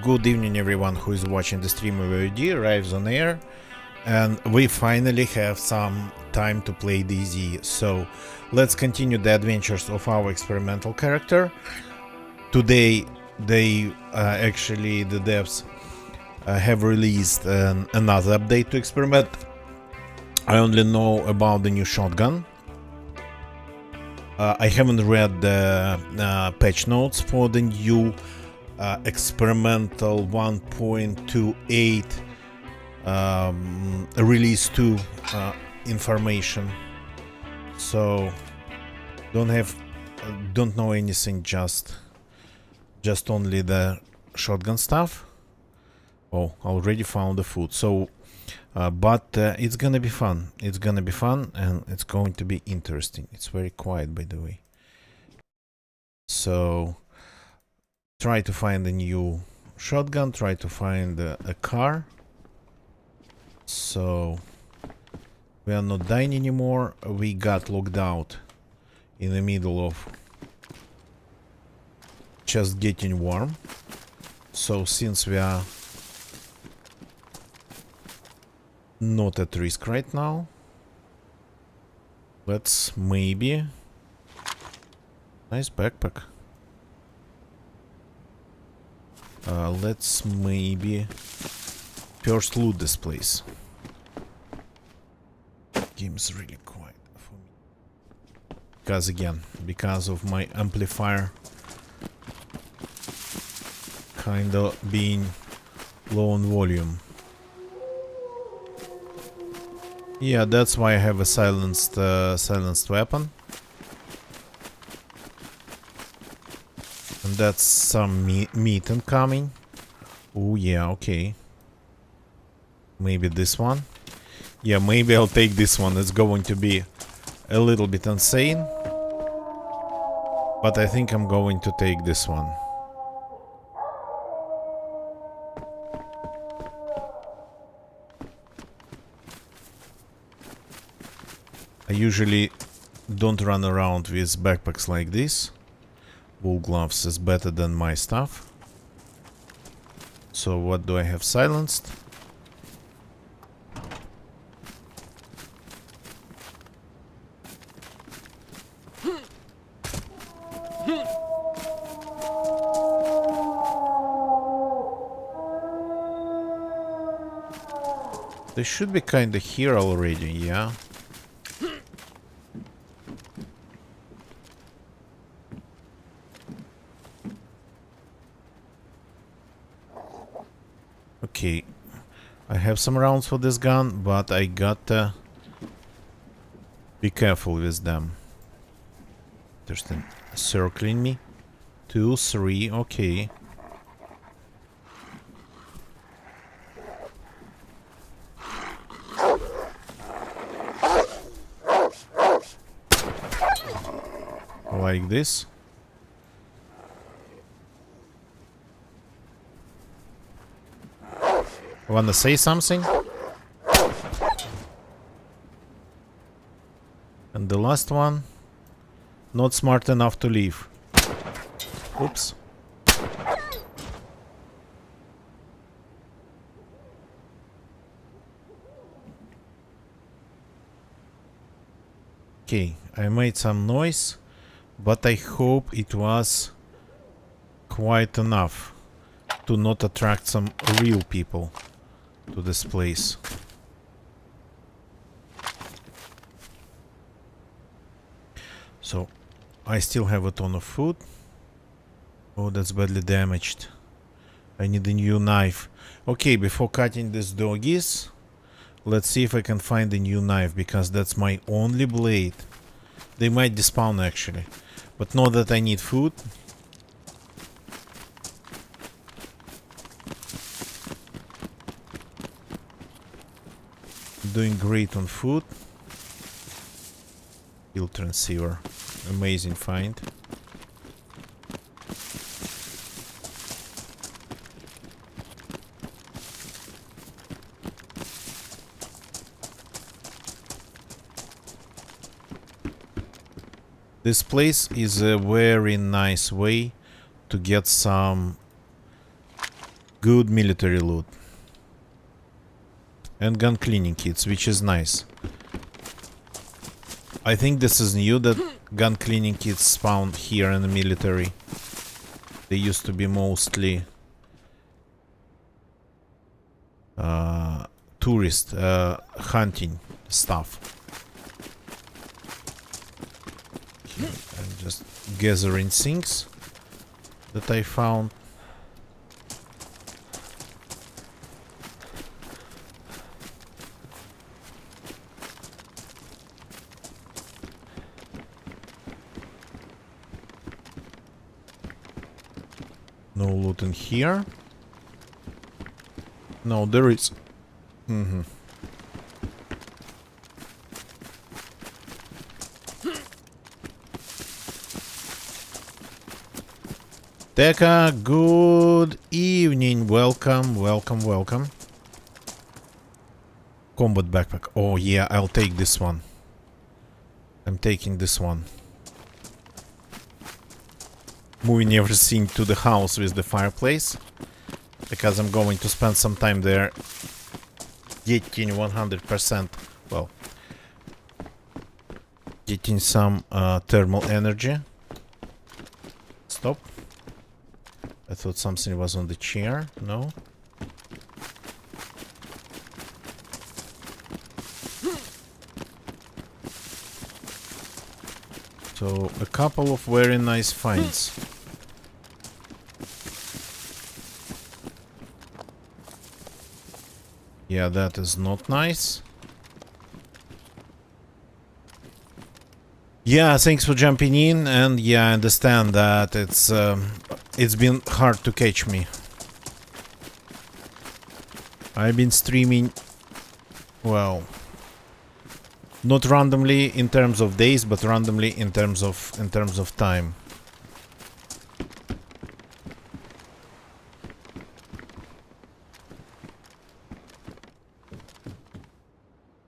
Good evening everyone who is watching the stream of VOD arrives on air, and we finally have some time to play DZ. So let's continue the adventures of our experimental character. Today they actually the devs have released another update to experiment. I only know about the new shotgun. I haven't read the patch notes for the new experimental 1.28 release 2 information, so don't know anything, just only the shotgun stuff. Oh, already found the food. So but it's gonna be fun, and it's going to be interesting. It's very quiet, by the way, so try to find a new shotgun, try to find a car, so we are not dying anymore. We got locked out in the middle of just getting warm, so since we are not at risk right now, let's maybe... Nice backpack. Let's maybe first loot this place. Game's really quiet for me. Because of my amplifier kinda being low on volume. Yeah, that's why I have a silenced weapon. And that's some meat incoming. Oh yeah, okay. Maybe this one. Yeah, maybe I'll take this one. It's going to be a little bit insane, but I think I'm going to take this one. I usually don't run around with backpacks like this. Wool gloves is better than my stuff. So what do I have silenced? They should be kinda here already, yeah. Okay, I have some rounds for this gun, but I gotta be careful with them. There's them circling me. 2, 3, okay. Like this. Wanna say something? And the last one, not smart enough to leave. Oops. Okay, I made some noise, but I hope it was quite enough to not attract some real people to this place. So I still have a ton of food. Oh, that's badly damaged. I need a new knife. Okay, before cutting these doggies, let's see if I can find a new knife, because that's my only blade. They might despawn actually, but now that I need food. Doing great on food. Field transceiver, amazing find. This place is a very nice way to get some good military loot. And gun cleaning kits, which is nice. I think this is new, that gun cleaning kits found here in the military. They used to be mostly tourist hunting stuff. Okay, I'm just gathering things that I found. No loot in here. No, there is. Teka, good evening. Welcome, welcome, welcome. Combat backpack. Oh yeah, I'll take this one. I'm taking this one. Moving everything to the house with the fireplace, because I'm going to spend some time there getting 100%, well, getting some thermal energy. Stop. I thought something was on the chair. No. So, a couple of very nice finds. Yeah, that is not nice. Yeah, thanks for jumping in, and yeah, I understand that it's been hard to catch me. I've been streaming, well, not randomly in terms of days, but randomly in terms of time.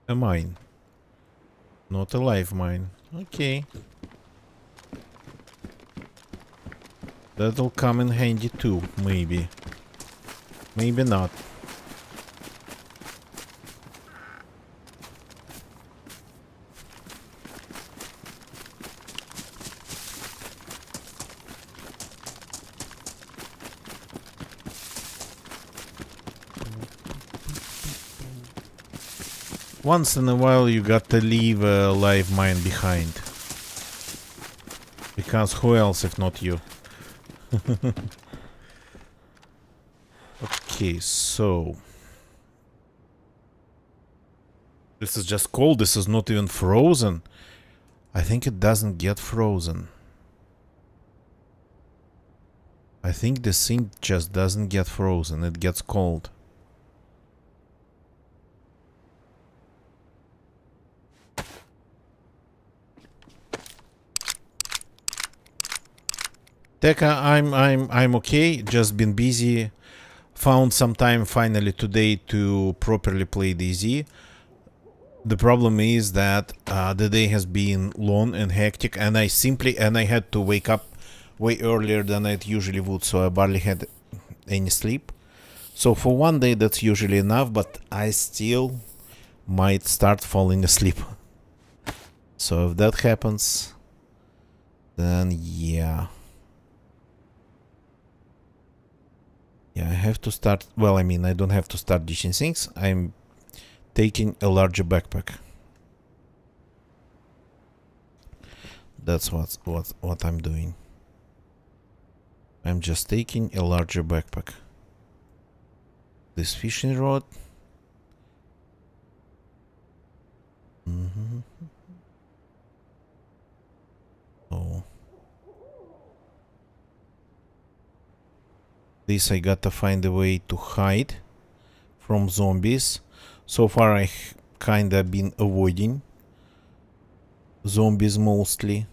A mine. Not a live mine. Okay. That'll come in handy too, maybe. Maybe not. Once in a while you got to leave a live mine behind. Because who else if not you? Okay, so... this is just cold, this is not even frozen. I think it doesn't get frozen. I think this thing just doesn't get frozen, it gets cold. Teka, I'm okay. Just been busy. Found some time finally today to properly play DayZ. The problem is that the day has been long and hectic, and I had to wake up way earlier than I usually would, so I barely had any sleep. So for one day that's usually enough, but I still might start falling asleep. So if that happens, then yeah. Yeah, I have to start. Well, I mean, I don't have to start ditching things. I'm taking a larger backpack. That's what I'm doing. I'm just taking a larger backpack. This fishing rod. Oh. This I gotta find a way to hide from zombies. So far I kinda been avoiding zombies mostly.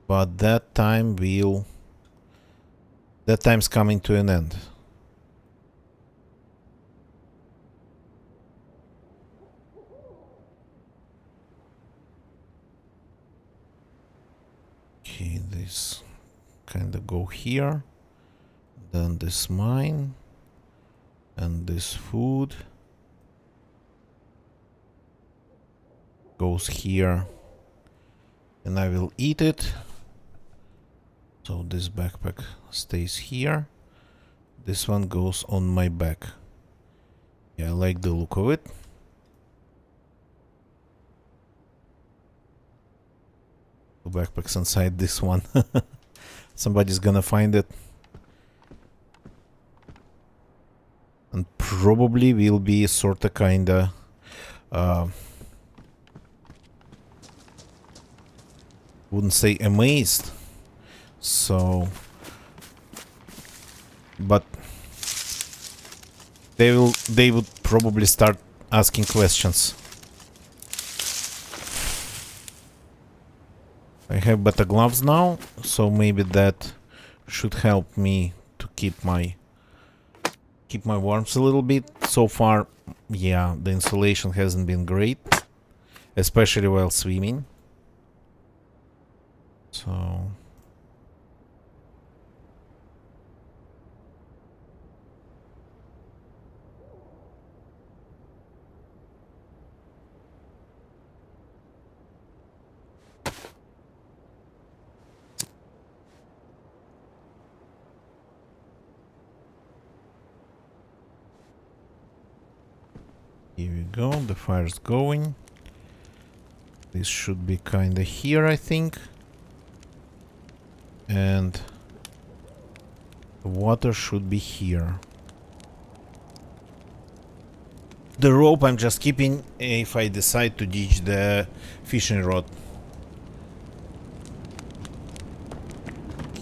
But that time's coming to an end. Okay, this kinda go here. Then this mine. And this food goes here. And I will eat it. So this backpack stays here. This one goes on my back. Yeah, I like the look of it. The backpack's inside this one. Somebody's gonna find it. And probably will be sorta kinda wouldn't say amazed. So but they would probably start asking questions. I have better gloves now, so maybe that should help me to keep my warmth a little bit. So far, yeah, the insulation hasn't been great, especially while swimming. So here we go, the fire's going. This should be kinda here, I think. And the water should be here. The rope I'm just keeping if I decide to ditch the fishing rod.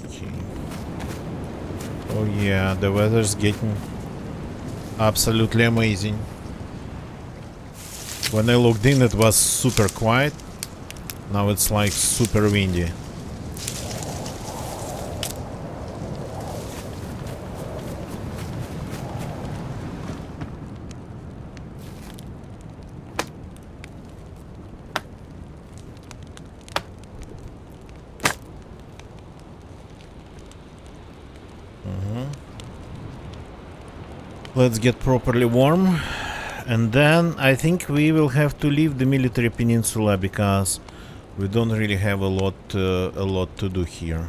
Okay. Oh yeah, the weather's getting absolutely amazing. When I logged in it was super quiet. Now it's like super windy. Let's get properly warm. And then I think we will have to leave the military peninsula because we don't really have a lot to do here.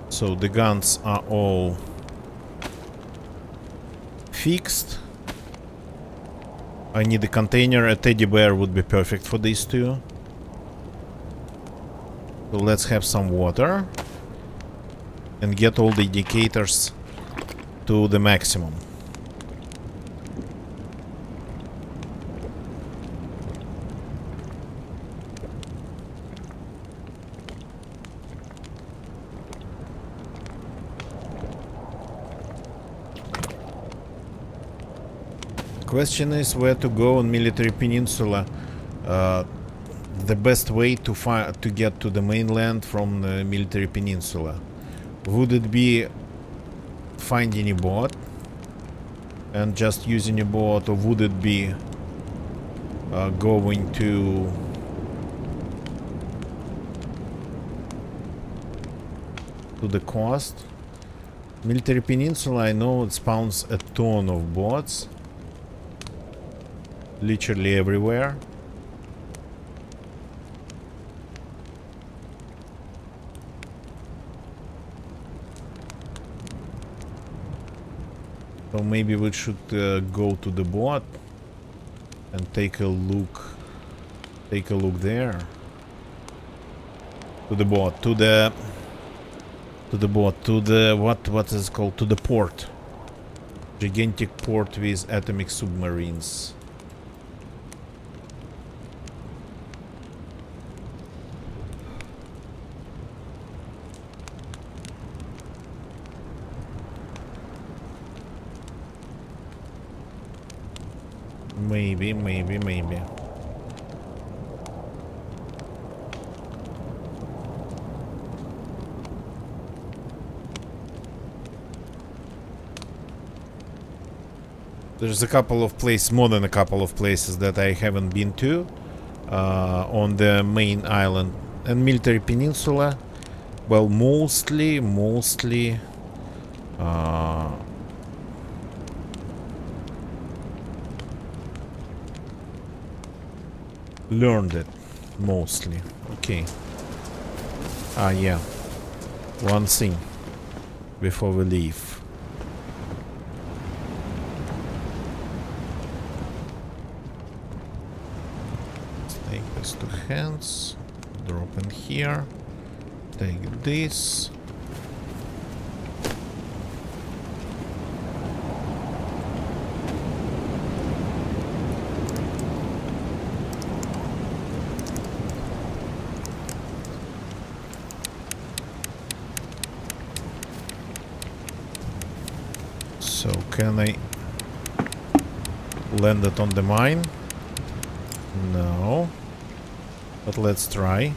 So the guns are all fixed. I need a container. A teddy bear would be perfect for these two. So let's have some water and get all the indicators to the maximum. Question is where to go on military peninsula. The best way to get to the mainland from the military peninsula. Would it be finding a boat and just using a boat, or would it be going to the coast? Military peninsula, I know it spawns a ton of boats. Literally everywhere. So maybe we should go to the boat and take a look. Take a look there. To the boat, to the boat, to the what is it called? To the port. Gigantic port with atomic submarines. Maybe. There's a couple of places, more than a couple of places that I haven't been to on the main island and military peninsula. Well, mostly learned it, mostly. Okay. Ah, yeah. One thing before we leave. Take this to hands. Drop in here. Take this. So can I land it on the mine? No. But let's try.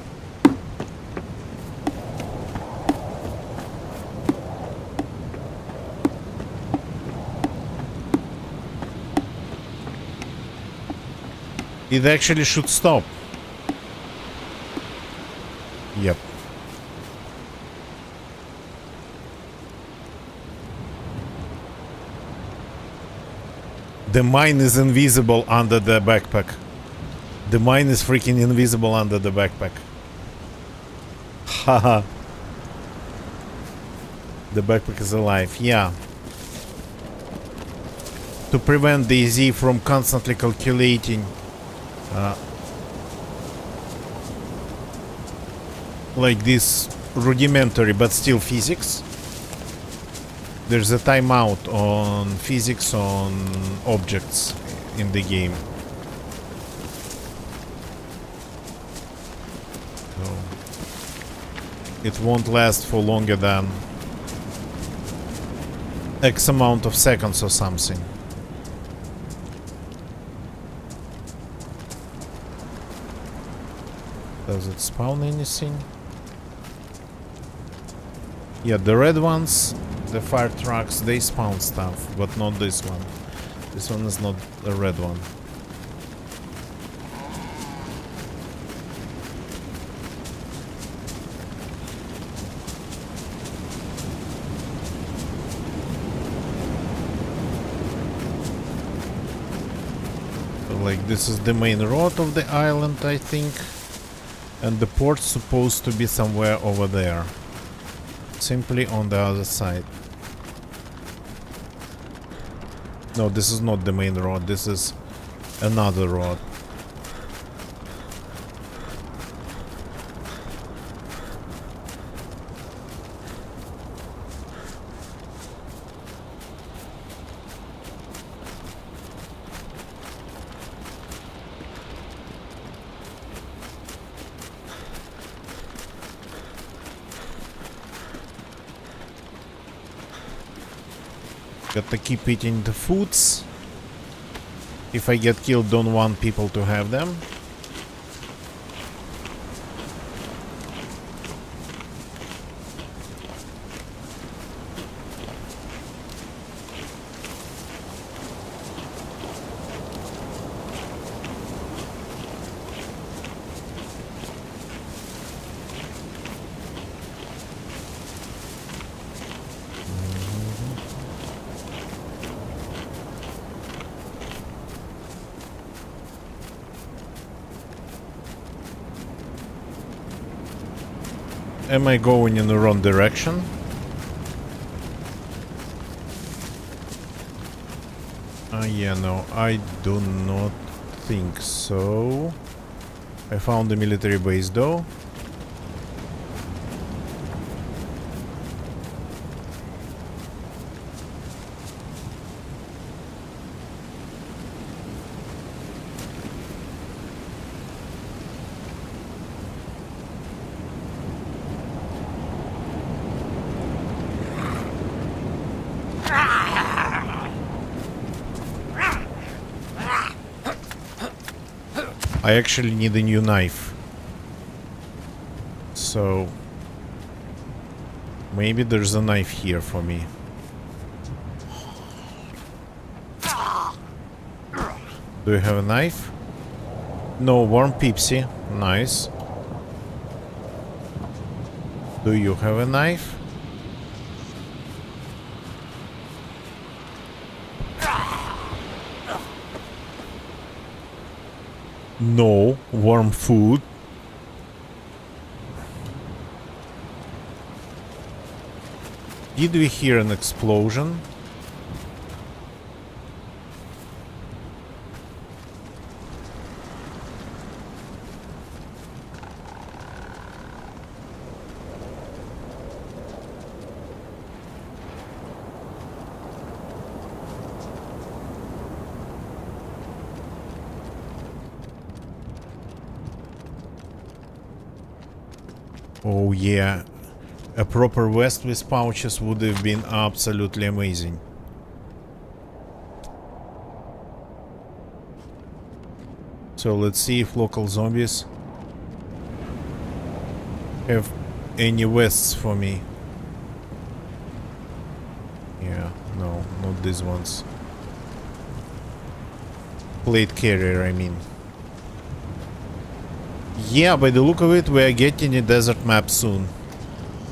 It actually should stop. Yep. The mine is invisible under the backpack. The mine is freaking invisible under the backpack. Haha. The backpack is alive. Yeah. To prevent DayZ from constantly calculating like this rudimentary but still physics. There's a timeout on physics on objects in the game. So it won't last for longer than X amount of seconds or something. Does it spawn anything? Yeah, the red ones, the fire trucks, they spawn stuff, but not this one. This one is not a red one. Like, this is the main road of the island, I think. And the port's supposed to be somewhere over there. Simply on the other side. No, this is not the main road. This is another road. Got to keep eating the foods. If I get killed, don't want people to have them. Am I going in the wrong direction? Yeah, no, I do not think so. I found the military base though. I actually need a new knife. So maybe there's a knife here for me. Do you have a knife? No, warm Pepsi. Nice. Do you have a knife? No, warm food. Did we hear an explosion? Oh yeah, a proper vest with pouches would have been absolutely amazing. So let's see if local zombies have any vests for me. Yeah, no, not these ones. Plate carrier, I mean. Yeah, by the look of it, we are getting a desert map soon.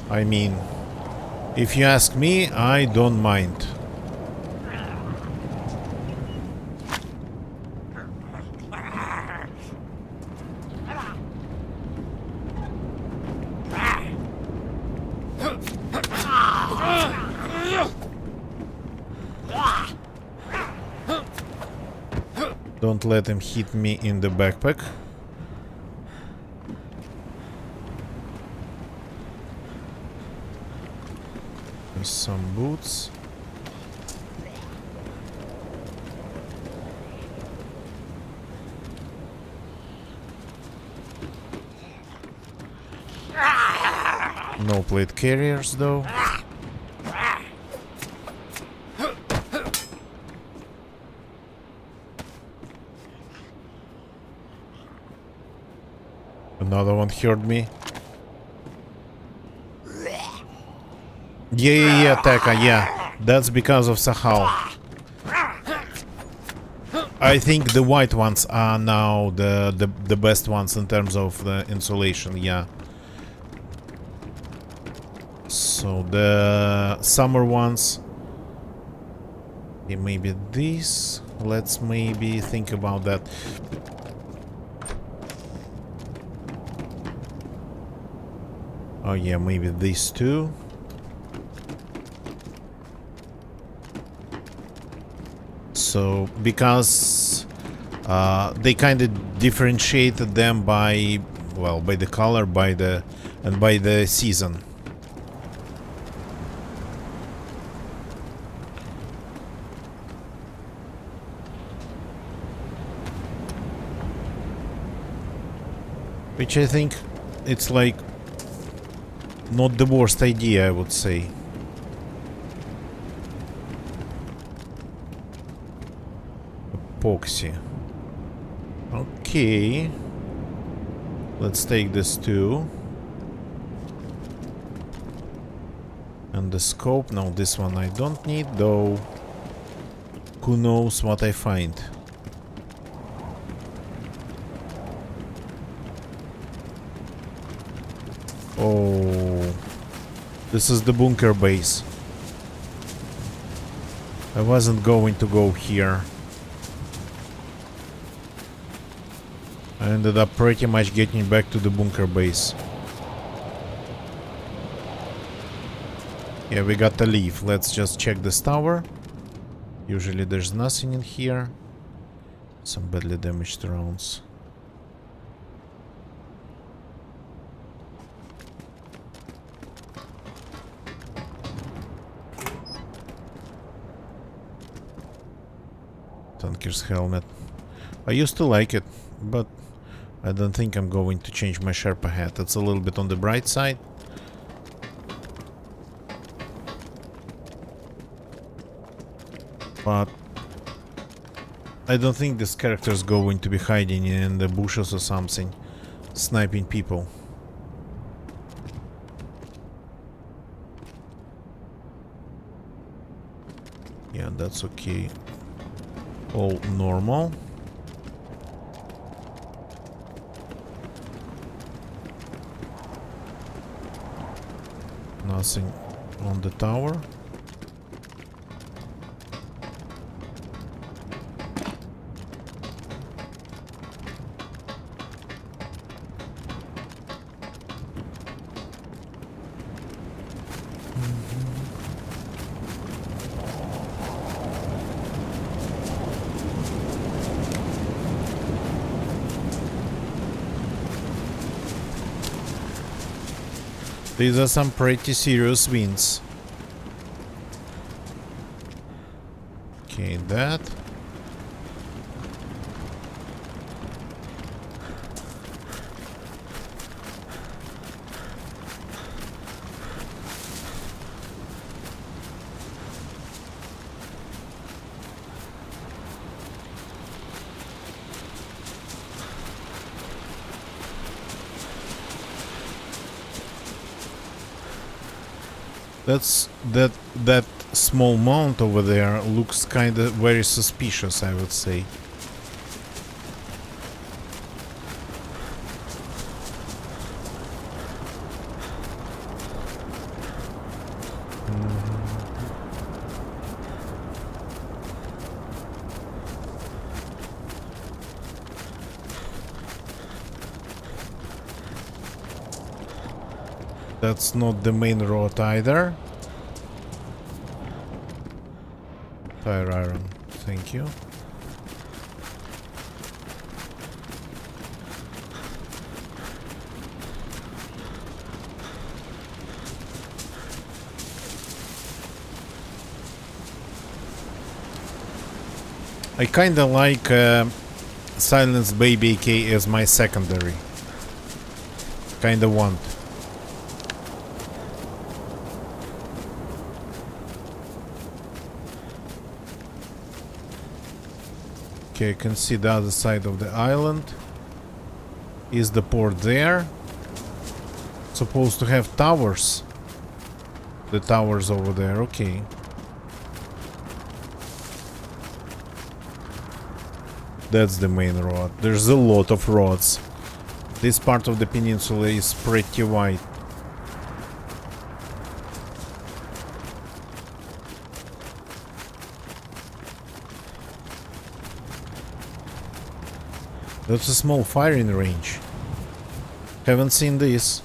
I mean, if you ask me, I don't mind. Don't let him hit me in the backpack. Some boots. No plate carriers though. Another one heard me. Yeah, Taka, yeah. That's because of Sakhal. I think the white ones are now the best ones in terms of the insulation, yeah. So the summer ones, yeah, maybe these. Let's maybe think about that. Oh yeah, maybe these two. So because they kind of differentiated them by, well, by the color, by the season. Which I think it's like not the worst idea, I would say. Epoxy. Okay. Let's take this too. And the scope. No, this one I don't need, though. Who knows what I find. Oh, this is the bunker base. I wasn't going to go here. I ended up pretty much getting back to the bunker base. Yeah, we got to leave. Let's just check this tower. Usually there's nothing in here. Some badly damaged rounds. Tanker's helmet. I used to like it, but I don't think I'm going to change my Sherpa hat. It's a little bit on the bright side. But I don't think this character is going to be hiding in the bushes or something, sniping people. Yeah, that's okay. All normal. Nothing on the tower. These are some pretty serious winds. Okay, that. That small mount over there looks kind of very suspicious, I would say. That's not the main road either. Tire iron, thank you. I kinda like Silence Baby AK as my secondary. Kinda want. Okay, I can see the other side of the island. Is the port there? Supposed to have towers. The towers over there, okay. That's the main road. There's a lot of roads. This part of the peninsula is pretty wide. That's a small firing range. Haven't seen this.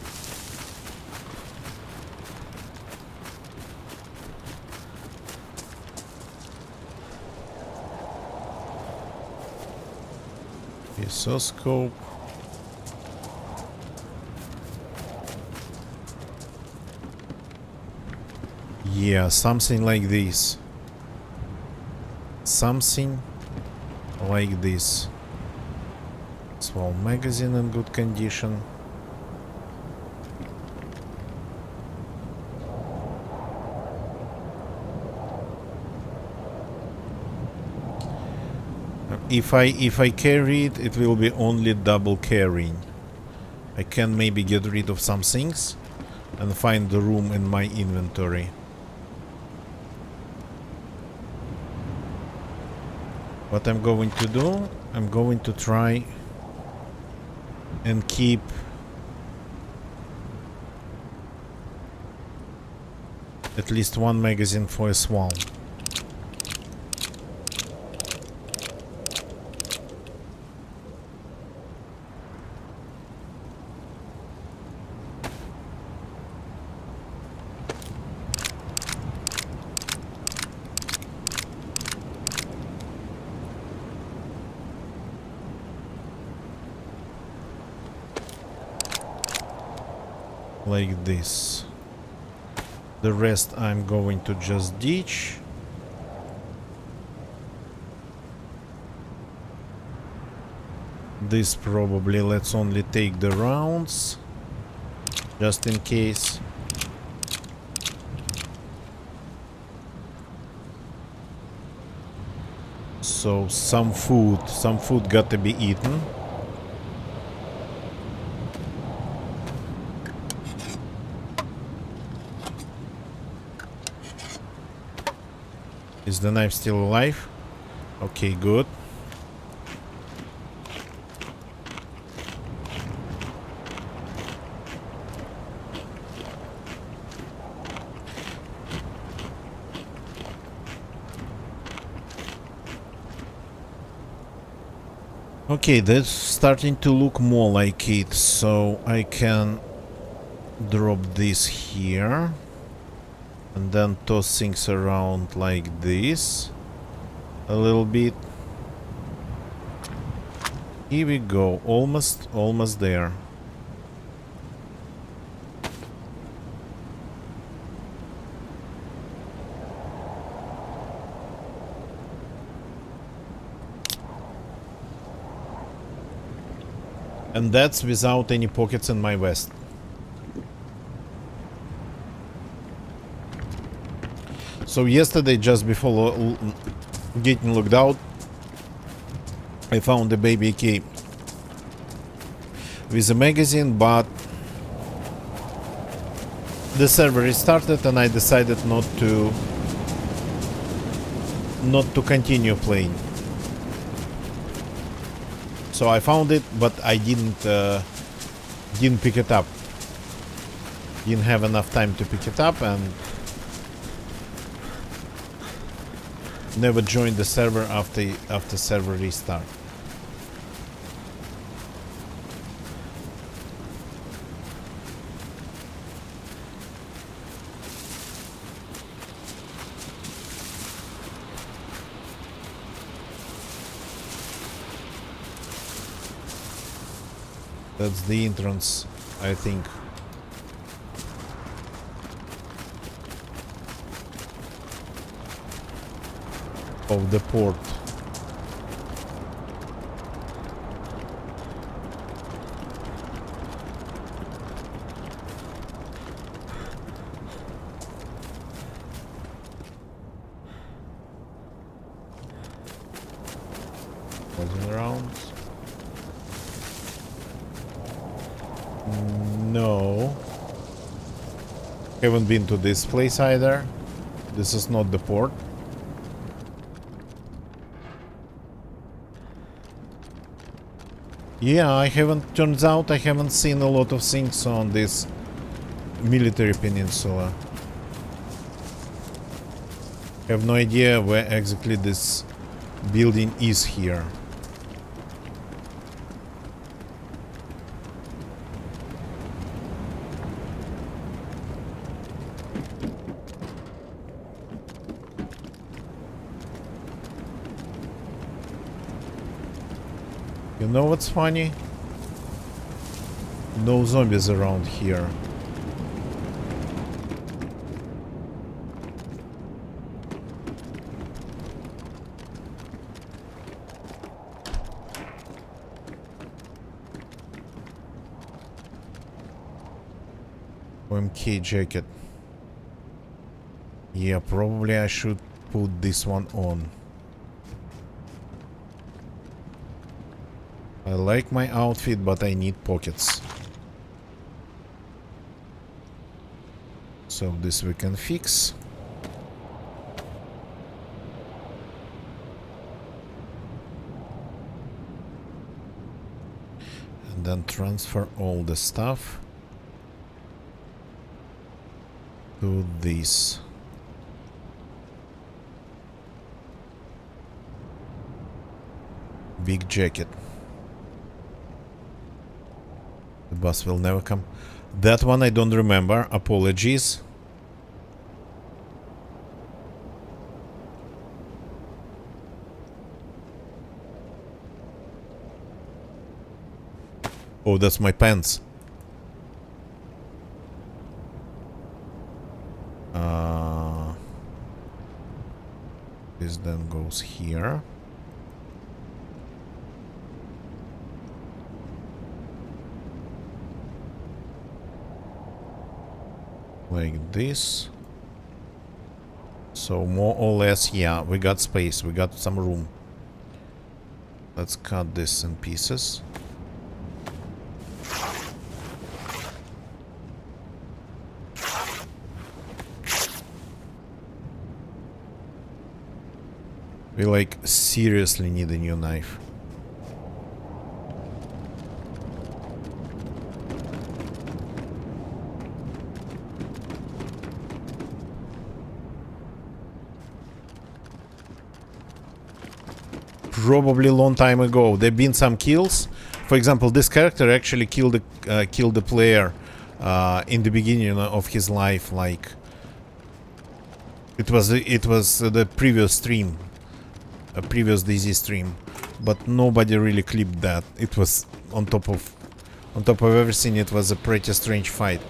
Isoscope. Yeah, something like this. Something like this. Small magazine in good condition. If I carry it, it will be only double carrying. I can maybe get rid of some things and find the room in my inventory. What I'm going to do, I'm going to try and keep at least one magazine for a swarm. Like this. The rest I'm going to just ditch. This probably let's only take the rounds just in case. So some food got to be eaten. Is the knife still alive? Okay, good. Okay, that's starting to look more like it, so I can drop this here and then toss things around like this a little bit. Here we go, almost there. And that's without any pockets in my vest. So yesterday, just before getting locked out, I found a baby AK with a magazine, but the server restarted and I decided not to continue playing. So I found it, but I didn't pick it up. Didn't have enough time to pick it up and never joined the server after server restart. That's the entrance, I think. Of the port. Wasn't around. No. Haven't been to this place either. This is not the port. Yeah, turns out I haven't seen a lot of things on this military peninsula. I have no idea where exactly this building is here. You know what's funny? No zombies around here. OMK jacket. Yeah, probably I should put this one on. I like my outfit, but I need pockets. So this we can fix. And then transfer all the stuff to this. Big jacket. The bus will never come. That one I don't remember. Apologies. Oh, that's my pants. This then goes here. Like this. So more or less, yeah, we got space, we got some room. Let's cut this in pieces. We like seriously need a new knife. probably a long time ago. There've been some kills. For example, this character actually killed the player in the beginning of his life. Like it was the previous stream, a previous DZ stream, but nobody really clipped that. It was on top of everything. It was a pretty strange fight.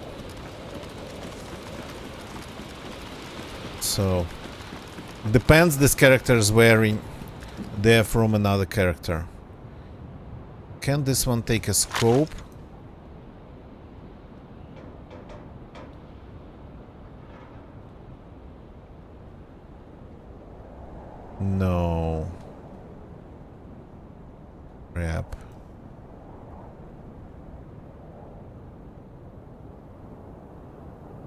So depends this character is wearing. They're from another character. Can this one take a scope? No. Crap.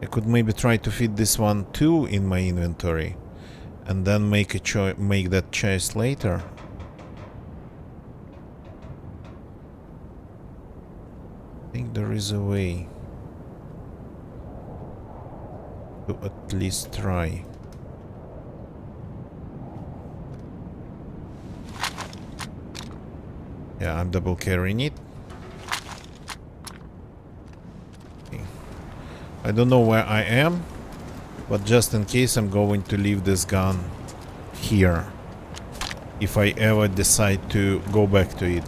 I could maybe try to fit this one too in my inventory, and then make that choice later. I think there is a way to at least try. Yeah, I'm double carrying it. Okay. I don't know where I am, but just in case, I'm going to leave this gun here if I ever decide to go back to it.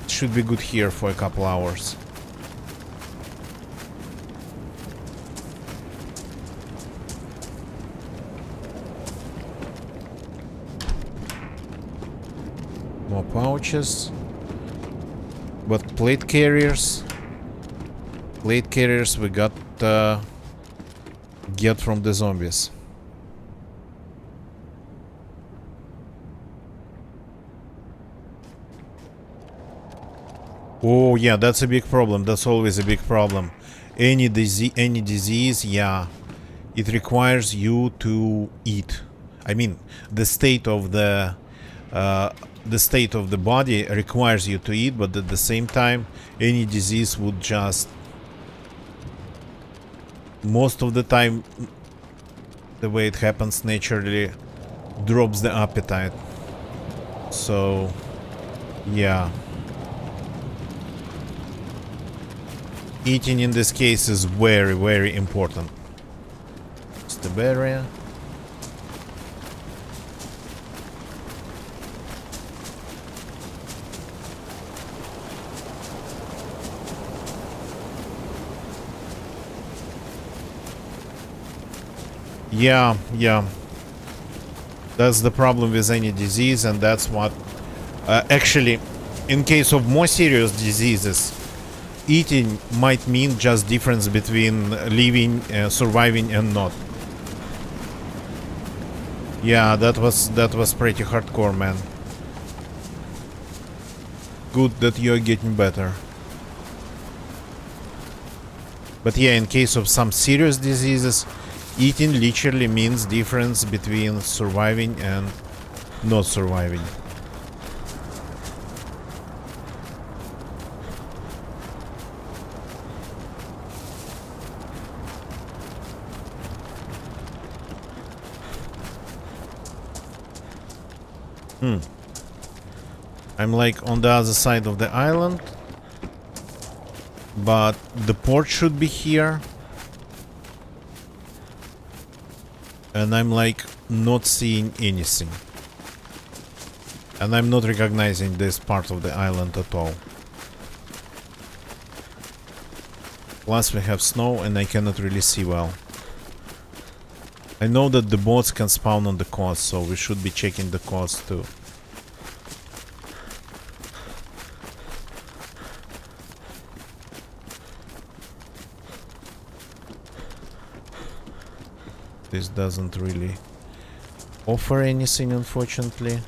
It should be good here for a couple hours. More pouches. But plate carriers we got get from the zombies. Oh yeah, that's a big problem. That's always a big problem. Any disease, yeah, it requires you to eat. I mean, the state of the body requires you to eat, but at the same time, any disease would just, most of the time, the way it happens naturally, drops the appetite. So, yeah. Eating in this case is very, very important. It's the barrier. Yeah, yeah. That's the problem with any disease, and that's what... actually, in case of more serious diseases, eating might mean just difference between living, surviving and not. Yeah, that was pretty hardcore, man. Good that you're getting better. But yeah, in case of some serious diseases, eating literally means difference between surviving and not surviving. I'm like on the other side of the island, but the port should be here. And I'm like not seeing anything. And I'm not recognizing this part of the island at all. Plus we have snow and I cannot really see well. I know that the boats can spawn on the coast, so we should be checking the coast too. This doesn't really offer anything, unfortunately.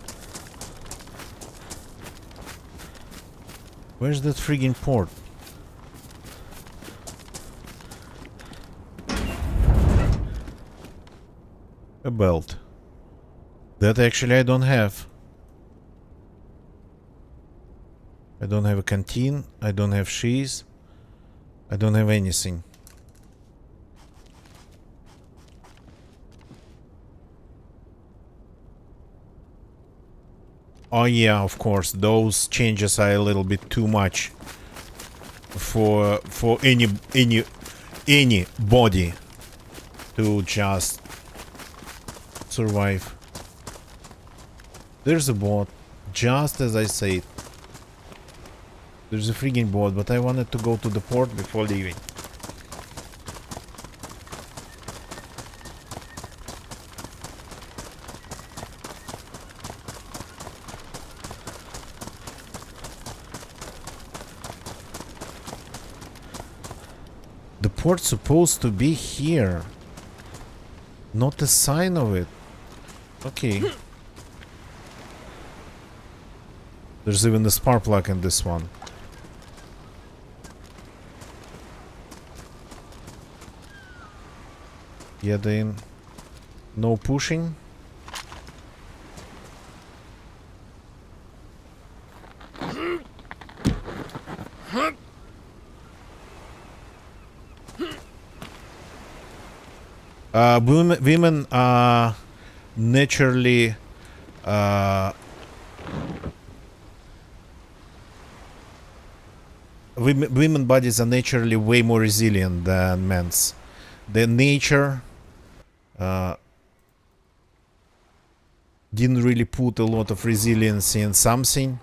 Where's that friggin' port? A belt. That actually I don't have. I don't have a canteen. I don't have cheese. I don't have anything. Oh yeah, of course, those changes are a little bit too much for any body to just survive. There's a bot, just as I said. There's a freaking bot, but I wanted to go to the port before leaving. The port's supposed to be here. Not a sign of it. Okay. There's even a spark plug in this one. Get in. No pushing. Women are naturally women bodies are naturally way more resilient than men's. Their nature didn't really put a lot of resiliency in something.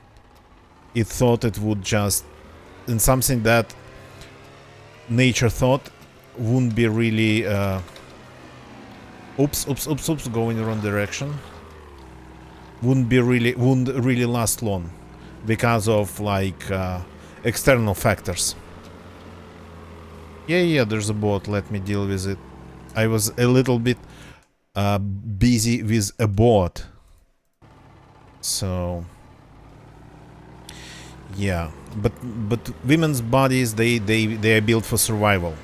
It thought it would just in something that nature thought wouldn't be really oops, going the wrong direction. Wouldn't really last long because of like external factors. Yeah, there's a bot. Let me deal with it. I was a little bit busy with a bot. So yeah, but women's bodies they are built for survival.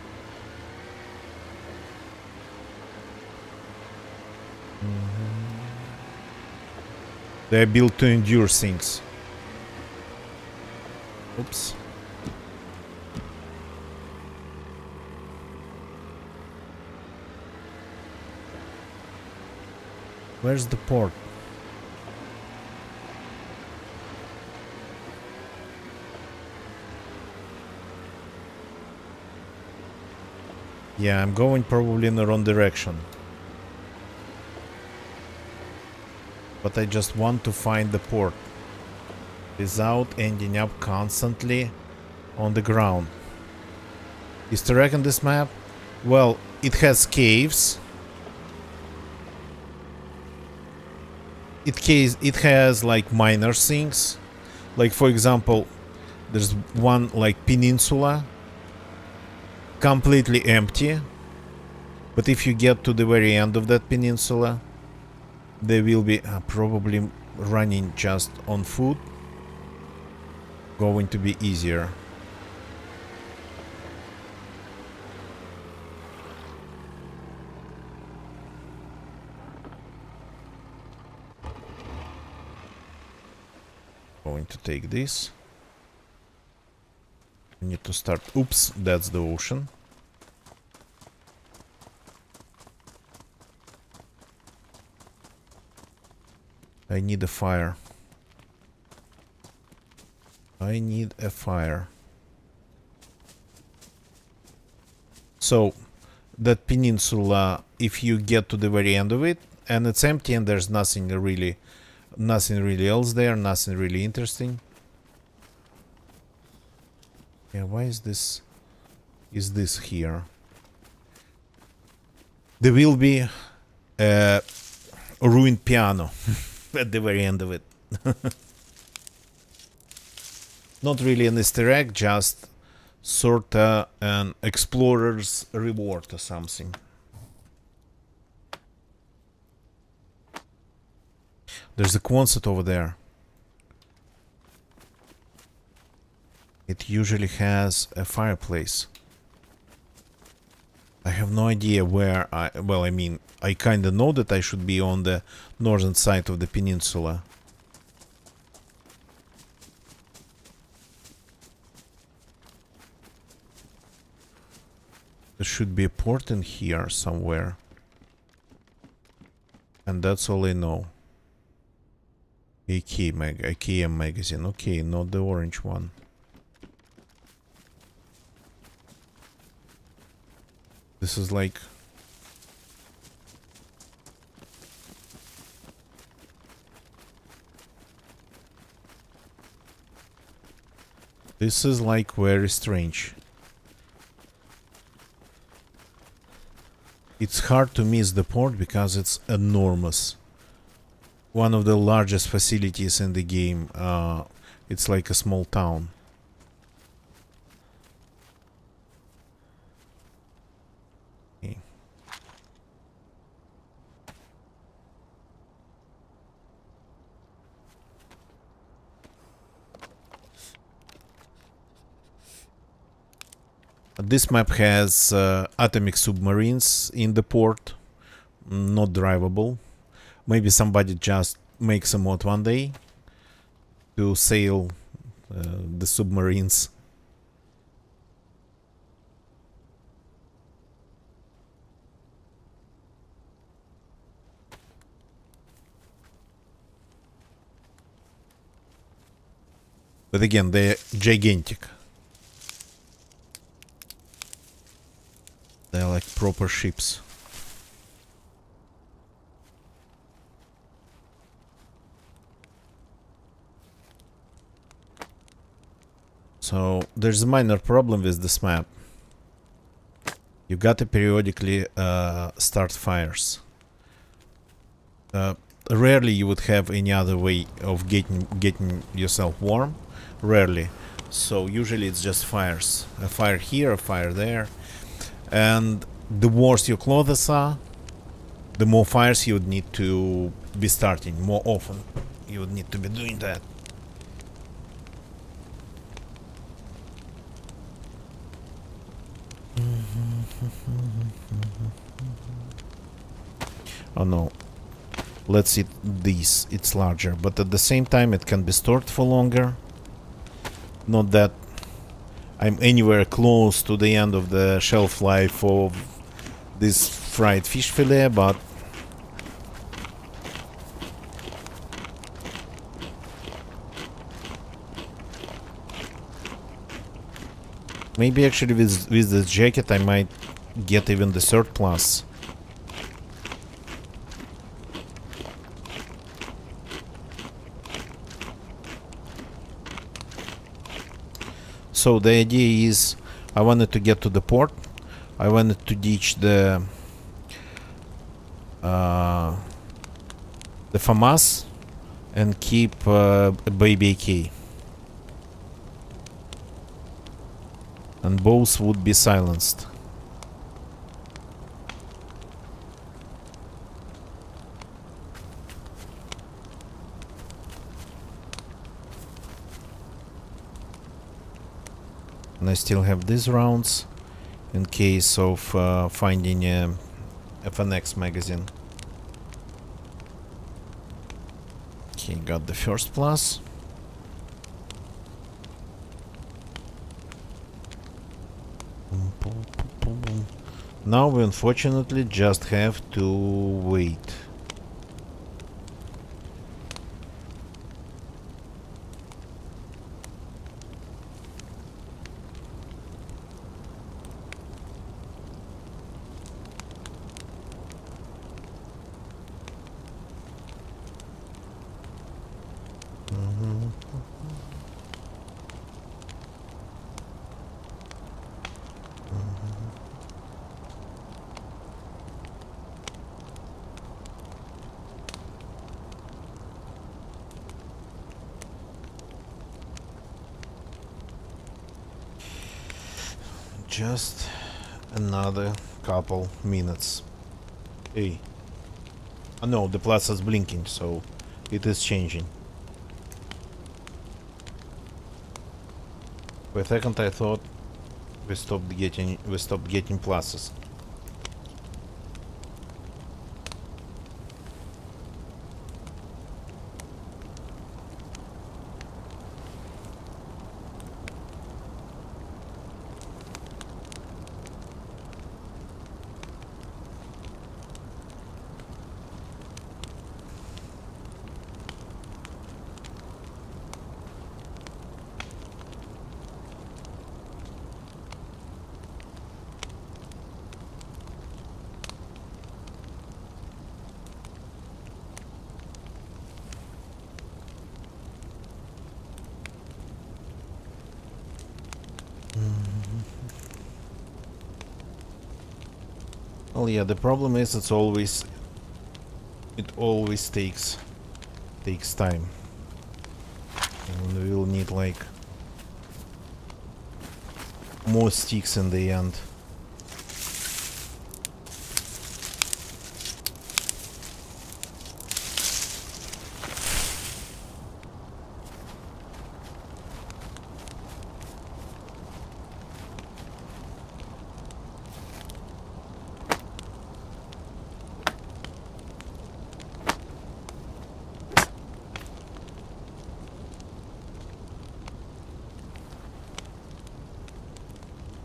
They are built to endure things. Oops. Where's the port? Yeah, I'm going probably in the wrong direction. But I just want to find the port without ending up constantly on the ground. Easter egg on this map? Well, it has caves. It has like minor things. Like for example, there's one like peninsula completely empty. But if you get to the very end of that peninsula, they will be probably running just on foot. Going to be easier. Going to take this. I need to start. Oops, that's the ocean. I need a fire. I need a fire. So, that peninsula, if you get to the very end of it, and it's empty and there's nothing really else there, nothing really interesting. Yeah, why is this here? There will be a ruined piano at the very end of it. Not really an Easter egg, just sorta an explorer's reward or something. There's a Quonset over there. It usually has a fireplace. I have no idea where well, I mean, I kinda know that I should be on the northern side of the peninsula. There should be a port in here somewhere. And that's all I know. AKM magazine. Okay, not the orange one. This is like... This is like very strange. It's hard to miss the port because it's enormous. One of the largest facilities in the game. It's like a small town. Okay. This map has atomic submarines in the port. Not drivable. Maybe somebody just makes a mod one day to sail the submarines. But again, they're gigantic. They're like proper ships. So there's a minor problem with this map. You gotta periodically start fires. Rarely you would have any other way of getting yourself warm. Rarely. So usually it's just fires. A fire here, a fire there. And the worse your clothes are, the more fires you would need to be starting. More often you would need to be doing that. Oh no. Let's eat this. It's larger, but at the same time it can be stored for longer. Not that I'm anywhere close to the end of the shelf life of this fried fish fillet, but maybe actually with this jacket I might get even the third plus. So the idea is I wanted to get to the port. I wanted to ditch the FAMAS and keep a baby AK. And both would be silenced. And I still have these rounds in case of finding a FNX magazine. Okay, got the first plus. Now we unfortunately just have to wait. Just another couple minutes. Hey. Oh no, the plus is blinking, so it is changing. For a second I thought we stopped getting pluses. Well, yeah, the problem is it always takes time. And we'll need like more sticks in the end.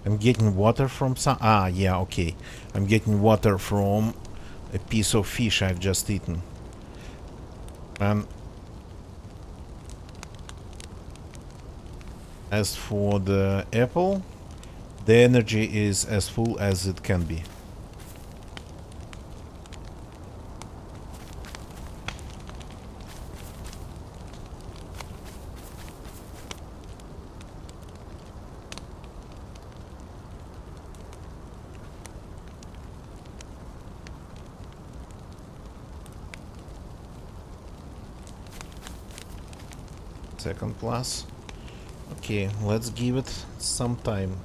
I'm getting water from some... Ah, yeah, okay. I'm getting water from a piece of fish I've just eaten. And as for the apple, the energy is as full as it can be. Second plus. Okay, let's give it some time.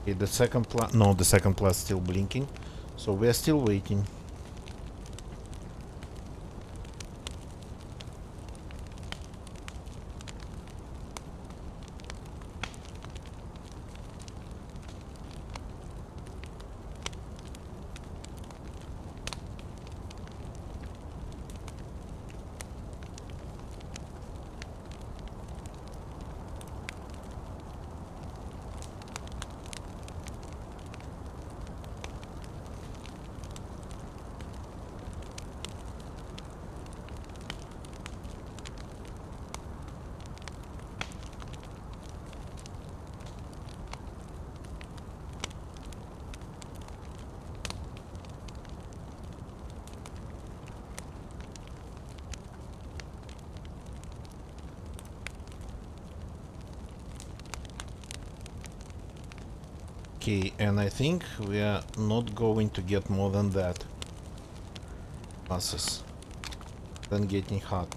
Okay, the second plus... No, the second plus still blinking. So we are still waiting. Okay, and I think we are not going to get more than that. Passes. Then getting hot.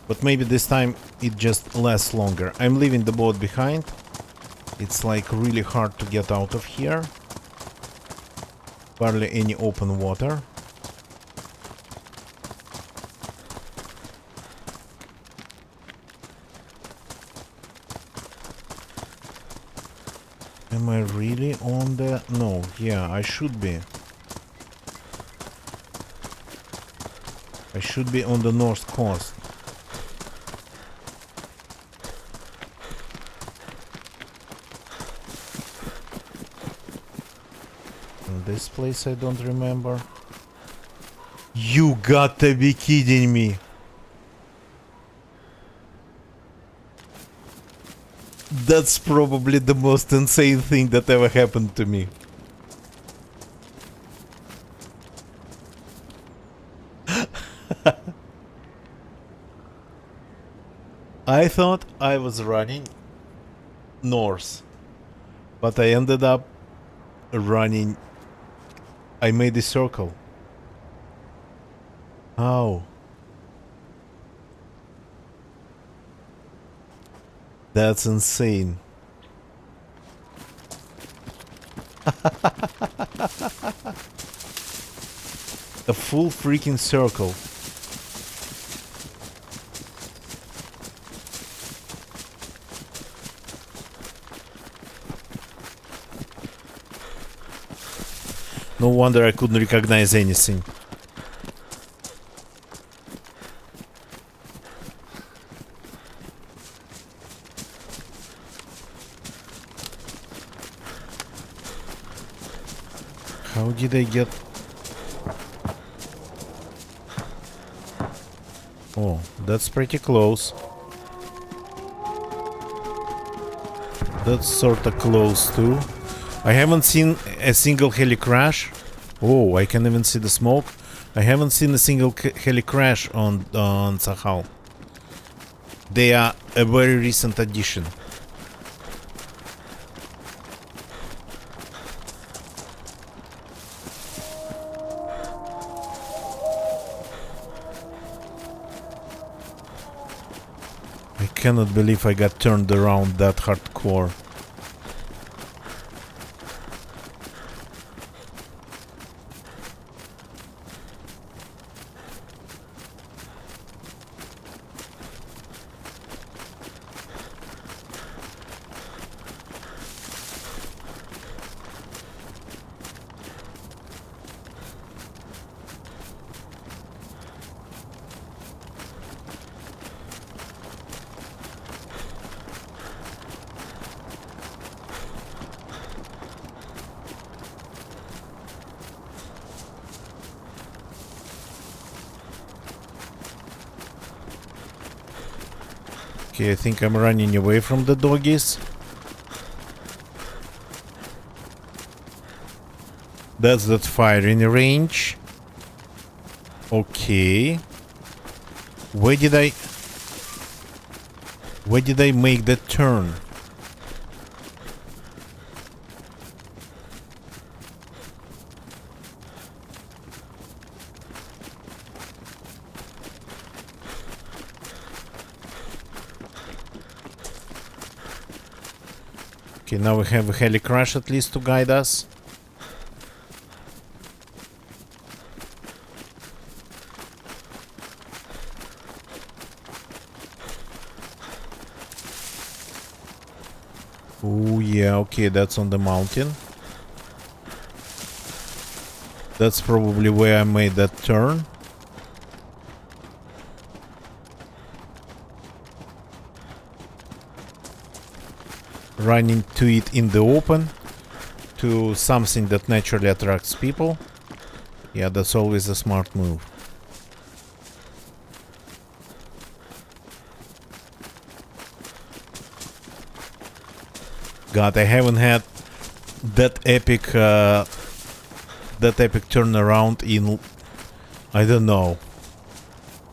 But maybe this time it just lasts longer. I'm leaving the boat behind. It's like really hard to get out of here. Barely any open water. Am I really on the... No, yeah, I should be. I should be on the north coast. And this place I don't remember. You gotta be kidding me! That's probably the most insane thing that ever happened to me. I thought I was running north, but I ended up running... I made a circle. How? That's insane. a full freaking circle. No wonder I couldn't recognize anything. How did I get... Oh, that's pretty close. That's sorta close too. I haven't seen a single heli crash. Oh, I can even see the smoke. I haven't seen a single heli crash on Sakhal. They are a very recent addition. I cannot believe I got turned around that hardcore. Okay, I think I'm running away from the doggies. That's that firing range. Okay. Where did I make that turn? Okay, now we have a heli crash at least to guide us. Oh yeah, okay, that's on the mountain. That's probably where I made that turn. Running to it in the open, to something that naturally attracts people. Yeah, that's always a smart move. God, I haven't had that epic turnaround in, I don't know,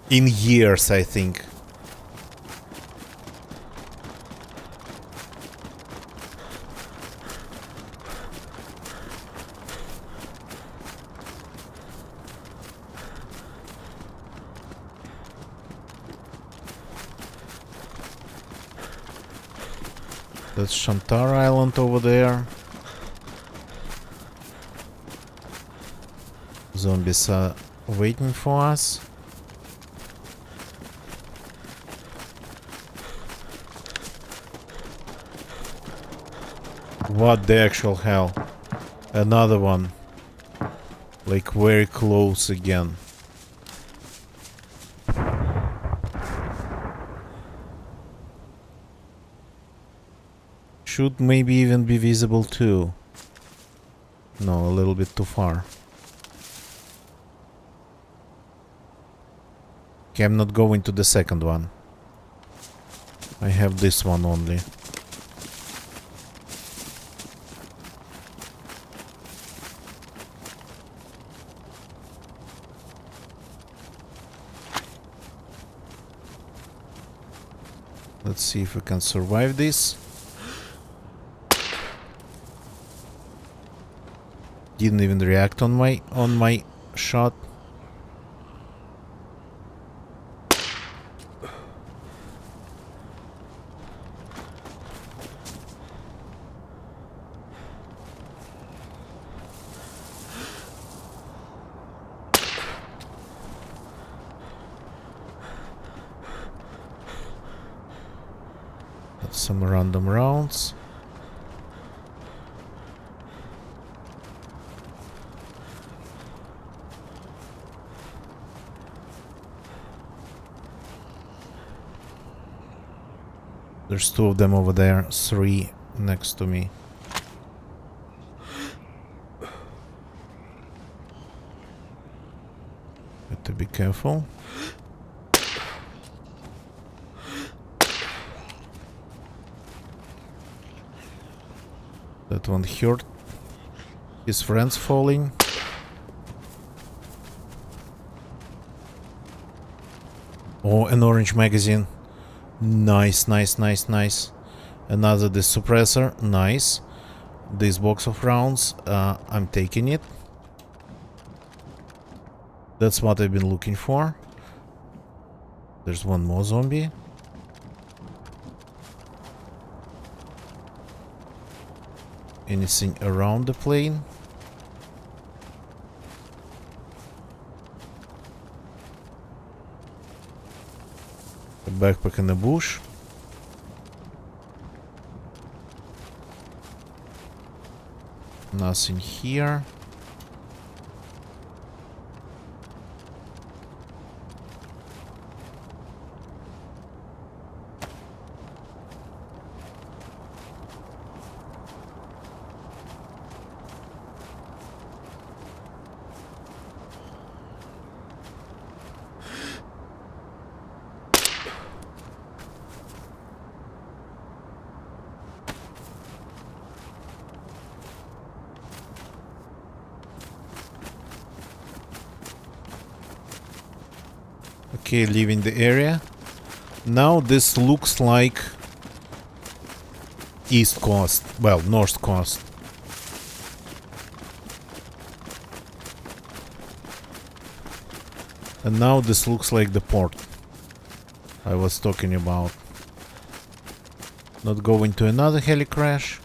in years, I think. That's Shantar Island over there. Zombies are waiting for us. What the actual hell? Another one. Like very close again. Should maybe even be visible too. No, a little bit too far. Okay, I'm not going to the second one. I have this one only. Let's see if we can survive this. Didn't even react on my shot. Some random rounds. There's 2 of them over there, 3 next to me. Have to be careful. That one hurt. His friend's falling. Oh, an orange magazine. Nice, nice, nice, nice. Another this suppressor. Nice. This box of rounds. I'm taking it. That's what I've been looking for. There's one more zombie. Anything around the plane? A backpack in the bush. Nothing here. Okay, leaving the area. Now this looks like East Coast. Well, North Coast. And now this looks like the port I was talking about. Not going to another heli crash.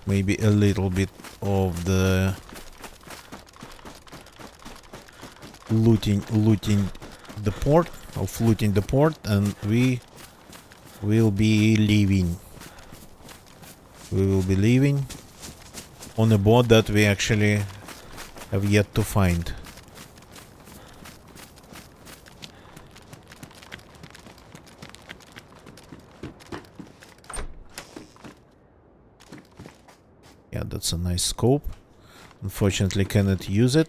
Maybe a little bit of the looting the port, and we will be leaving. We will be leaving on a boat that we actually have yet to find. Yeah, that's a nice scope. Unfortunately, cannot use it.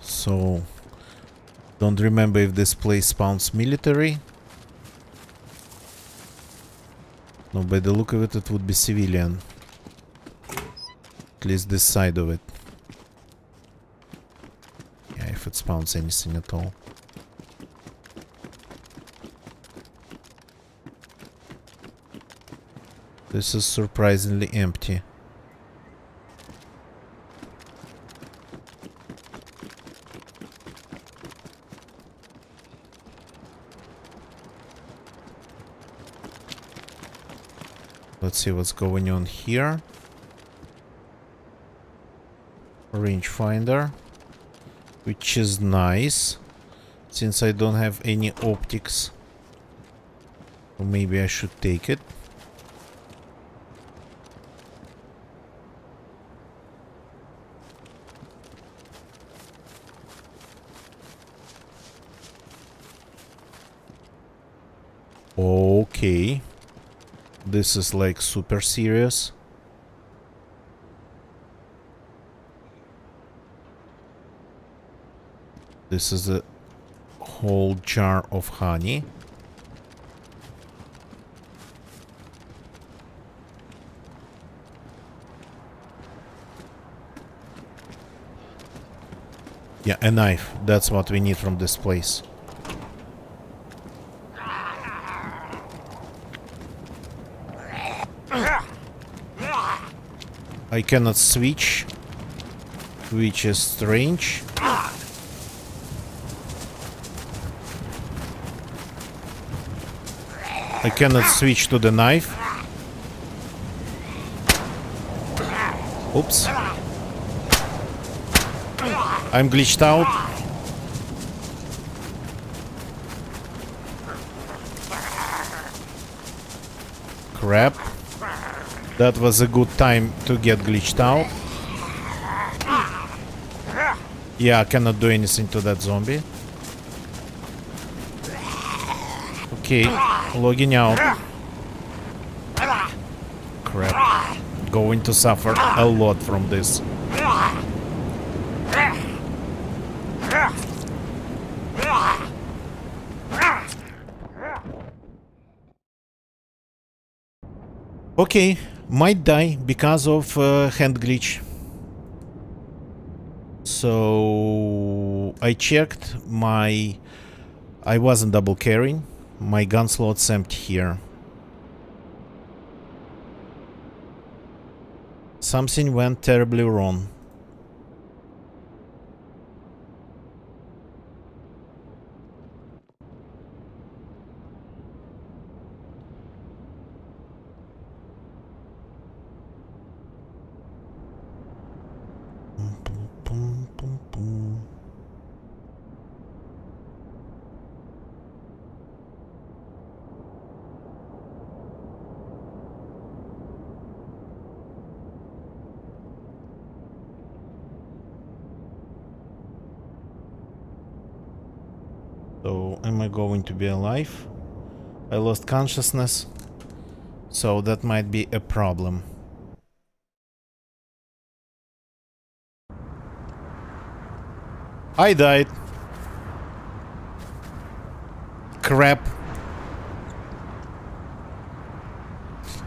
So, don't remember if this place spawns military. No, by the look of it, it would be civilian. At least this side of it. Yeah, if it spawns anything at all. This is surprisingly empty. Let's see what's going on here. Rangefinder, which is nice, since I don't have any optics. Or maybe I should take it. Okay. This is like super serious. This is a whole jar of honey. Yeah, a knife. That's what we need from this place. I cannot switch which is strange. I cannot switch to the knife. Oops. I'm glitched out. Crap. That was a good time to get glitched out. Yeah, I cannot do anything to that zombie. Okay, logging out. Crap. Going to suffer a lot from this. Okay, might die because of hand glitch. So I checked my... I wasn't double carrying. My gun slot's empty here. Something went terribly wrong. So, am I going to be alive? I lost consciousness, so that might be a problem. I died. Crap.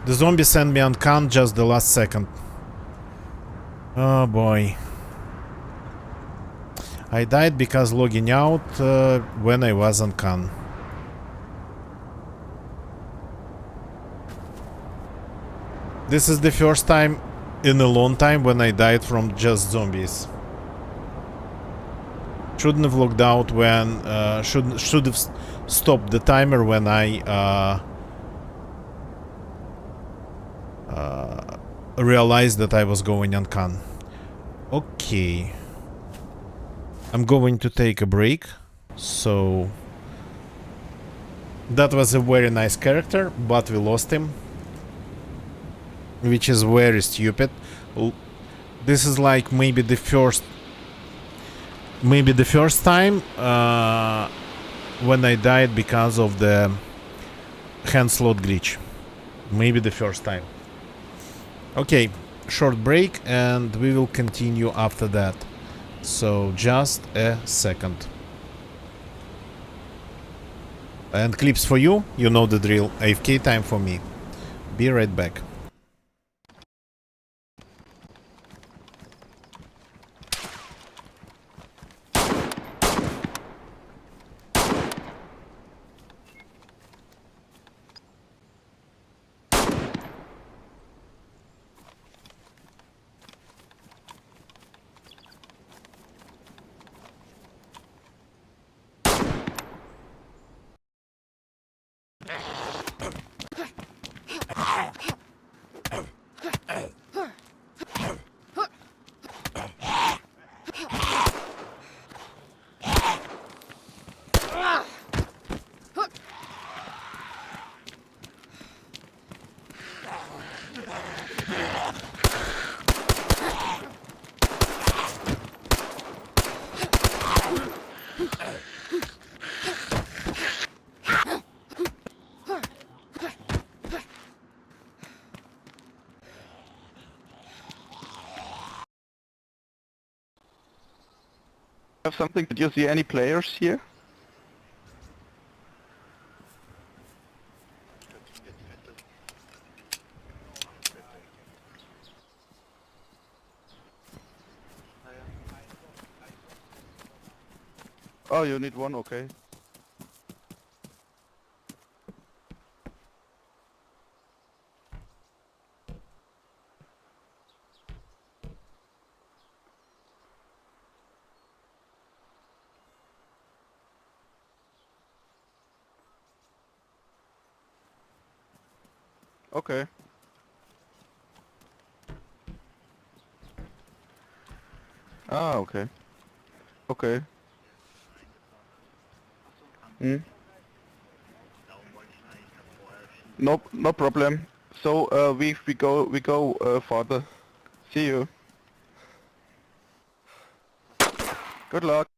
The zombie sent me on con just the last second. Oh boy. I died because logging out when I was on con. This is the first time in a long time when I died from just zombies. Shouldn't have logged out when... should have stopped the timer when I realized that I was going on con. Okay. I'm going to take a break. So... that was a very nice character, but we lost him. Which is very stupid. This is like maybe the first... time when I died because of the hand slot glitch. Maybe the first time. Okay, short break and we will continue after that. So just a second. And clips for you, you know the drill. AFK time for me. Be right back. Have something? Did you see any players here? Oh, you need one, okay. Okay. Ah, okay. Okay. Hmm. No, no problem. So we go further. See you. Good luck.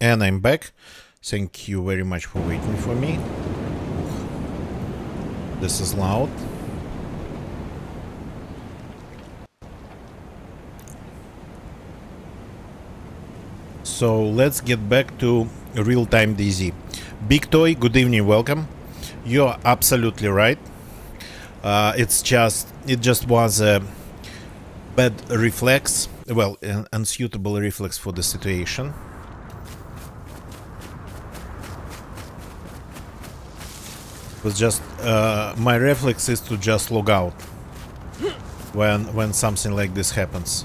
And I'm back. Thank you very much for waiting for me. This is loud. So let's get back to real-time DZ. Big Toy, good evening, welcome. You're absolutely right. It just was a bad reflex, well, an unsuitable reflex for the situation. It was just my reflex is to just log out when something like this happens.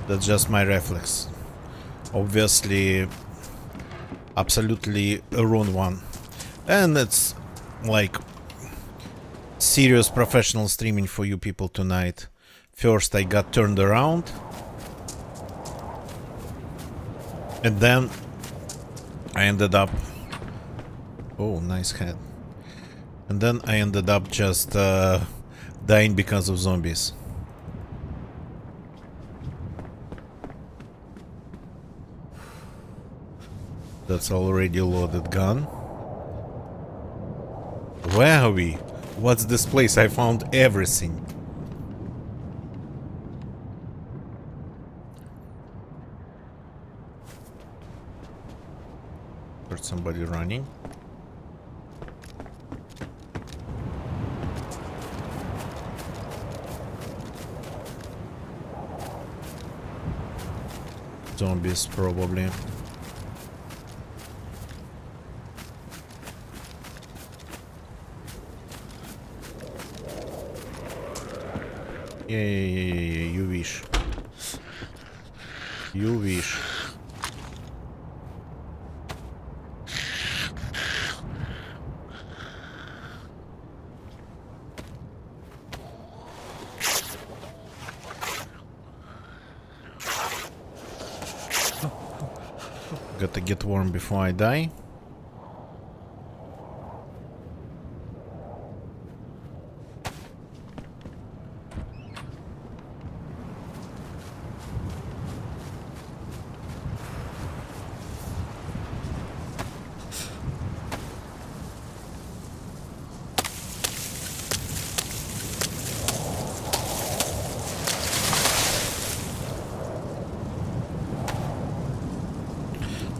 That's just my reflex. Obviously, absolutely a wrong one, and it's like serious professional streaming for you people tonight. First I got turned around, and then I ended up, oh, nice head, and then I ended up just dying because of zombies. That's already a loaded gun. Where are we? What's this place? I found everything. Heard somebody running. Zombies, probably. Yeah, you wish. You wish. Gotta get warm before I die.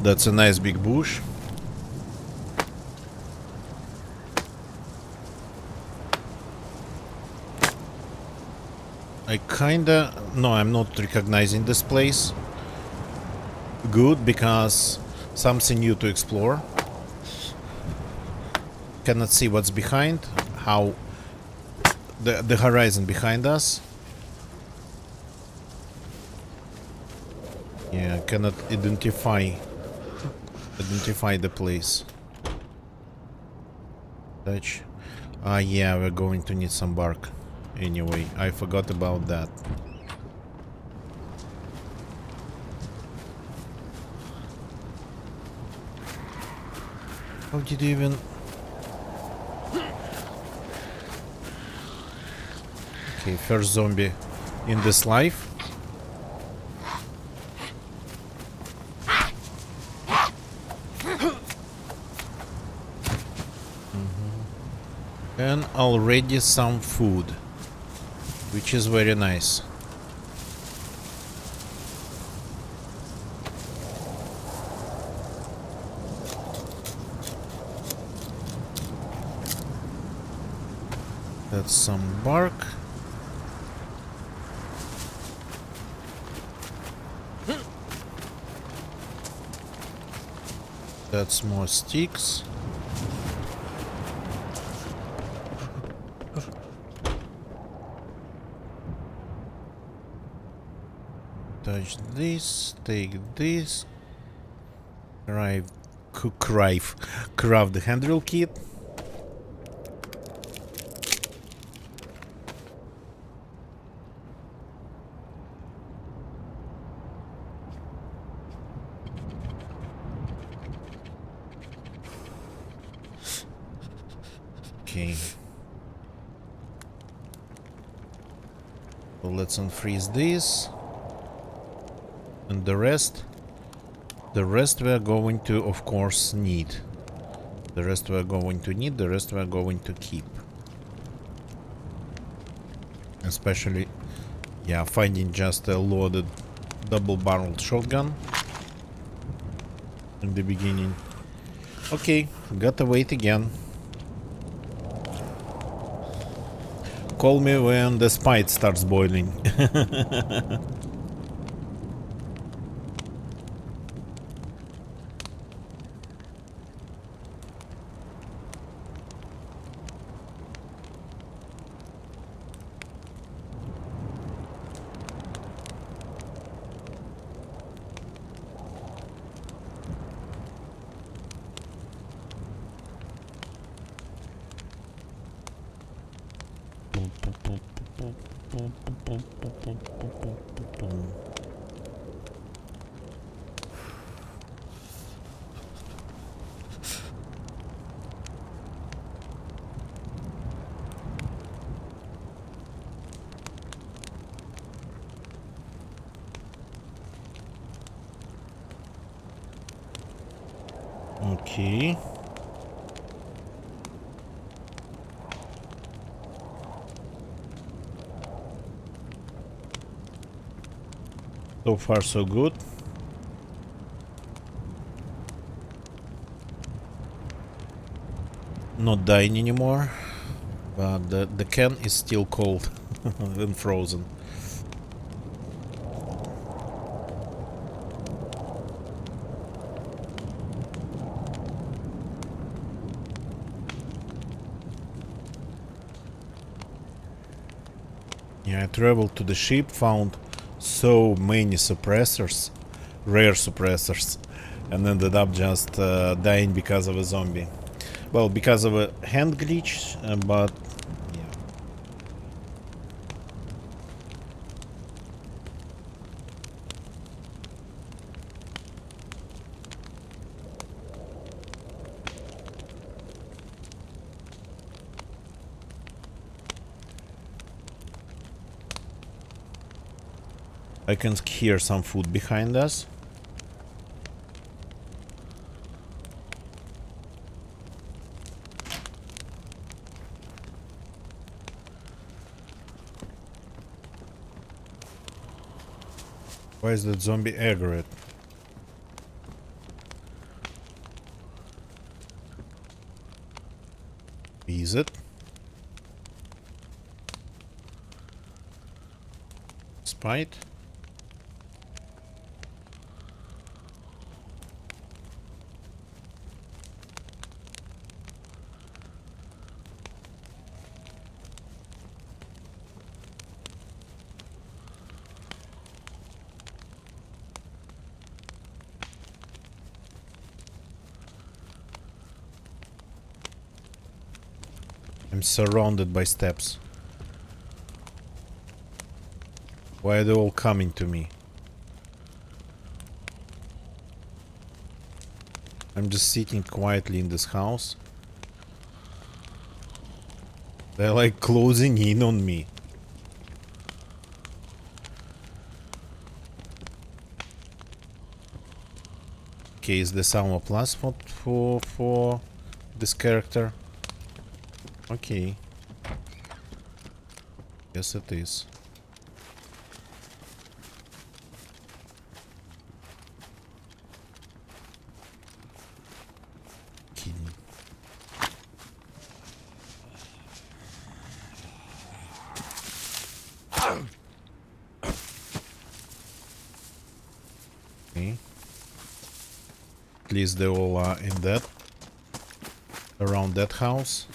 That's a nice big bush. I kinda... No, I'm not recognizing this place. Good, because something new to explore. Cannot see what's behind. How... The horizon behind us. Yeah, cannot identify the place. Touch. Yeah, we're going to need some bark. Anyway, I forgot about that. How did you even... Okay, first zombie in this life. And already some food, which is very nice. That's some bark. That's more sticks. Touch this, take this, craft the hand drill kit. Okay. So let's unfreeze this. And the rest The rest we are going to, of course, need. The rest we are going to need, the rest we are going to keep. Especially, yeah, finding just a loaded double-barreled shotgun in the beginning. Okay, gotta wait again. Call me when the spite starts boiling. Okay. So far so good. Not dying anymore, but the can is still cold and frozen. Yeah, I traveled to the ship, found so many suppressors, rare suppressors, and ended up just dying because of a zombie. Well, because of a hand glitch, but yeah. I can hear some food behind us. Why is that zombie aggroed? Is it? Spite? I'm surrounded by steps. Why are they all coming to me? I'm just sitting quietly in this house. They're like closing in on me. Okay, is this armor plus for this character? Okay. Yes, it is. Kidding. Okay. At least they all are in that, around that house.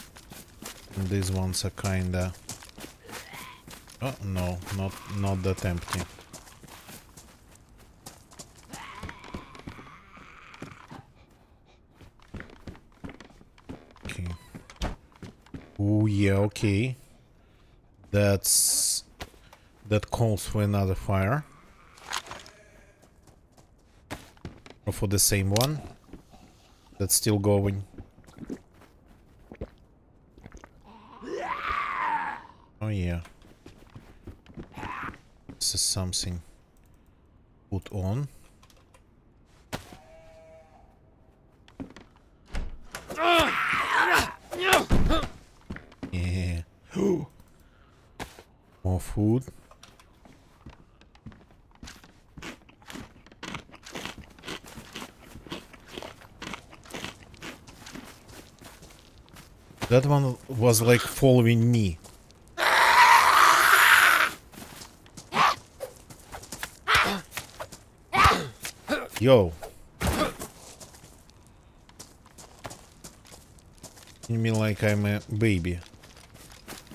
And these ones are kinda... Oh, no, not that empty. Okay. Oh yeah, okay. That calls for another fire. Or for the same one. That's still going. Oh yeah. This is something put on. food. That one was like following me. Yo. You mean like I'm a baby?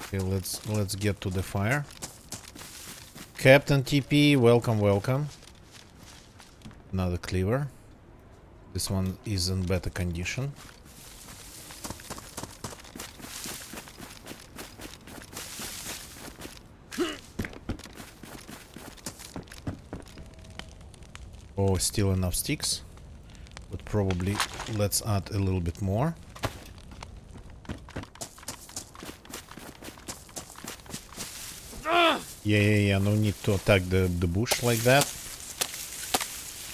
Okay, let's get to the fire. Captain TP, welcome, welcome. Another cleaver. This one is in better condition. Oh, still enough sticks. But probably let's add a little bit more. Yeah, no need to attack the bush like that.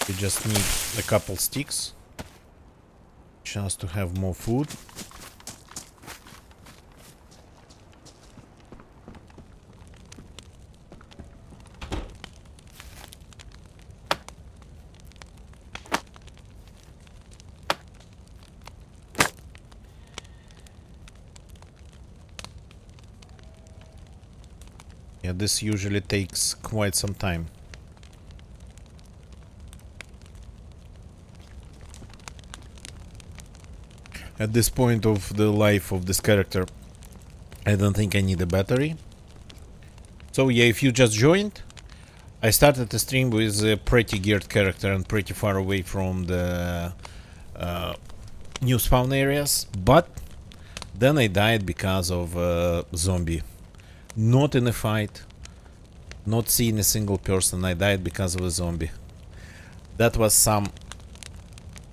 We just need a couple sticks. Chance to have more food. Yeah, this usually takes quite some time. At this point of the life of this character, I don't think I need a battery. So yeah, if you just joined, I started the stream with a pretty geared character and pretty far away from the new spawn areas, but then I died because of zombie. Not in a fight, not seeing a single person, I died because of a zombie. That was some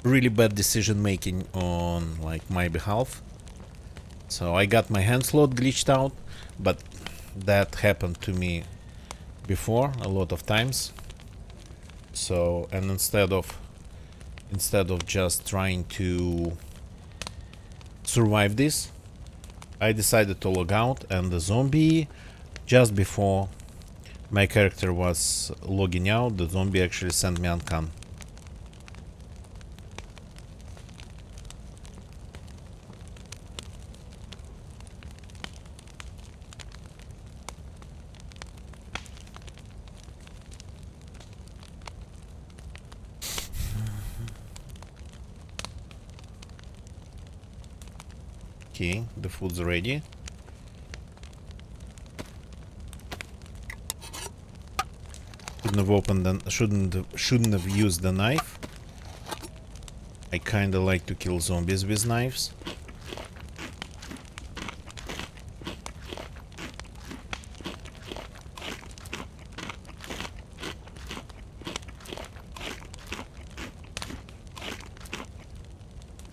really bad decision making on like my behalf. So I got my hand slot glitched out, but that happened to me before a lot of times. So, and instead of just trying to survive this, I decided to log out, and the zombie, just before my character was logging out, the zombie actually sent me uncon. Okay, the food's ready. Shouldn't have opened the, shouldn't have used the knife. I kinda like to kill zombies with knives.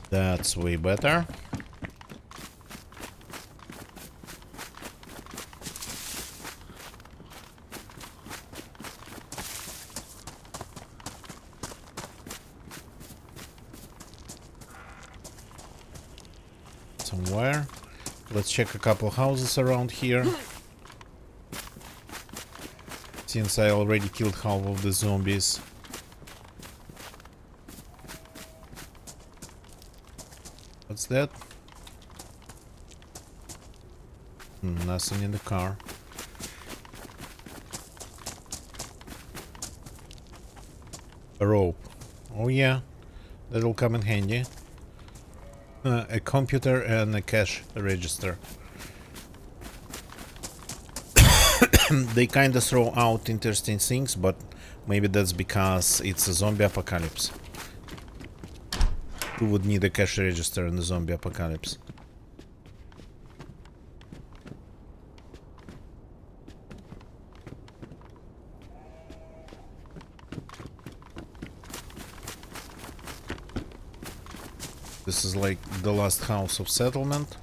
That's way better. Somewhere. Let's check a couple houses around here. Since I already killed half of the zombies. What's that? Nothing in the car. A rope. Oh yeah, that'll come in handy. A computer and a cash register. They kinda throw out interesting things, but maybe that's because it's a zombie apocalypse. Who would need a cash register in the zombie apocalypse? This is like the last house of settlement.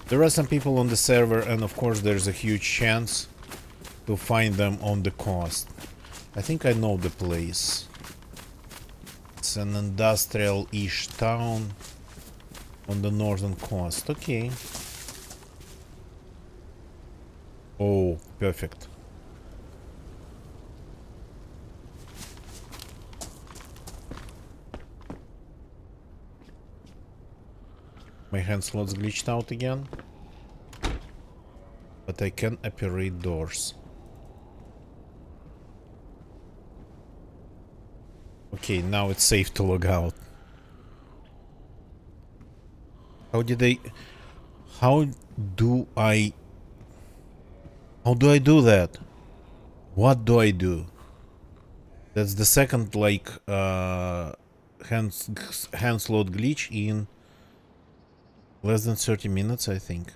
There are some people on the server, and of course there's a huge chance to find them on the coast. I think I know the place. It's an industrial-ish town on the northern coast. Okay. Oh, perfect. My hand slot's glitched out again. But I can operate doors. Okay, now it's safe to log out. How did I... How do I... How do I do that? What do I do? That's the second, like, hand slot glitch in less than 30 minutes, I think.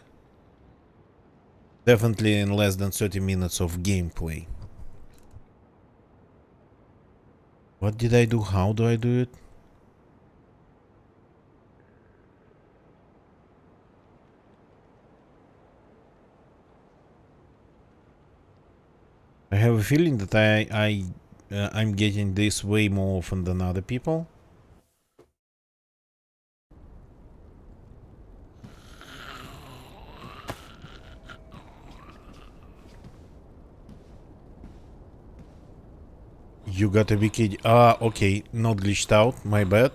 Definitely in less than 30 minutes of gameplay. What did I do? How do I do it? I have a feeling that I'm getting this way more often than other people. You got a big kid. Ah, okay. Not glitched out. My bad.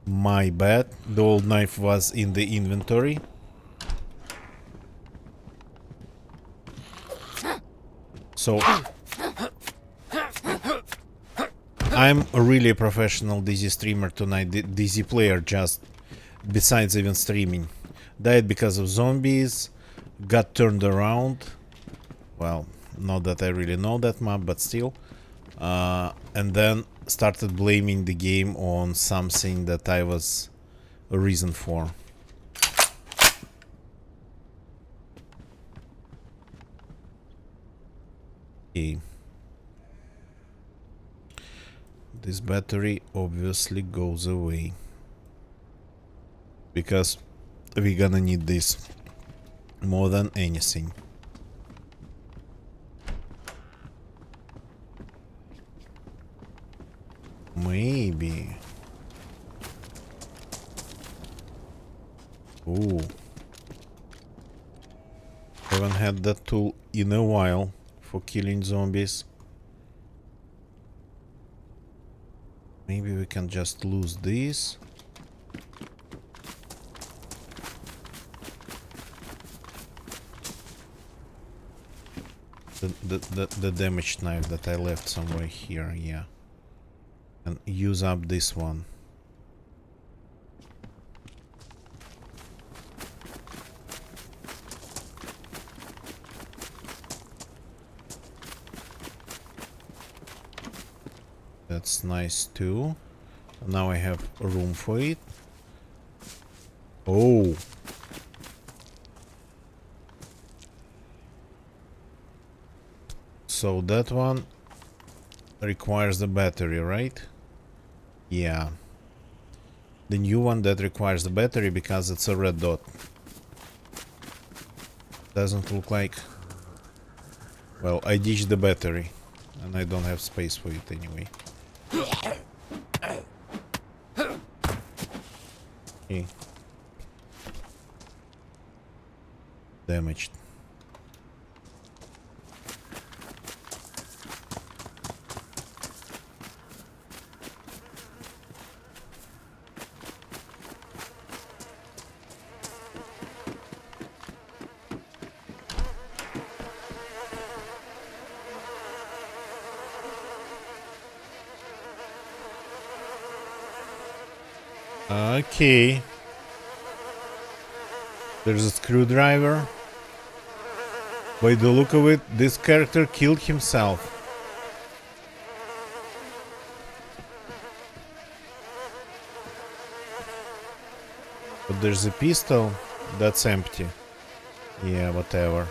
My bad. The old knife was in the inventory. So I'm really a professional DZ streamer tonight. DZ player, just besides even streaming. Died because of zombies. Got turned around. Well, not that I really know that map, but still. And then started blaming the game on something that I was a reason for. Okay. This battery obviously goes away. Because we're gonna need this more than anything. Maybe. Ooh. Haven't had that tool in a while for killing zombies. Maybe we can just lose this. The damaged knife that I left somewhere here, yeah. And use up this one. That's nice too. Now I have room for it. Oh. So that one requires the battery, right? Yeah. The new one that requires the battery because it's a red dot. Doesn't look like... Well, I ditched the battery. And I don't have space for it anyway. Okay. Damaged. Okay. There's a screwdriver. By the look of it, this character killed himself. But there's a pistol that's empty. Yeah, whatever.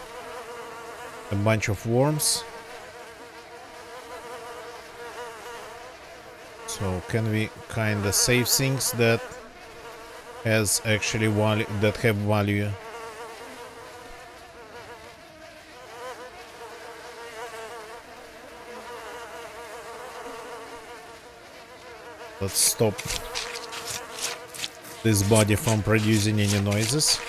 A bunch of worms. So can we kinda save things that has actually value, that have value? Let's stop this body from producing any noises.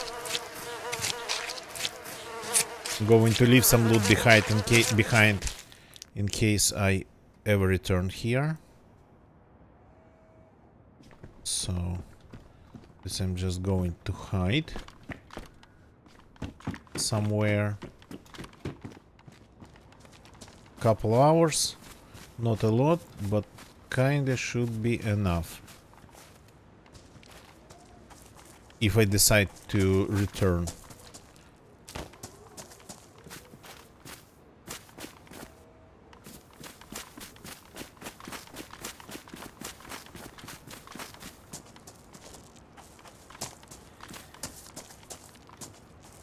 I'm going to leave some loot behind in case I ever return here. So this I'm just going to hide somewhere. Couple hours, not a lot, but kinda should be enough if I decide to return.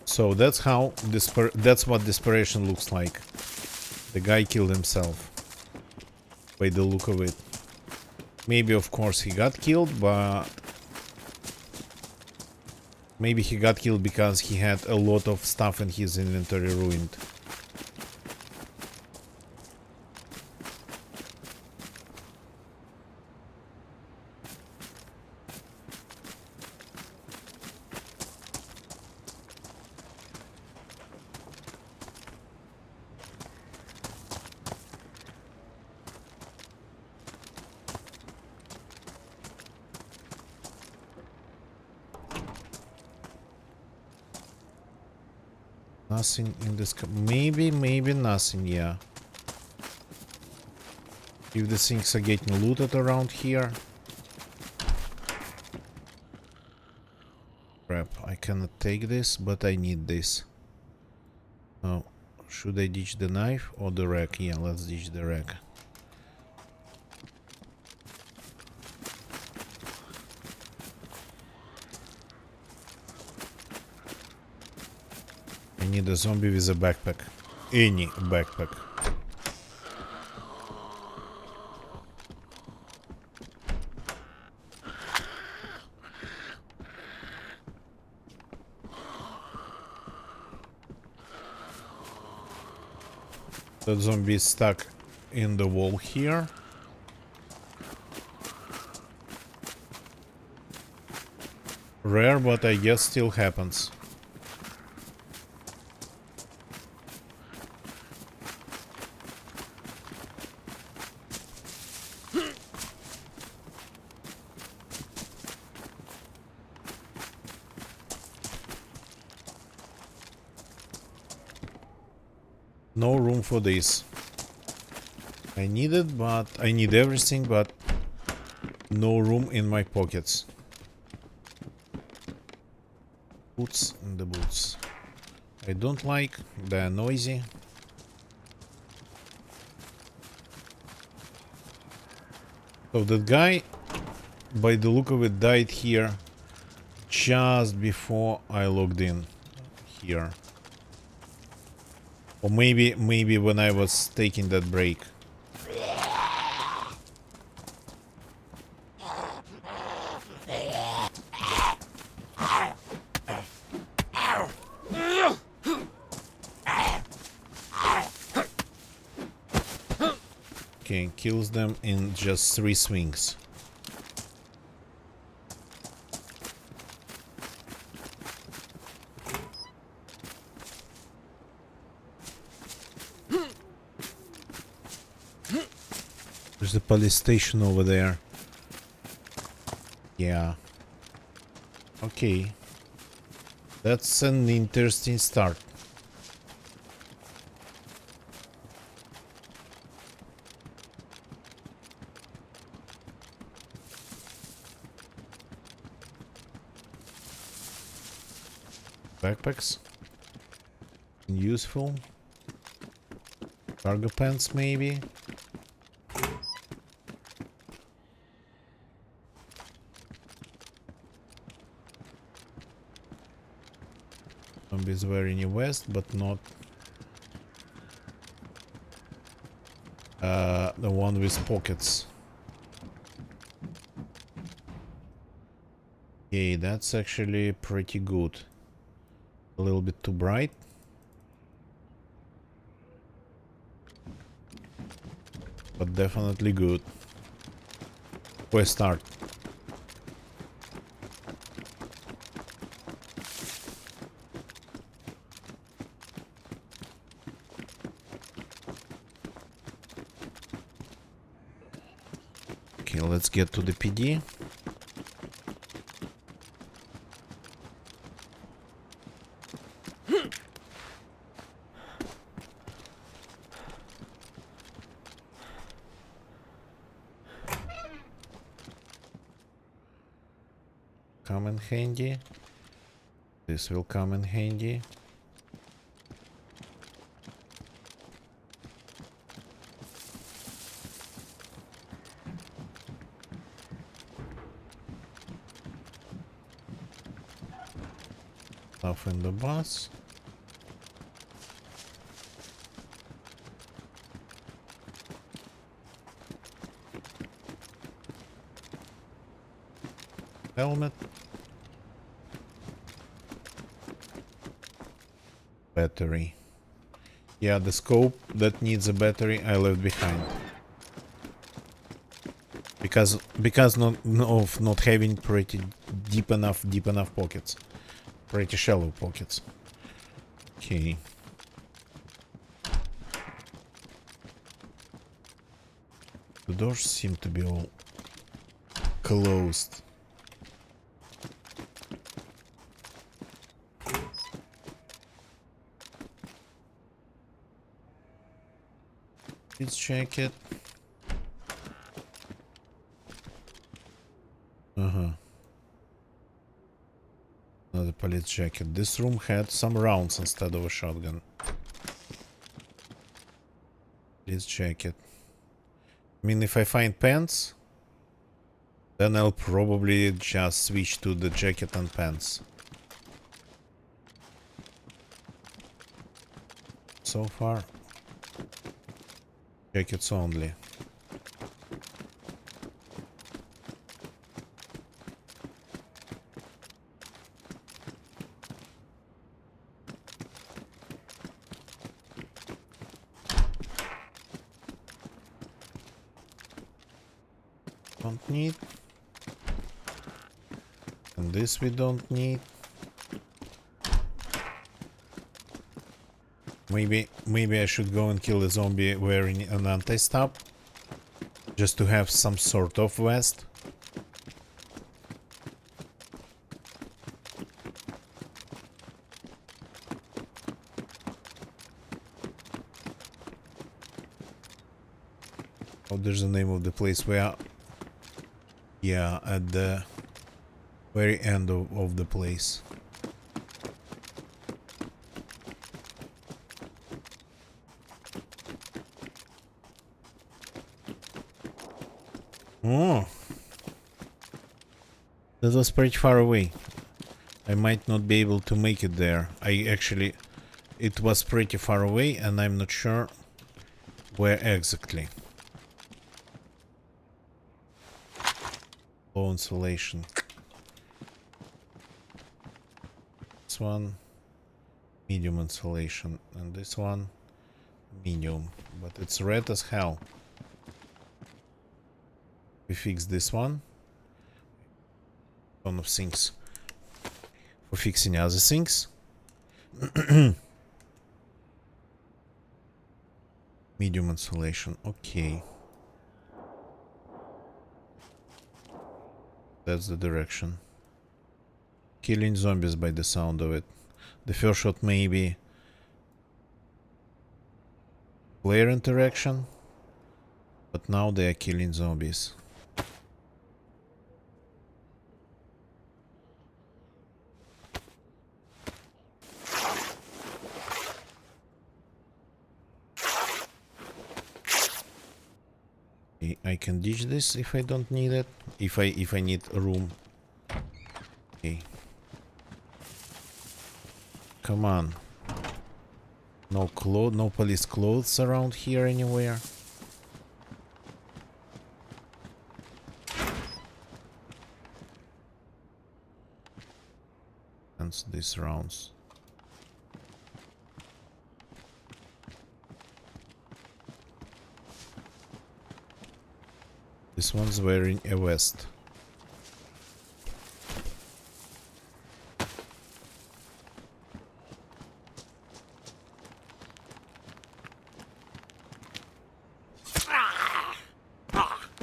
So that's how that's what desperation looks like. The guy killed himself by the look of it. Maybe of course he got killed, but maybe he got killed because he had a lot of stuff in his inventory ruined. Nothing in this. Maybe nothing, yeah. If the things are getting looted around here. Crap, I cannot take this, but I need this. Oh, should I ditch the knife or the rack? Yeah, let's ditch the rack. I need a zombie with a backpack. Any backpack. That zombie is stuck in the wall here. Rare, but I guess still happens. No room for this. I need it, but I need everything, but no room in my pockets. Boots in the boots. I don't like, they're noisy. So that guy, by the look of it, died here just before I logged in here. Or maybe when I was taking that break. Okay, kills them in just 3 swings. There's a police station over there. Yeah. Okay. That's an interesting start. Backpacks. Useful. Cargo pants maybe. Zombies were in the west, but not the one with pockets. Okay, that's actually pretty good. A little bit too bright. But definitely good. We start. Okay, let's get to the PD. Come in handy. This will come in handy. Stuff in the bus. Helmet. Battery. Yeah, the scope that needs a battery I left behind. Because of not having pretty deep enough pockets. Pretty shallow pockets. Okay. The doors seem to be all closed. Let's check it. Another police jacket. This room had some rounds instead of a shotgun. Let's check it. I mean, if I find pants, then I'll probably just switch to the jacket and pants. So far, jackets only. Don't need. And this we don't need. Maybe I should go and kill a zombie wearing an anti-stab. Just to have some sort of vest. Oh, there's the name of the place where... Yeah, at the very end of the place. Oh, that was pretty far away. I might not be able to make it there. It was pretty far away and I'm not sure where exactly. Low insulation. This one, medium insulation, and this one, medium. But it's red as hell. We fix this one. One of things for fixing other things. Medium insulation. Okay. That's the direction. Killing zombies by the sound of it. The first shot maybe player interaction, but now they are killing zombies. I can ditch this if I don't need it. If I need a room. Okay. Come on. No police clothes around here anywhere. And these rounds. This This one's wearing a vest.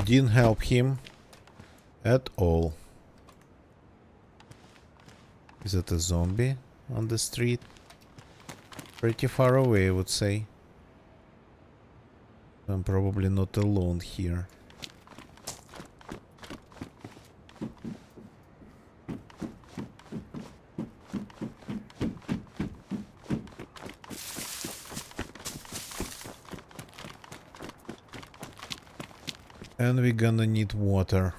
Didn't help him at all. Is that a zombie on the street? Pretty far away, I would say. I'm probably not alone here. And we're gonna need water.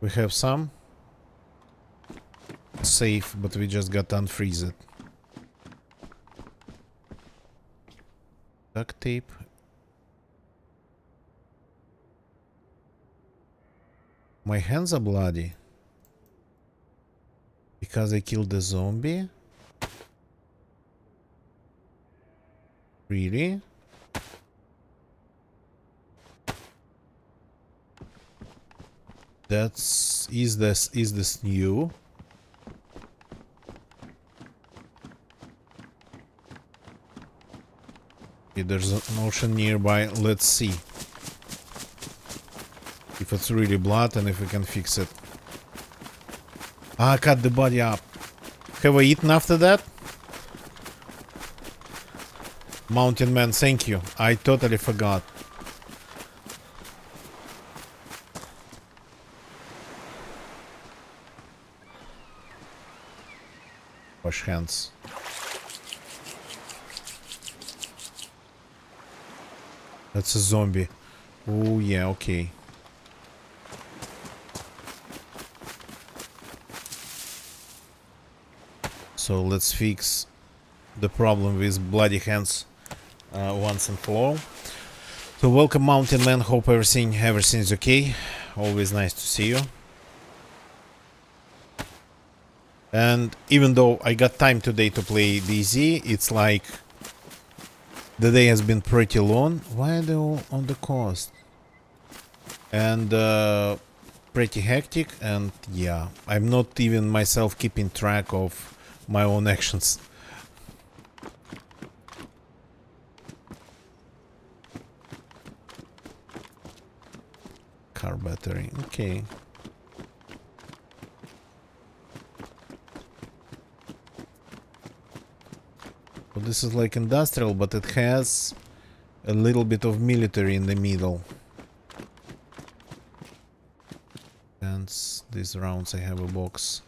We have some. Safe, but we just got unfreeze it. Duct tape. My hands are bloody. Because I killed the zombie? Really? Is this new? Okay, there's an ocean nearby. Let's see if it's really blood and if we can fix it. Ah, cut the body up. Have I eaten after that? Mountain man, thank you. I totally forgot. Wash hands. That's a zombie. Oh yeah, okay. So let's fix the problem with bloody hands once and for all. So welcome Mountain Man, hope everything's okay. Always nice to see you. And even though I got time today to play DZ, it's like the day has been pretty long. Why are they all on the coast? And pretty hectic, and yeah, I'm not even myself keeping track of my own actions. Car battery, okay. Well, this is like industrial, but it has a little bit of military in the middle. And these rounds, I have a box.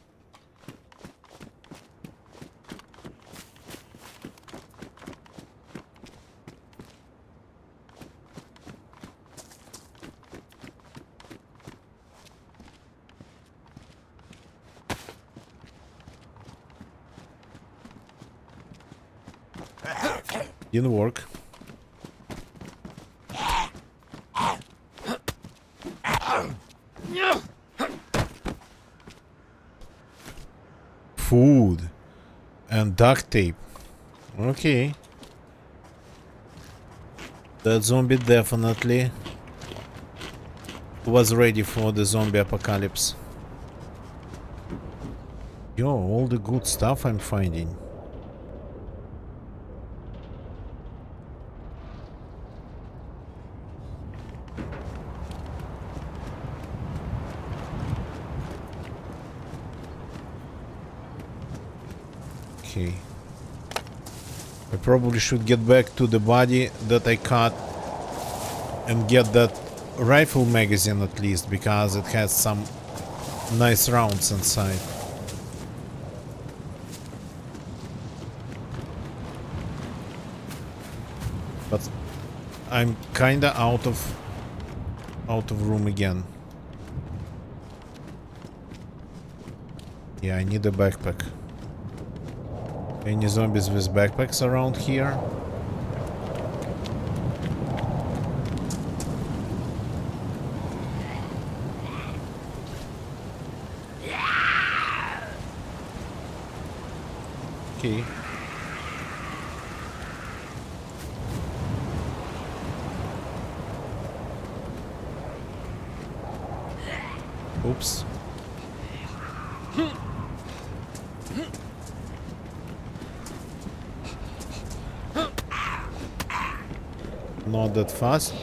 Didn't work. Food and duct tape. Okay. That zombie definitely was ready for the zombie apocalypse. Yo, all the good stuff I'm finding. Okay. I probably should get back to the body that I cut and get that rifle magazine at least, because it has some nice rounds inside. But I'm kinda out of room again. Yeah, I need a backpack. Any zombies with backpacks around here? Okay. Oops. Not that fast.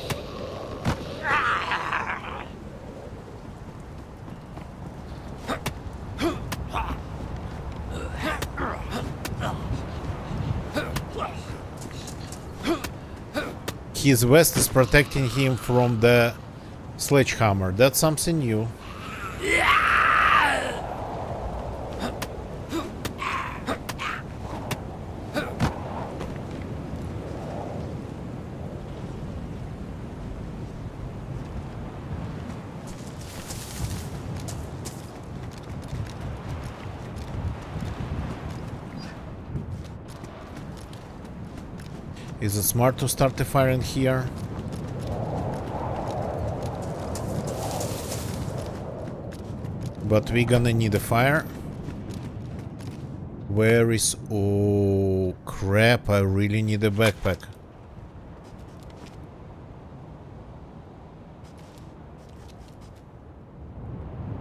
His vest is protecting him from the sledgehammer. That's something new. Is it smart to start the fire in here? But we're gonna need a fire. Where is... Oh crap, I really need a backpack.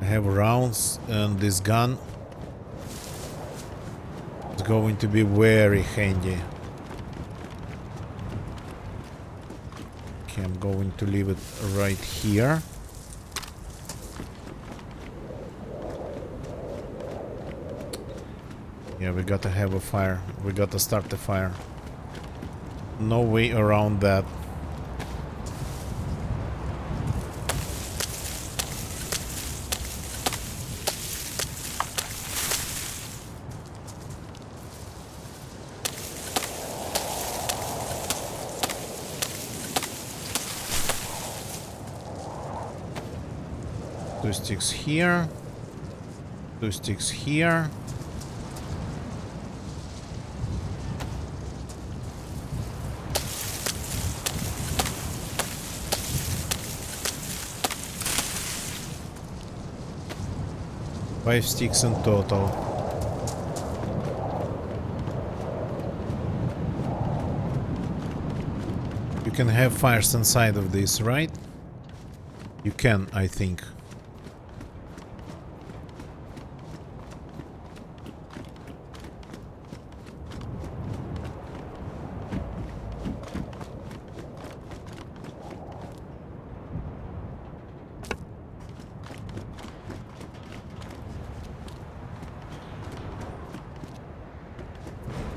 I have rounds and this gun is going to be very handy. Okay, I'm going to leave it right here. Yeah, we gotta have a fire. We gotta start the fire. No way around that. Two sticks here. Two sticks here. Five sticks in total. You can have fires inside of this, right? You can, I think.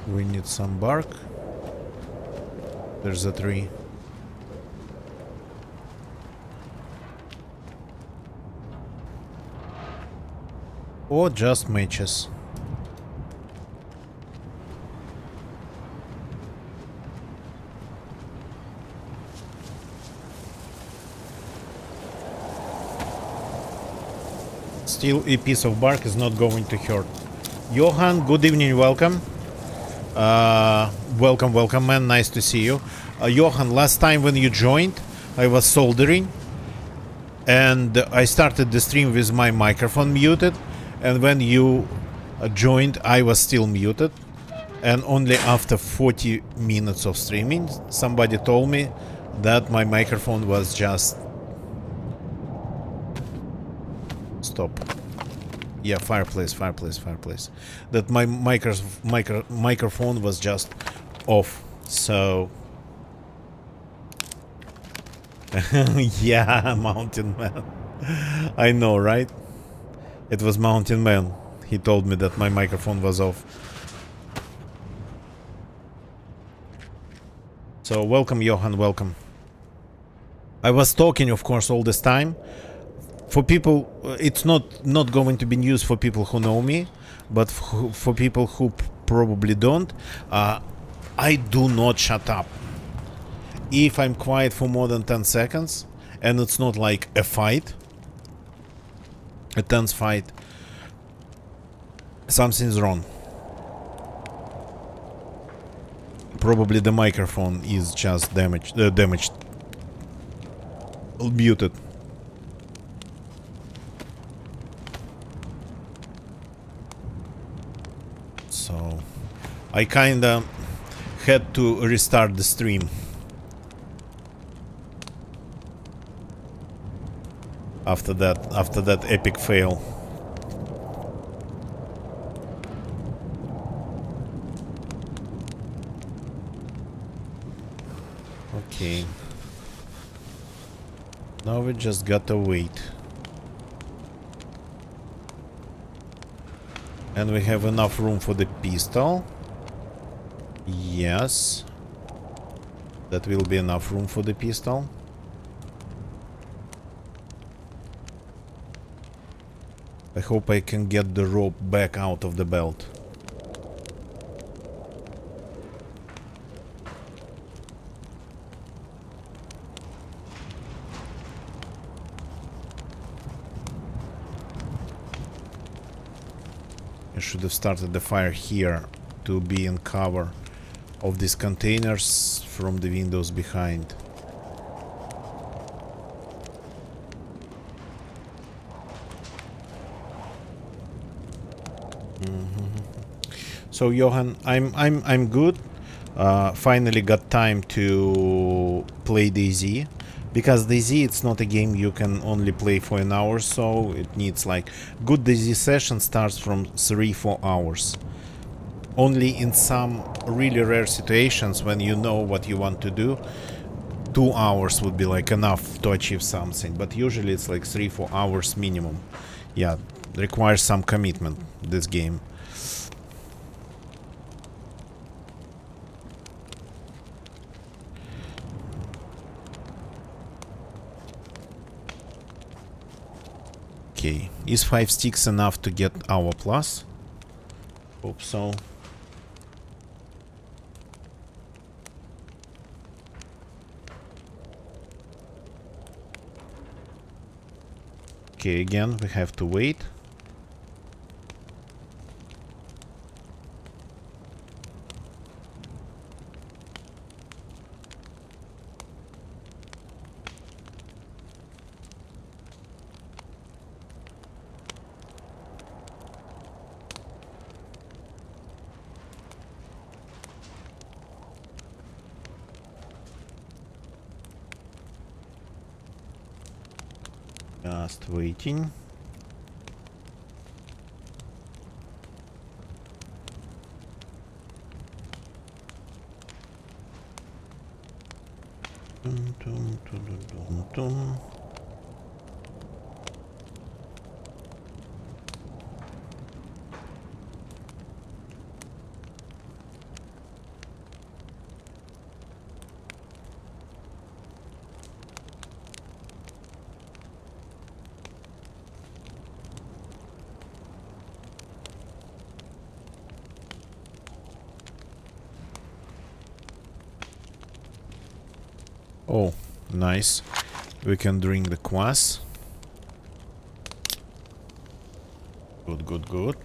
We need some bark. There's a tree. Or just matches. Still, a piece of bark is not going to hurt. Johan, good evening, welcome. Welcome, man. Nice to see you. Johan, last time when you joined, I was soldering. And I started the stream with my microphone muted. And when you joined, I was still muted. And only after 40 minutes of streaming, somebody told me that my microphone was just... Stop. Yeah, fireplace. That my microphone was just off. So... yeah, Mountain Man. I know, right? It was Mountain Man. He told me that my microphone was off. So, welcome, Johan, welcome. I was talking, of course, all this time. For people, it's not going to be news for people who know me, but for people who probably don't, I do not shut up. If I'm quiet for more than 10 seconds, and it's not like a fight, a tense fight, something's wrong. Probably the microphone is just damaged. Muted. So, I kinda had to restart the stream. after that epic fail. Okay. Now we just gotta wait. And we have enough room for the pistol. Yes. That will be enough room for the pistol. I hope I can get the rope back out of the belt. I should have started the fire here to be in cover of these containers from the windows behind. So Johan, I'm good. Finally got time to play DayZ, because DayZ it's not a game you can only play for an hour, so it needs like good DayZ session starts from 3-4 hours. Only in some really rare situations when you know what you want to do, 2 hours would be like enough to achieve something, but usually it's like 3-4 hours minimum. Yeah, requires some commitment, this game. Okay, is 5 sticks enough to get our plus? Hope so. Okay, again we have to wait. Just waiting. Dun, dun, dun, dun, dun, dun. Oh, nice. We can drink the kvass. Good, good, good.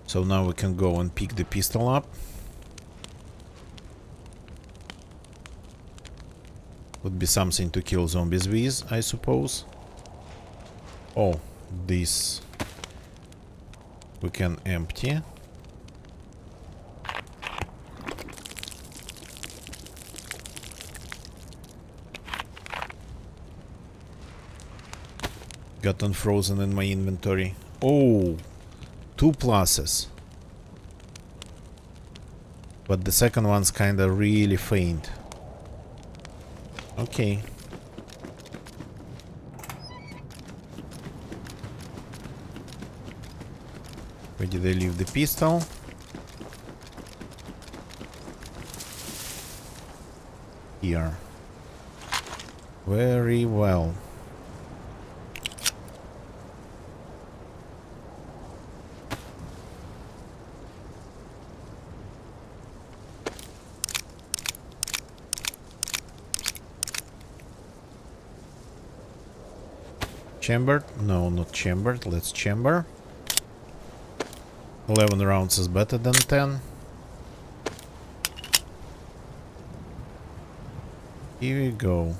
So now we can go and pick the pistol up. Would be something to kill zombies with, I suppose. Oh, this we can empty. Got unfrozen in my inventory. Oh, 2 pluses. But the second one's kinda really faint. Okay. Where did I leave the pistol? Here. Very well. Chambered? No, not chambered. Let's chamber. 11 rounds is better than 10. Here we go.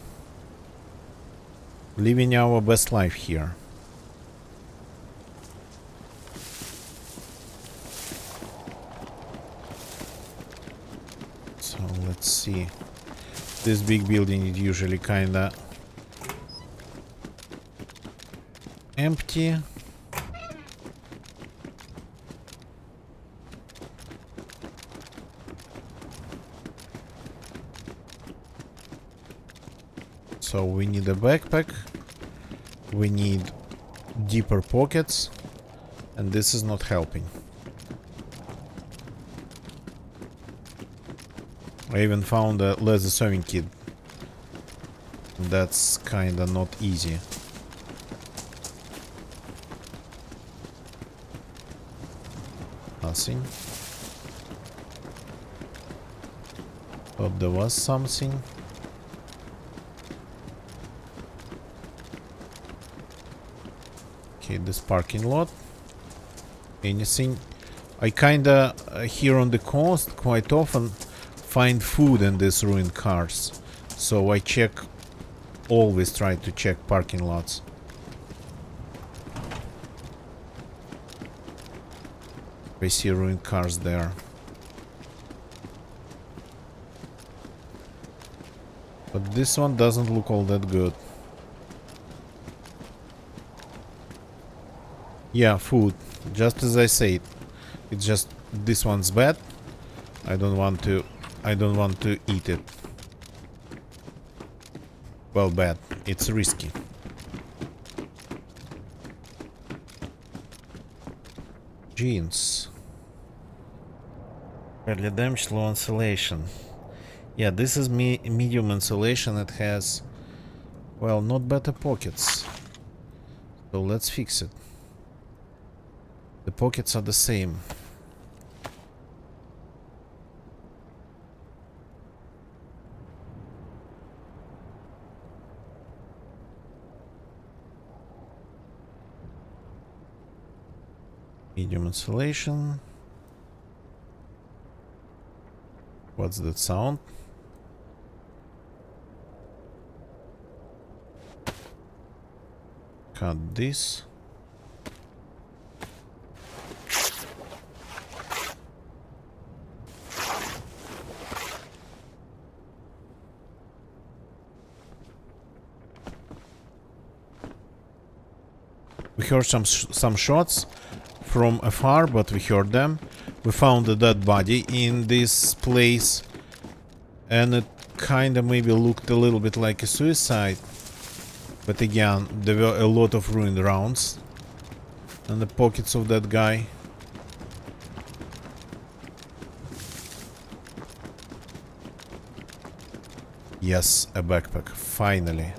Living our best life here. let's see. This big building is usually kinda empty. So we need a backpack. We need deeper pockets. And this is not helping. I even found a leather sewing kit. That's kinda not easy. Nothing. Thought there was something. Okay, this parking lot. Anything? I kinda here on the coast quite often find food in these ruined cars, so I check. Always try to check parking lots. I see ruined cars there. But this one doesn't look all that good. Yeah, food. Just as I said. It's just this one's bad. I don't want to eat it. Well, bad. It's risky. Jeans. Early damage, low insulation. Yeah, this is medium insulation. It has, well, not better pockets. So let's fix it. The pockets are the same. Medium insulation. What's that sound? Cut this. We heard some shots from afar, but we heard them. We found a dead body in this place, and it kinda maybe looked a little bit like a suicide. But again, there were a lot of ruined rounds in the pockets of that guy. Yes, a backpack, finally.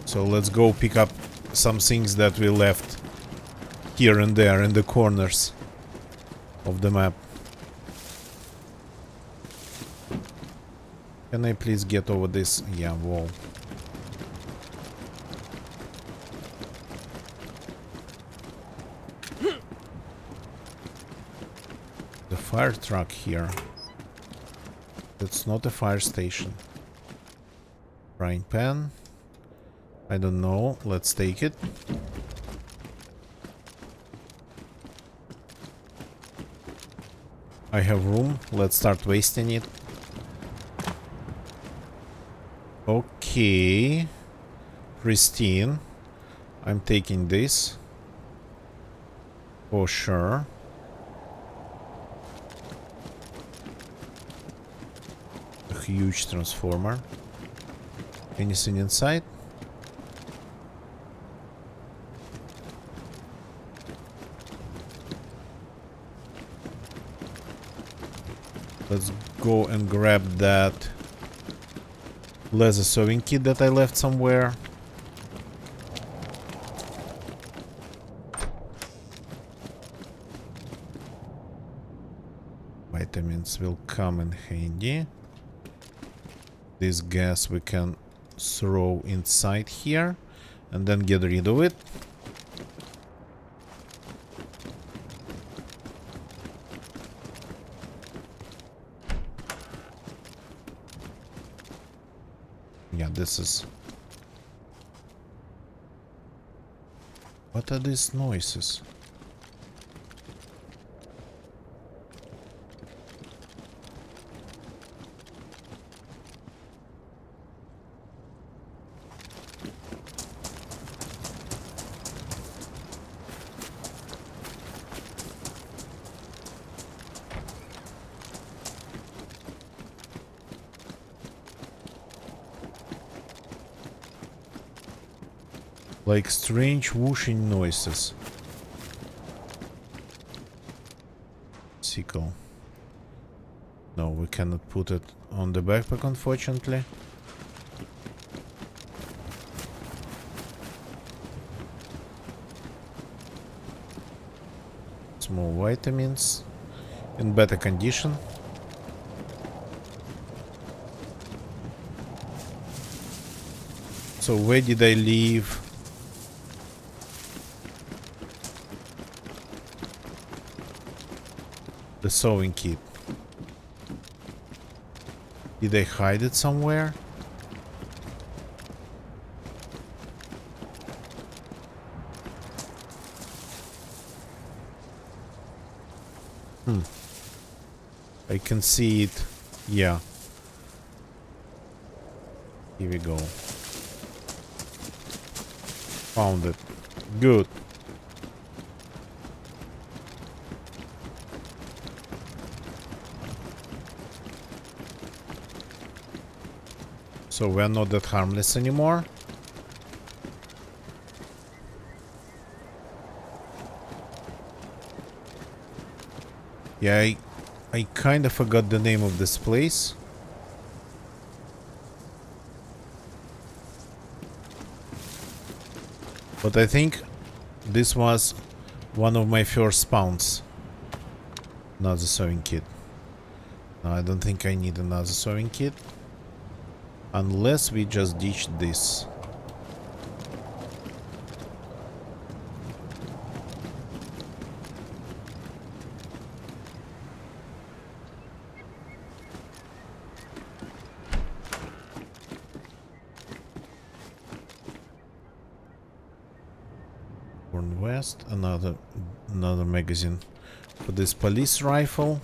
So let's go pick up some things that we left here and there in the corners of the map. Can I please get over this? Yeah, wall. The fire truck here. It's not a fire station. Frying pan. I don't know. Let's take it. I have room. Let's start wasting it. Okay. Pristine. I'm taking this. For sure. A huge transformer. Anything inside? Let's go and grab that leather sewing kit that I left somewhere. Vitamins will come in handy. This gas we can throw inside here and then get rid of it. Yeah, this is... What are these noises? Like strange whooshing noises. Sickle. No, we cannot put it on the backpack, unfortunately. Small vitamins. In better condition. So where did I leave? The sewing kit. Did I hide it somewhere? I can see it. Yeah. Here we go. Found it. Good. So we're not that harmless anymore. Yeah, I kind of forgot the name of this place. But I think this was one of my first spawns. Another sewing kit. No, I don't think I need another sewing kit. Unless we just ditch this. Born West, another magazine for this police rifle.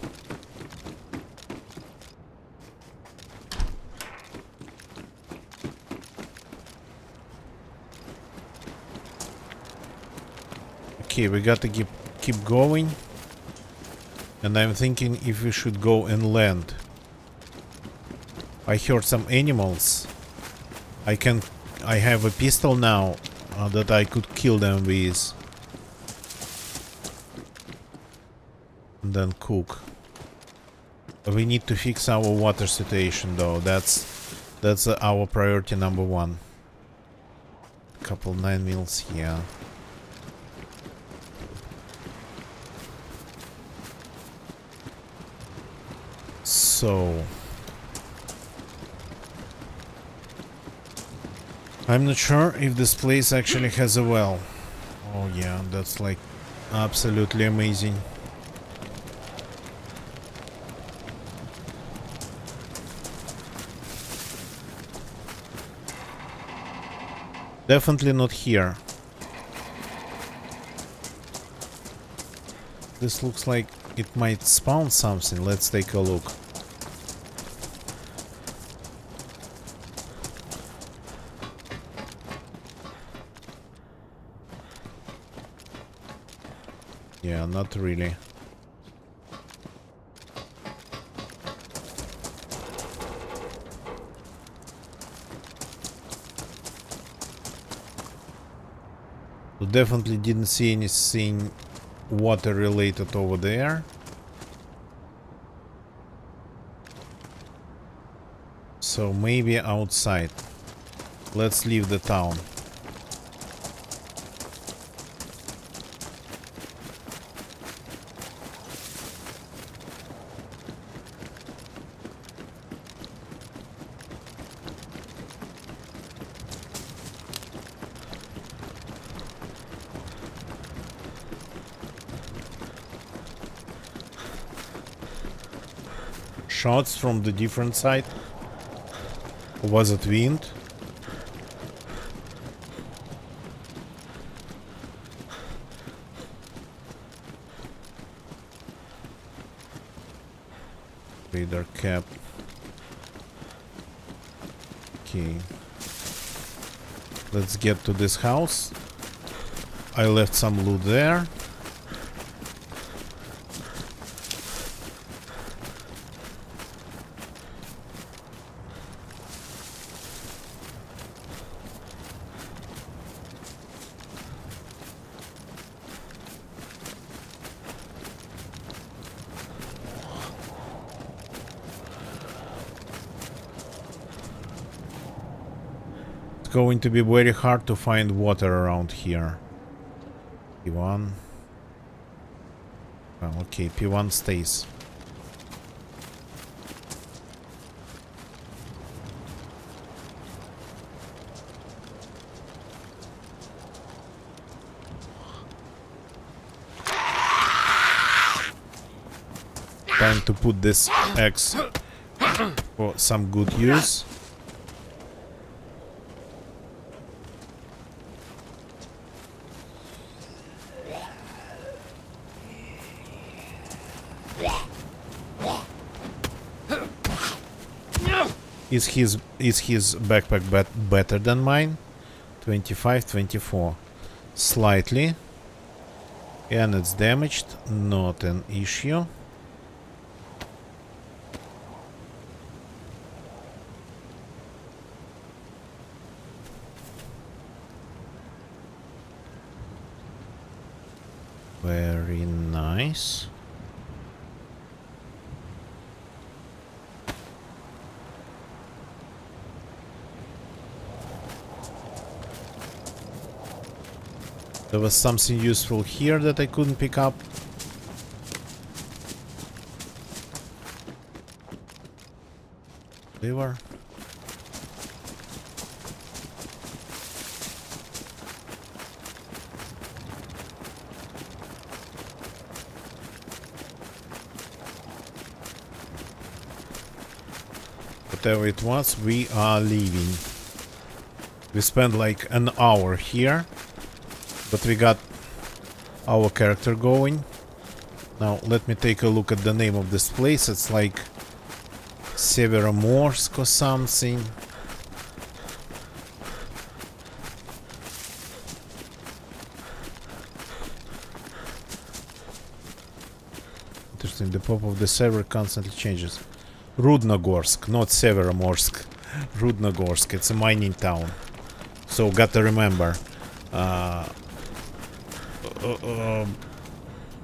Okay, we got to keep going. And I'm thinking if we should go inland. I heard some animals. I have a pistol now that I could kill them with. And then cook. We need to fix our water situation though. That's our priority number one. Couple 9 mils here. So I'm not sure if this place actually has a well. Oh yeah, that's like absolutely amazing. Definitely not here. This looks like it might spawn something. Let's take a look. Yeah, not really. So definitely didn't see anything water related over there. So maybe outside. Let's leave the town. Shots from the different side. Was it wind? Radar cap. Okay. Let's get to this house. I left some loot there. It's going to be very hard to find water around here. P1. Well, okay, P1 stays. Time to put this X for some good use. Is his backpack better than mine? 25, 24. Slightly. And it's damaged. Not an issue. Very nice. There was something useful here that I couldn't pick up. Liver. Whatever it was, we are leaving. We spent like an hour here, but we got our character going. Now let me take a look at the name of this place. It's like Severomorsk or something. Interesting, the pop of the server constantly changes. Rudnogorsk, not Severomorsk. Rudnogorsk, it's a mining town. So gotta remember.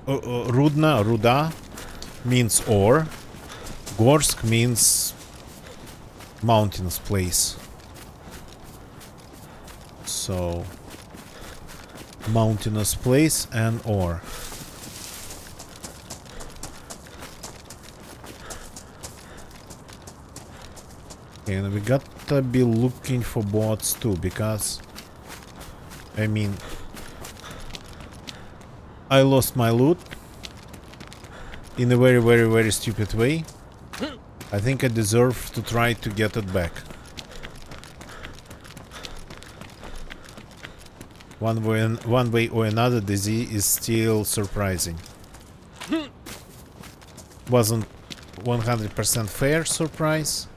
Ruda means ore. Gorsk means mountainous place. So mountainous place and ore. And we gotta be looking for bots too, because I mean I lost my loot in a very stupid way. I think I deserve to try to get it back. One way or another, the Z is still surprising. Wasn't 100% fair surprise.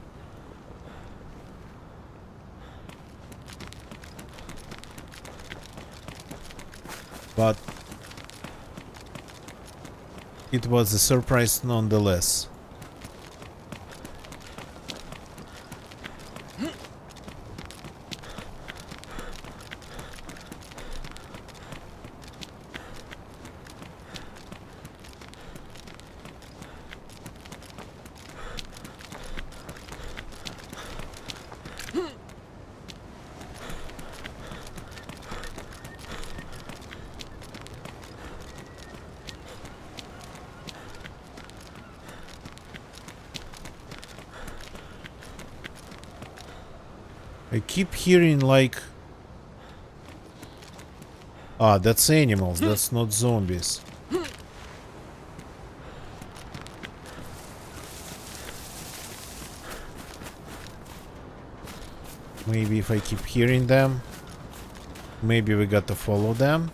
But it was a surprise nonetheless. I keep hearing like... Ah, that's animals, that's not zombies. Maybe if I keep hearing them, maybe we got to follow them.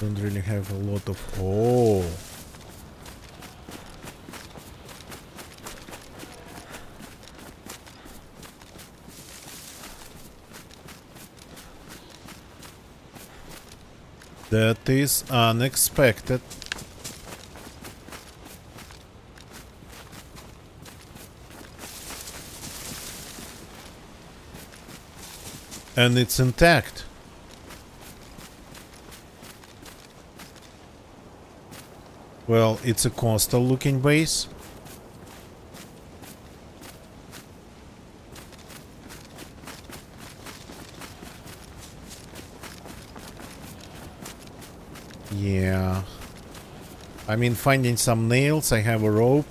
Don't really have a lot of... Oh! That is unexpected. And it's intact. Well, it's a coastal looking base. Yeah. I mean, finding some nails. I have a rope.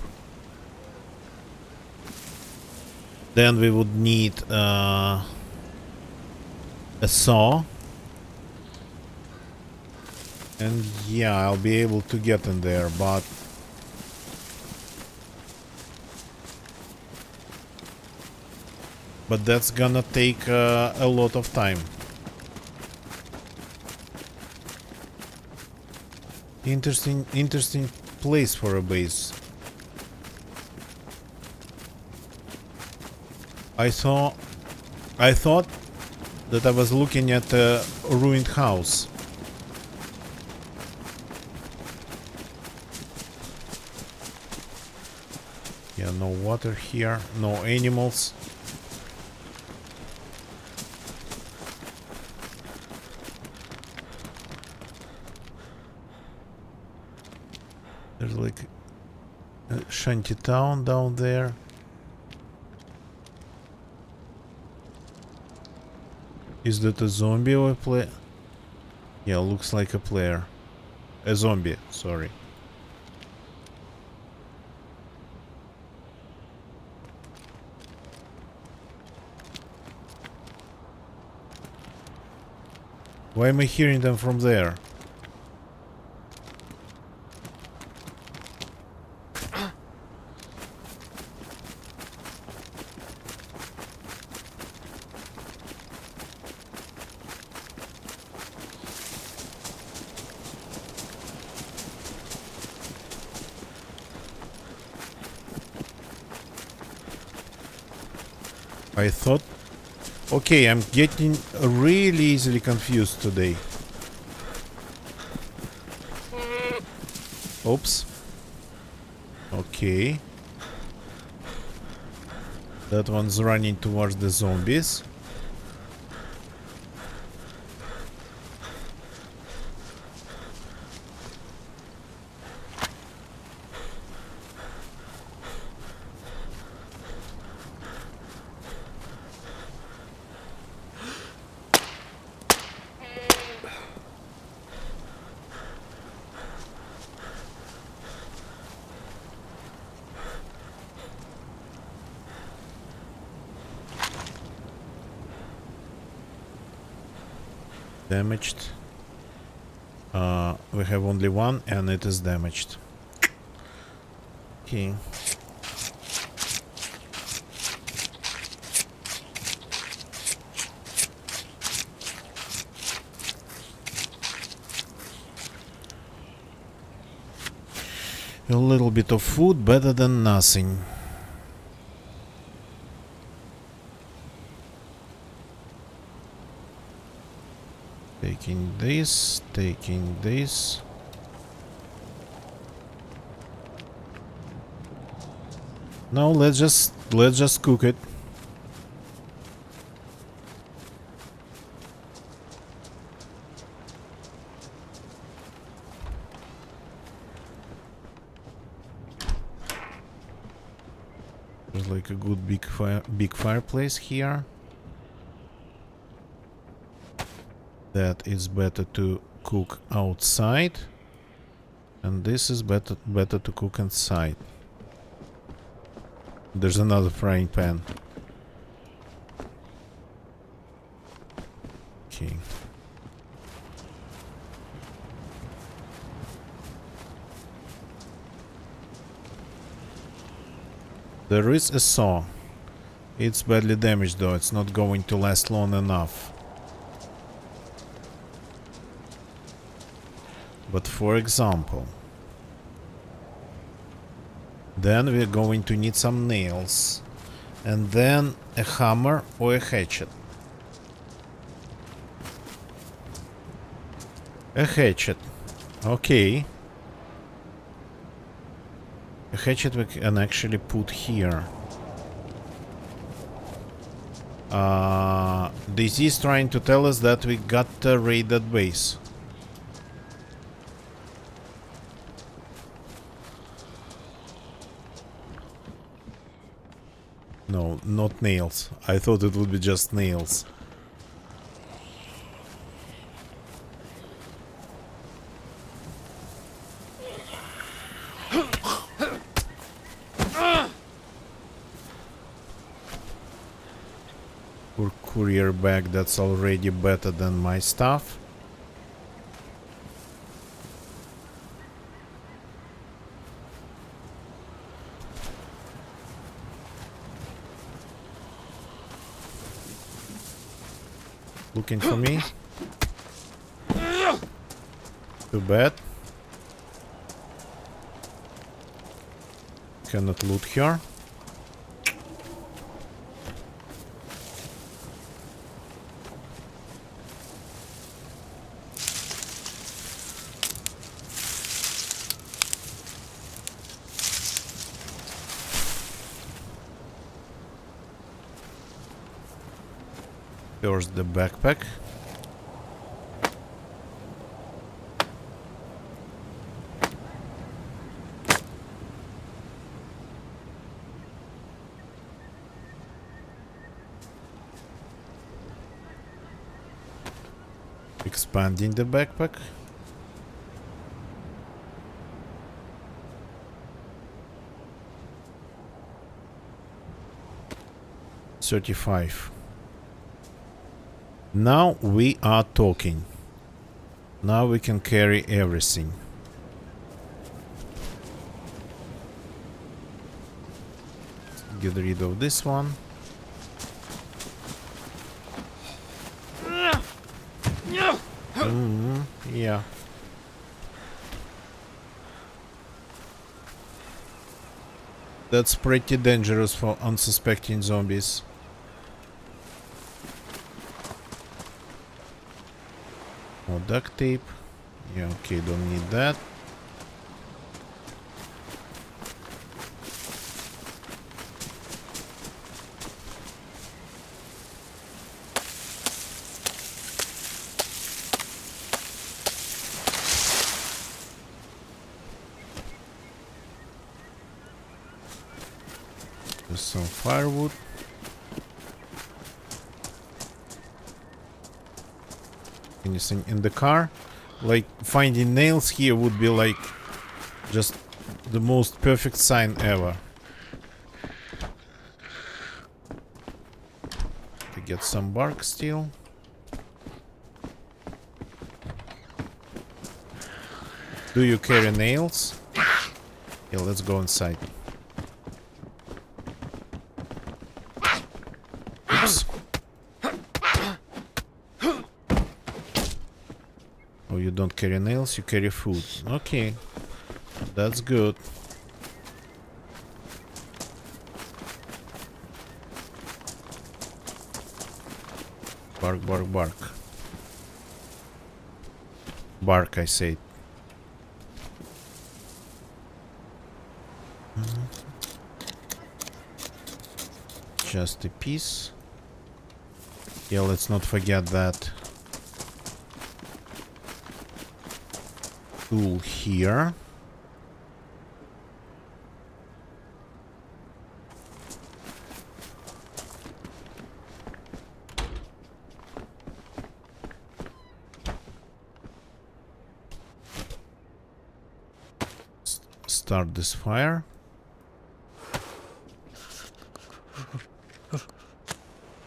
Then we would need a saw. And yeah, I'll be able to get in there, but that's gonna take a lot of time. Interesting place for a base. I thought that I was looking at a ruined house. Yeah, no water here, no animals. There's like a shanty town down there. Is that a zombie or a player? Yeah, looks like a player. A zombie, sorry. Why am I hearing them from there? I thought... Okay, I'm getting really easily confused today. Oops. Okay. That one's running towards the zombies. Damaged. We have only one and it is damaged. Okay. A little bit of food, better than nothing. Taking this, taking this. No, let's just cook it. There's like a good big fireplace here. That is better to cook outside, and this is better to cook inside. There's another frying pan. Okay. There is a saw. It's badly damaged though, it's not going to last long enough. But for example, then we're going to need some nails, and then a hammer or a hatchet. A hatchet. Okay. A hatchet we can actually put here. DZ is trying to tell us that we got a raided base. No, not nails. I thought it would be just nails. Poor courier bag, that's already better than my stuff. Looking for me? Too bad. Cannot loot her. First the backpack. Expanding the backpack. $35. Now we are talking. Now we can carry everything. Get rid of this one. Yeah. That's pretty dangerous for unsuspecting zombies. More duct tape. Yeah, okay, don't need that. There's some firewood. Anything in the car? Like finding nails here would be like just the most perfect sign ever. To get some bark steel. Do you carry nails? Yeah, let's go inside. Oops. Oh, you don't carry nails, you carry food. Okay, that's good. Bark, bark, bark. Bark, I said. Just a piece. Yeah, let's not forget that tool here. Start this fire.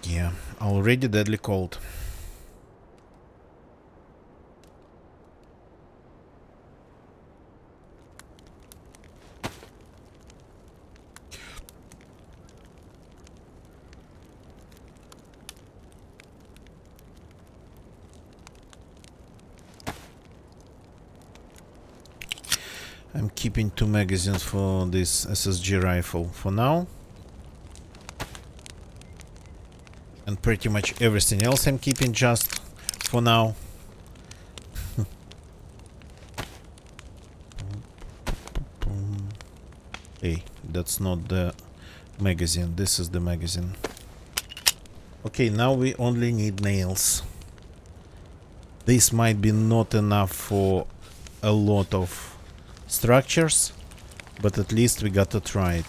Yeah, already deadly cold. I'm keeping 2 magazines for this SSG rifle for now. And pretty much everything else I'm keeping just for now. Hey, that's not the magazine. This is the magazine. Okay, now we only need nails. This might be not enough for a lot of structures, but at least we got to try it.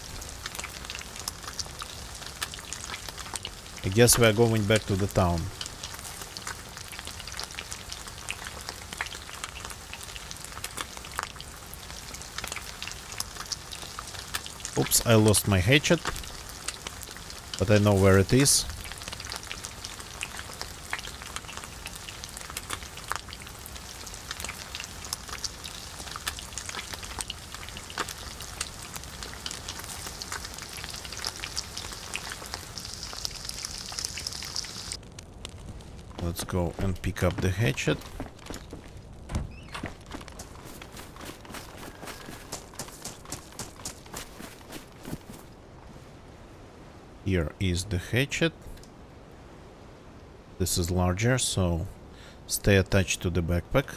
I guess we are going back to the town. Oops, I lost my hatchet, but I know where it is. Let's go and pick up the hatchet. Here is the hatchet. This is larger, so stay attached to the backpack.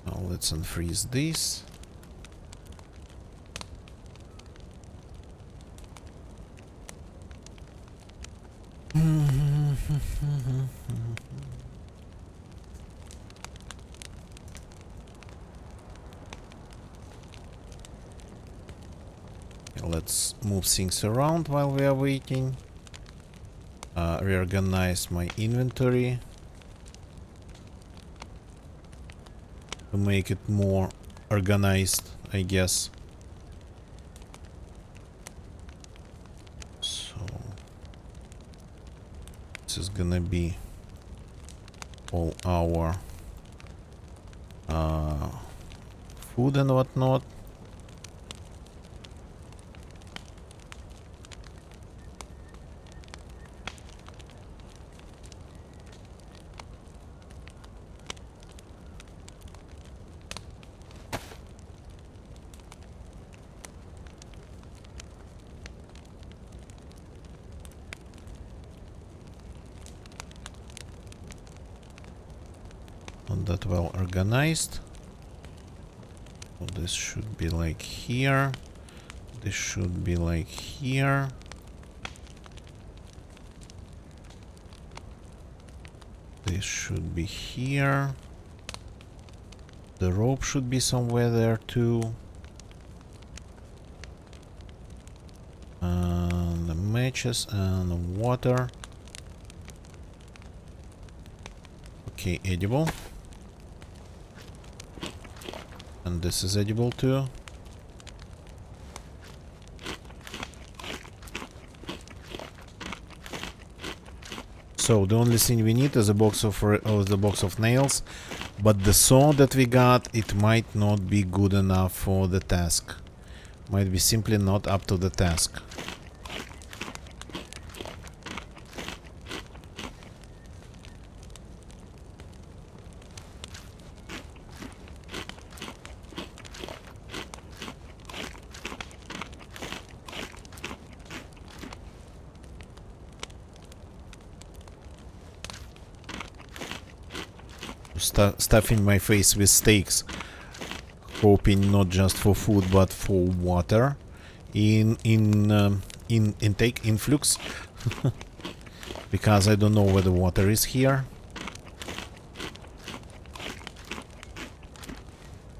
Now let's unfreeze this. Let's move things around while we are waiting. Reorganize my inventory to make it more organized, I guess. So this is gonna be all our food and whatnot. Not that well organized. So this should be like here. This should be like here. This should be here. The rope should be somewhere there too. And the matches and the water. Okay, edible. And this is edible too. So the only thing we need is a box of the box of nails, but the saw that we got, it might not be good enough for the task. Might be simply not up to the task. Stuffing my face with steaks, hoping not just for food but for water in intake influx because I don't know where the water is here.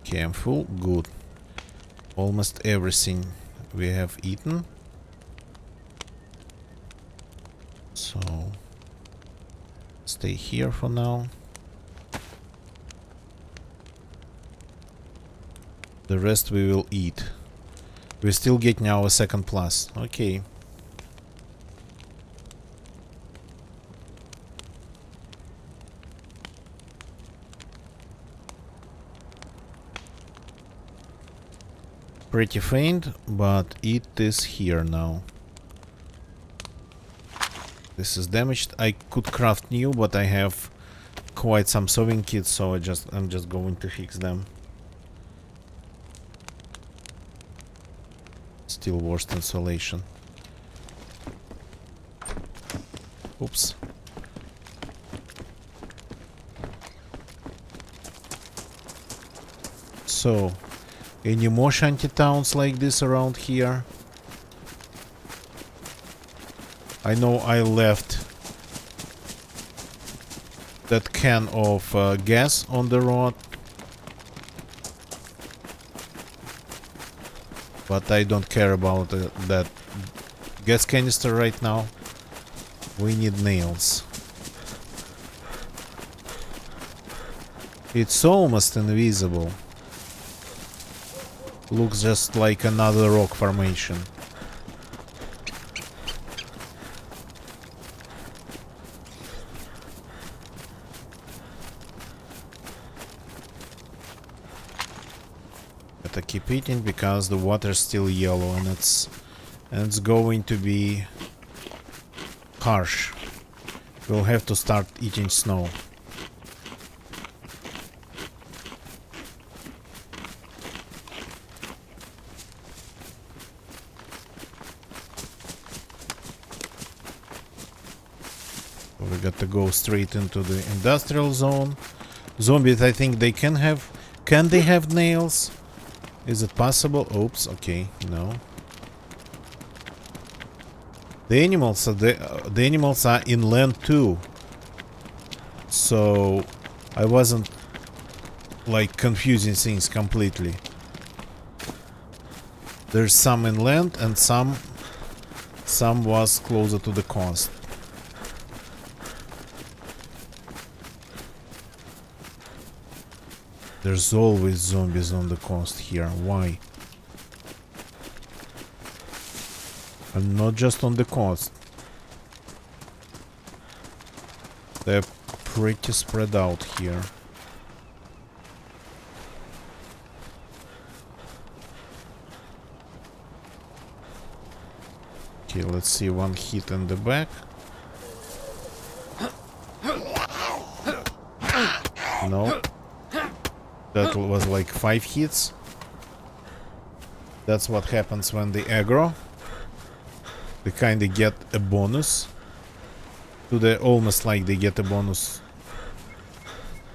Okay, I'm full. Good. Almost everything we have eaten. So stay here for now. The rest we will eat. We're still getting our second plus. Okay. Pretty faint, but it is here now. This is damaged. I could craft new, but I have quite some sewing kits, so I'm just going to fix them. Still worst insulation. Oops. So, any more shanty towns like this around here? I know I left that can of gas on the road, but I don't care about that gas canister right now. We need nails. It's almost invisible. Looks just like another rock formation. Gotta keep eating because the water's still yellow and it's going to be harsh. We'll have to start eating snow. We got to go straight into the industrial zone. Zombies, I think they can have... Can they have nails? Is it possible? Oops, okay, no. The animals are inland too. So I wasn't like confusing things completely. There's some inland and some was closer to the coast. There's always zombies on the coast here. Why? And not just on the coast. They're pretty spread out here. Okay, let's see, one hit in the back. No. That was like 5 hits. That's what happens when they aggro. They kinda get a bonus. Almost like they get a bonus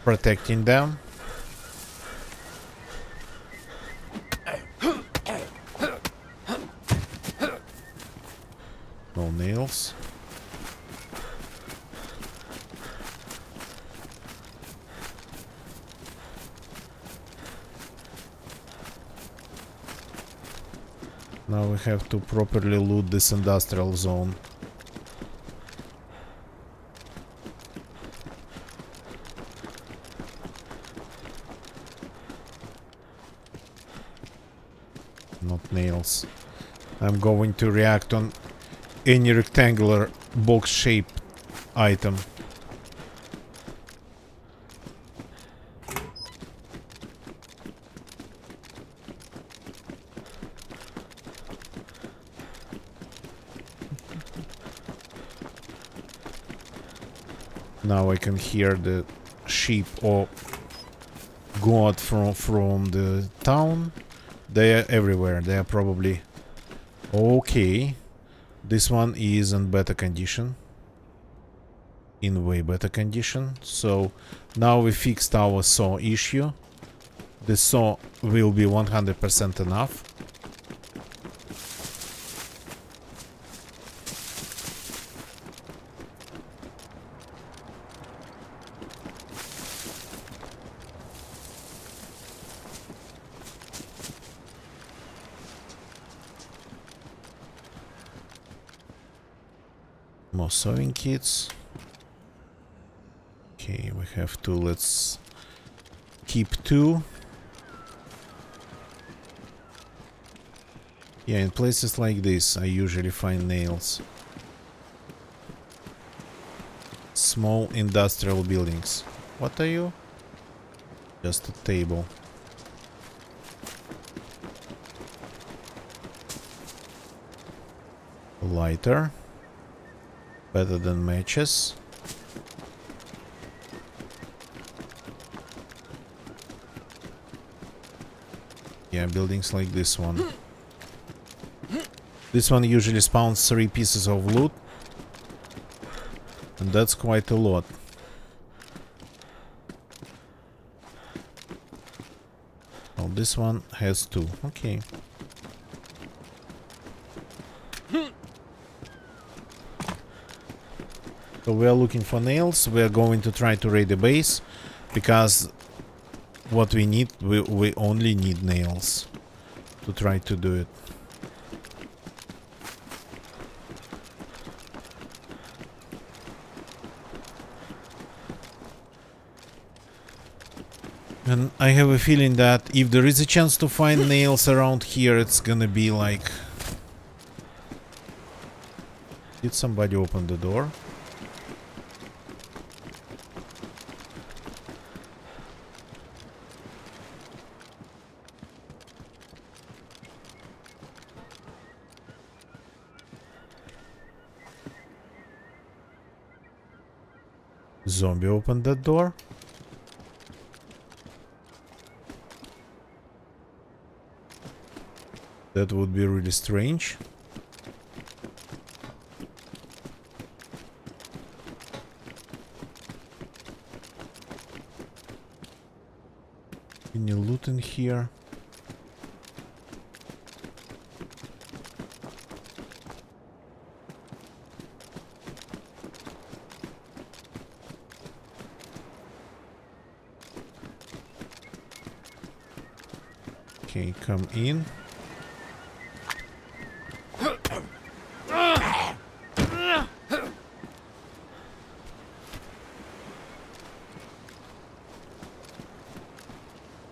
protecting them. No nails. Now we have to properly loot this industrial zone. Not nails. I'm going to react on any rectangular box-shaped item. Now I can hear the sheep or goat from the town. They are everywhere. They are probably... Okay. This one is in better condition. In way better condition. So now we fixed our saw issue. The saw will be 100% enough. More sewing kits. Okay, we have to, let's keep 2. Yeah, in places like this I usually find nails. Small industrial buildings. What are you? Just a table. Lighter. Better than matches. Yeah, buildings like this one. This one usually spawns 3 pieces of loot. And that's quite a lot. Well, this one has 2. Okay. So we are looking for nails. We are going to try to raid the base, because what we need, we only need nails to try to do it. And I have a feeling that if there is a chance to find nails around here, it's gonna be like... Did somebody open the door? Zombie opened that door. That would be really strange. Any loot in here? Okay, come in.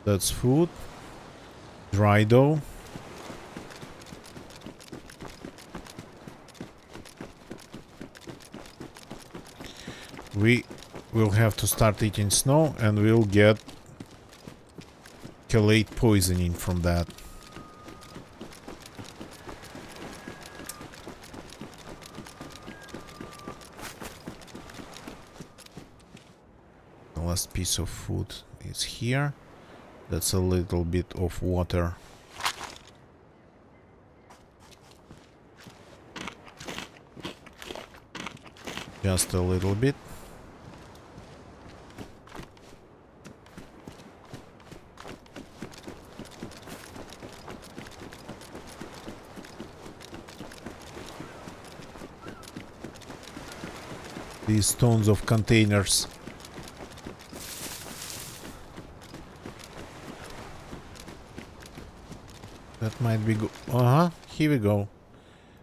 That's food. Dry dough. We will have to start eating snow, and we'll get chelate poisoning from that. The last piece of food is here. That's a little bit of water. Just a little bit. These tons of containers. That might be good. Here we go.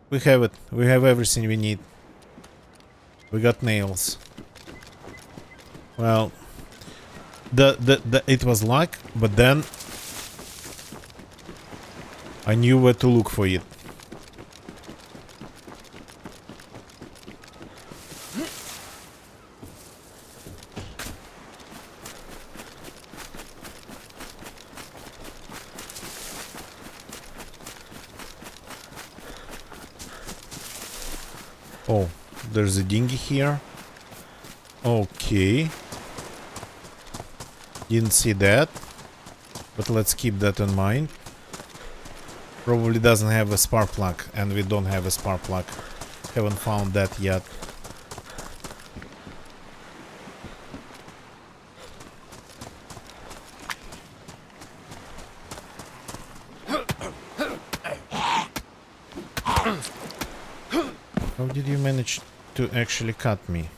We have it. We have everything we need. We got nails. Well, it was luck, but then I knew where to look for it. Oh, there's a dinghy here. Okay. Didn't see that. But let's keep that in mind. Probably doesn't have a spark plug, and we don't have a spark plug. Haven't found that yet. How did you manage to actually cut me?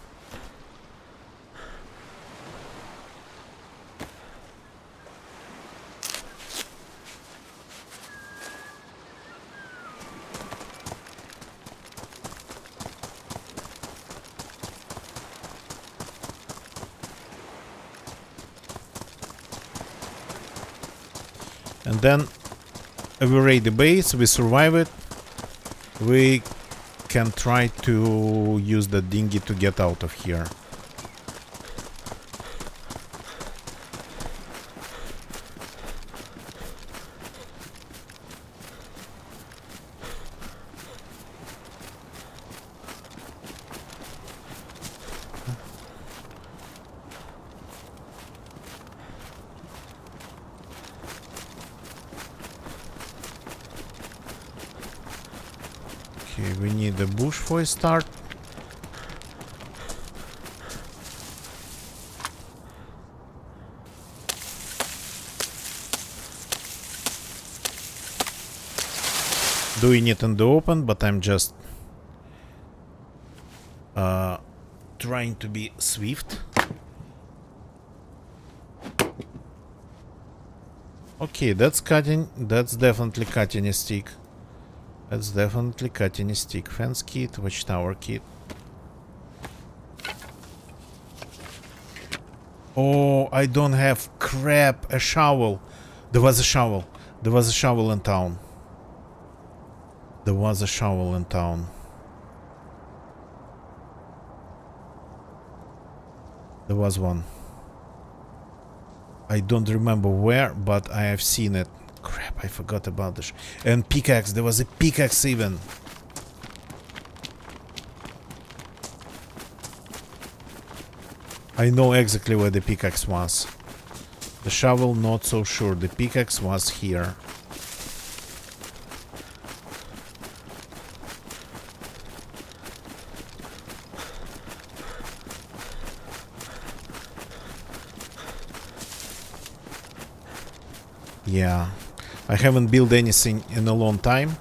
And then we raid the base, we survive it, we can try to use the dinghy to get out of here. Okay, we need a bush for a start. doing it in the open, but I'm just trying to be swift. Okay, that's cutting. That's definitely cutting a stick. That's definitely cutting a stick. Fence kit, watchtower kit. Oh, I don't have crap. A shovel. There was a shovel. There was a shovel in town. There was a shovel in town. There was one. I don't remember where, but I have seen it. Crap, I forgot about this. And pickaxe. There was a pickaxe even. I know exactly where the pickaxe was. The shovel, not so sure. The pickaxe was here. Yeah. I haven't built anything in a long time.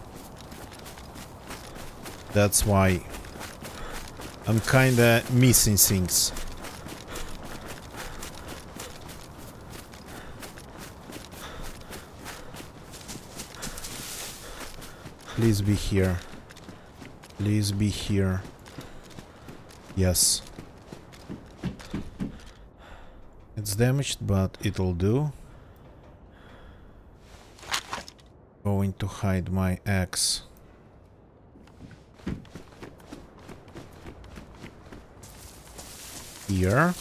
That's why I'm kinda missing things. Please be here. Please be here. Yes. It's damaged, but it'll do. Going to hide my axe. Here.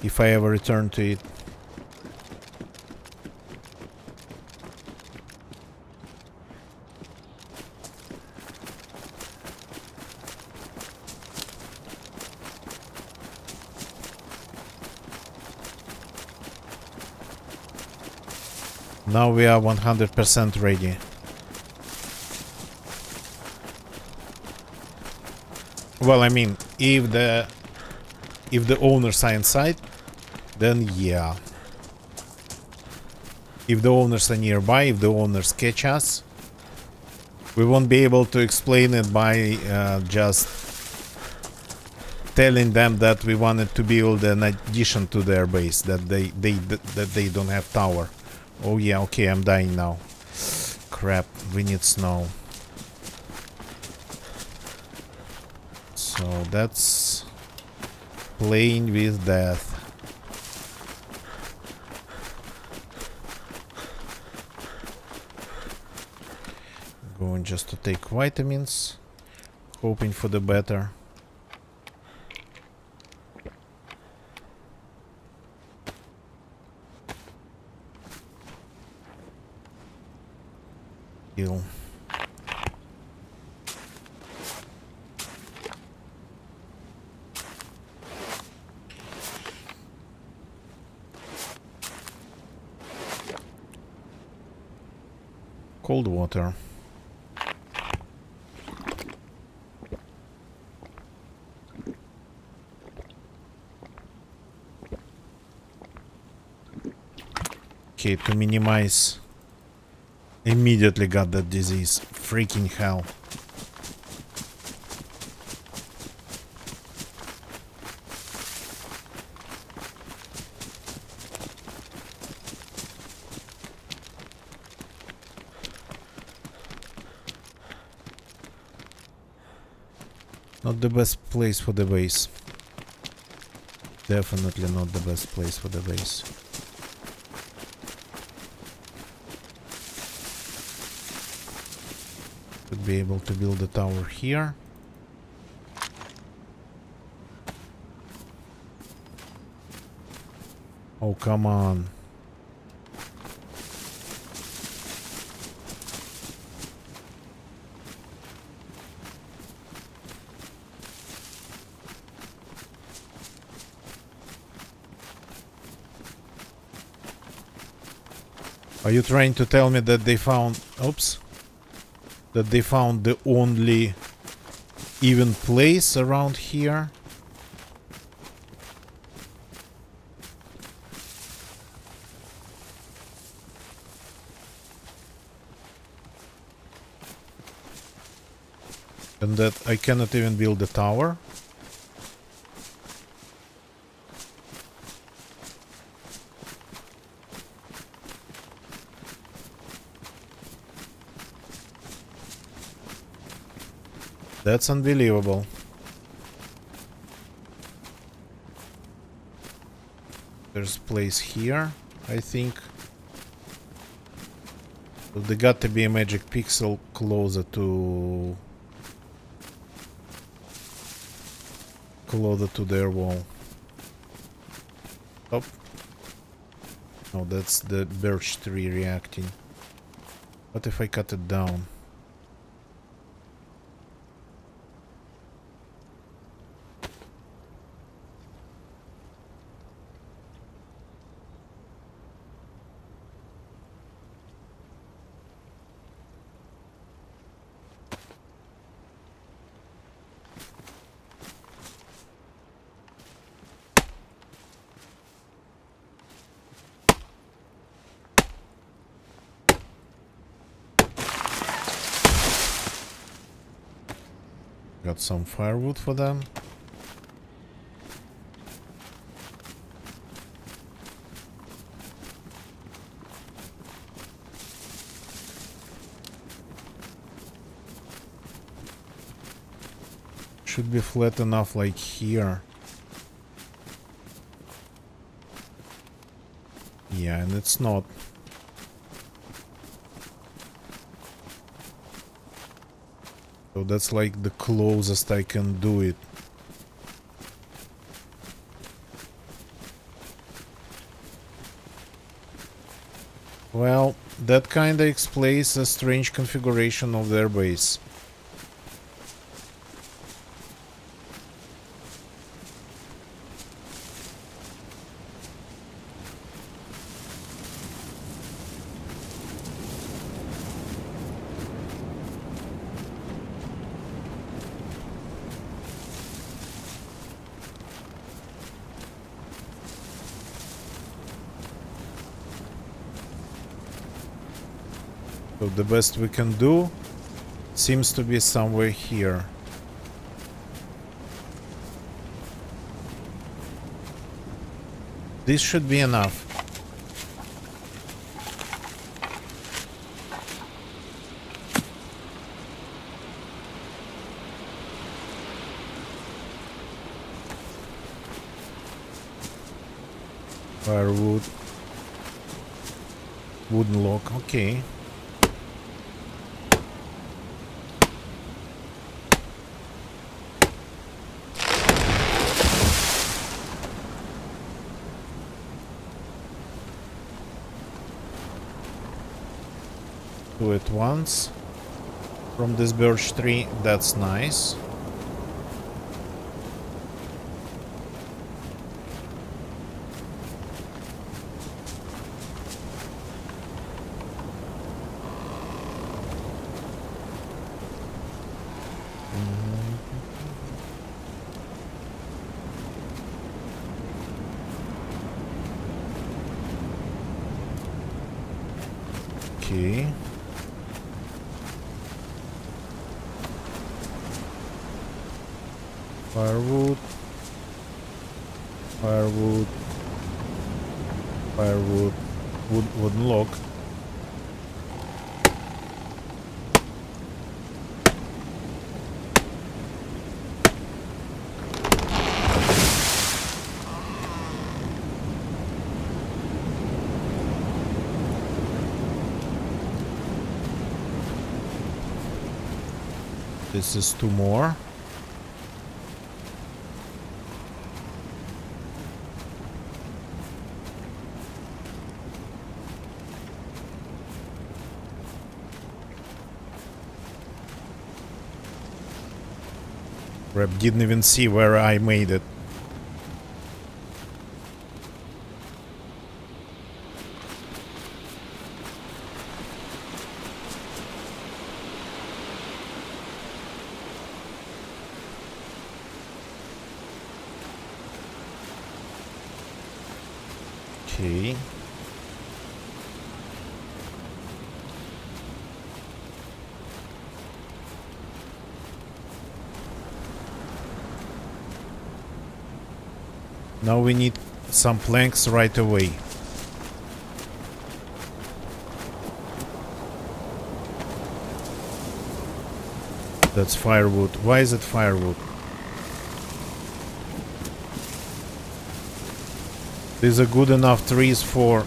If I ever return to it. Now we are 100% ready. Well, I mean, if the owners are inside, then yeah. If the owners are nearby, if the owners catch us, we won't be able to explain it by just telling them that we wanted to build an addition to their base, that they don't have tower. Oh yeah, okay, I'm dying now. Crap, we need snow. So that's playing with death. Going just to take vitamins, hoping for the better. Heal. Cold water. Okay, to minimize. Immediately got that disease. Freaking hell. Not the best place for the base. Definitely not the best place for the base. Could be able to build a tower here. Oh, come on. Are you trying to tell me that they found... Oops. That they found the only even place around here? And that I cannot even build a tower. That's unbelievable. There's a place here, I think. So there got to be a magic pixel closer to their wall. Oh. No, that's the birch tree reacting. What if I cut it down? Got some firewood for them. Should be flat enough like here. Yeah, and it's not. So that's like the closest I can do it. Well, that kinda explains a strange configuration of their base. So the best we can do seems to be somewhere here. This should be enough. Firewood. Wooden log, okay. Two at once from this birch tree, that's nice. Okay. Firewood. Firewood. Firewood. Wooden log. This is two more. Rep didn't even see where I made it. Okay. Now we need some planks right away. That's firewood. Why is it firewood? These are good enough trees for...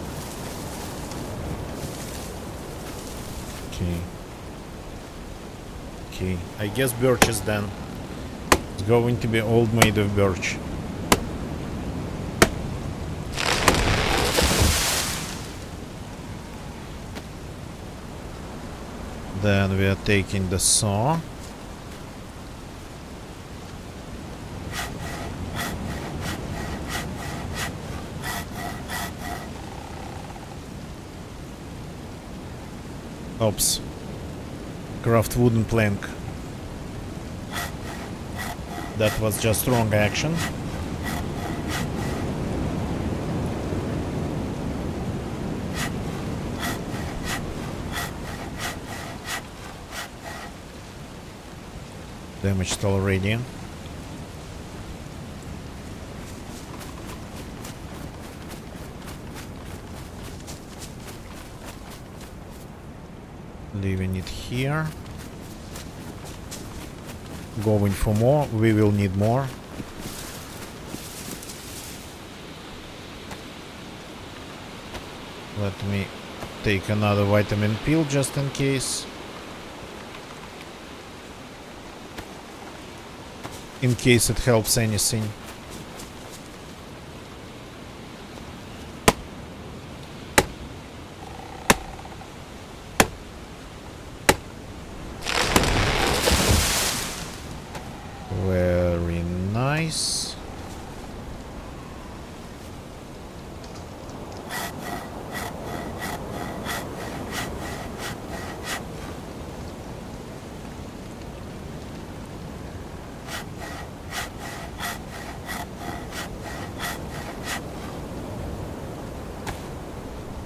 Okay. Okay, I guess birches then. It's going to be all made of birch. Then we are taking the saw. Oops. Craft wooden plank. That was just wrong action. Damaged already. Leaving it here. Going for more. We will need more. Let me take another vitamin pill just in case. In case it helps anything. Very nice.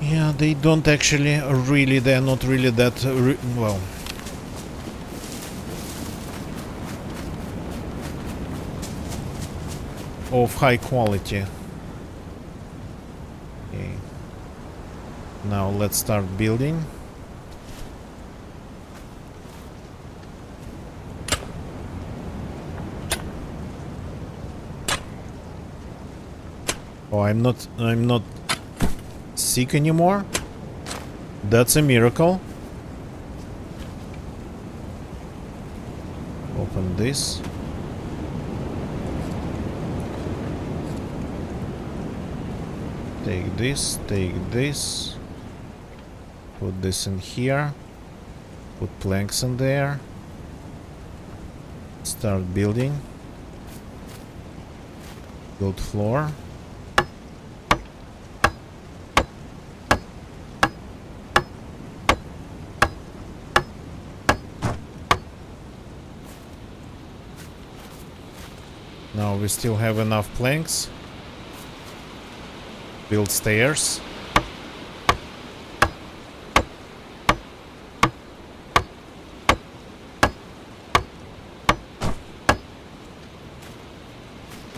Yeah, they don't actually really, they're not really that, well. Of high quality. Okay. Now let's start building. Oh, I'm not sick anymore. That's a miracle. Open this. Take this, put this in here, put planks in there, start building, build floor. Now we still have enough planks. Build stairs.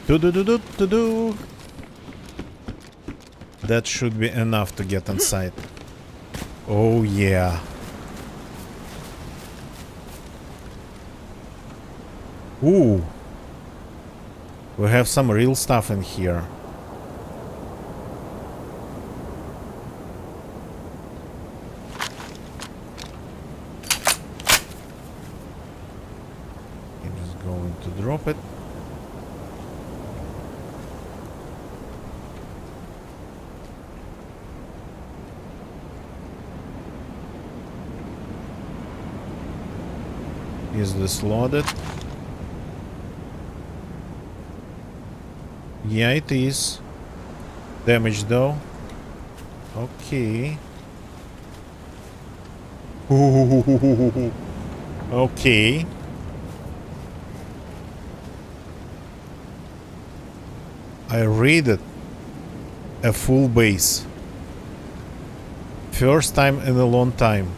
Do. That should be enough to get inside. Oh yeah. Ooh. We have some real stuff in here. To drop it. Is this loaded? Yeah, it is. Damage though. Okay. Okay. I raided a full base. First time in a long time.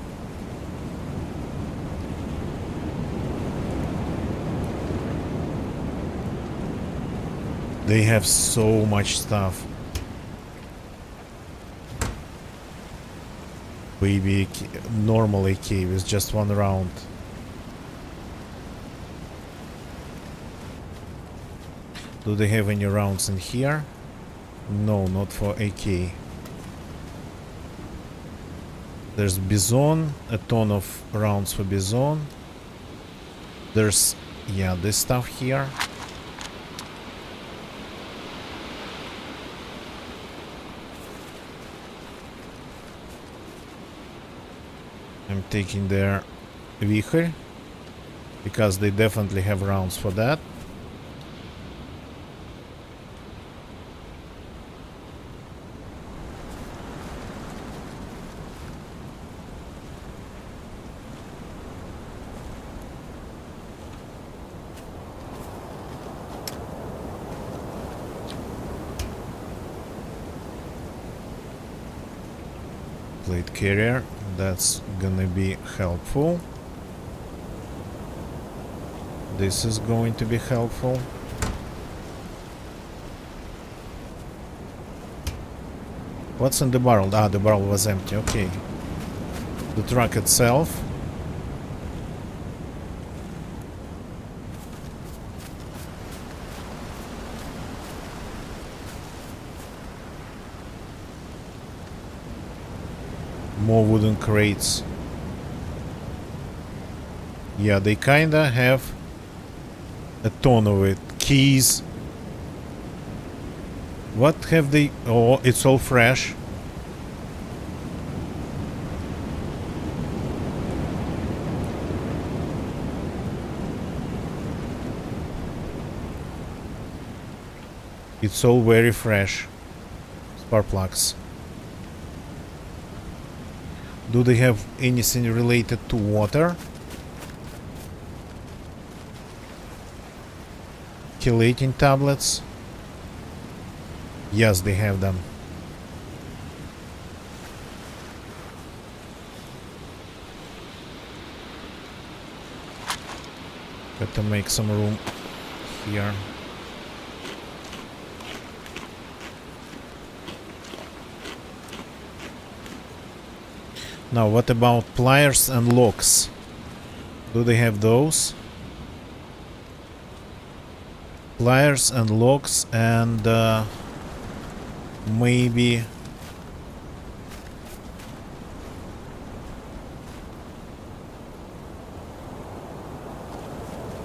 They have so much stuff. Baby, normal AK with just one round. Do they have any rounds in here? No, not for AK. There's Bison, a ton of rounds for Bison. There's, yeah, this stuff here. I'm taking their vehicle because they definitely have rounds for that. Plate carrier, that's gonna be helpful. This is going to be helpful. What's in the barrel? Ah, the barrel was empty, okay. The truck itself. More wooden crates. Yeah, they kinda have a ton of it. Keys. What have they... Oh, it's all fresh. It's all very fresh. Spark plugs. Do they have anything related to water? Chelating tablets? Yes, they have them. Got to make some room here. Now, what about pliers and locks? Do they have those? Pliers and locks and maybe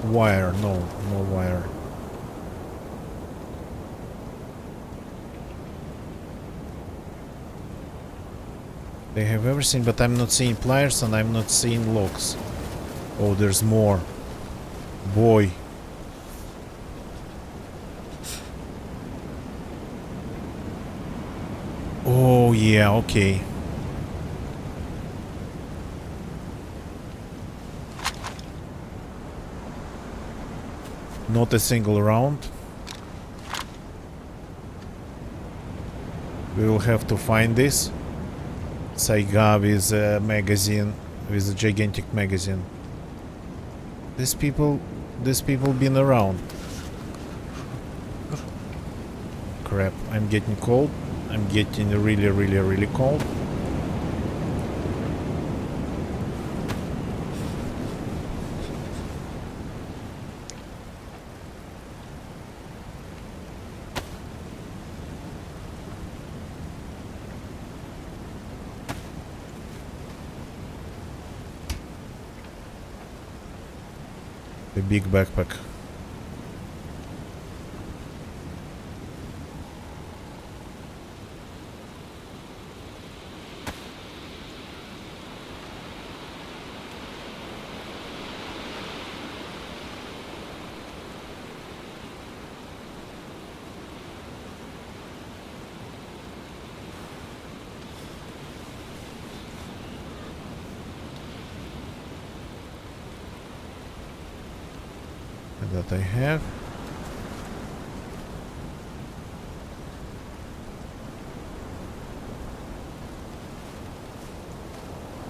wire. No, no wire. They have everything, but I'm not seeing pliers and I'm not seeing locks. Oh, there's more. Boy. Oh, yeah, okay. Not a single round. We will have to find this. Saiga with a magazine, with a gigantic magazine. These people been around. Crap, I'm getting cold. I'm getting really, really, really cold. The big backpack. That I have.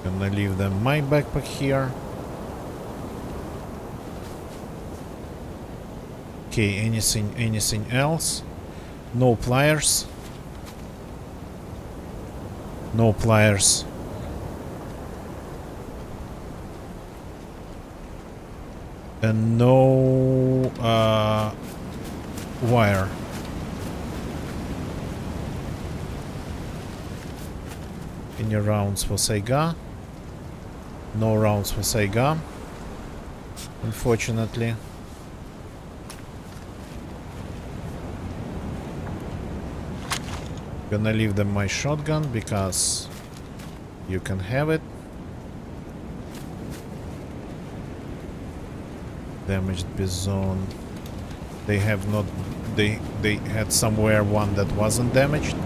Gonna leave them my backpack here. Okay, anything else? No pliers. No pliers. And no wire. Any rounds for Saiga? No rounds for Saiga, unfortunately. Gonna leave them my shotgun because you can have it. Damaged bison. They have not. They had somewhere one that wasn't damaged.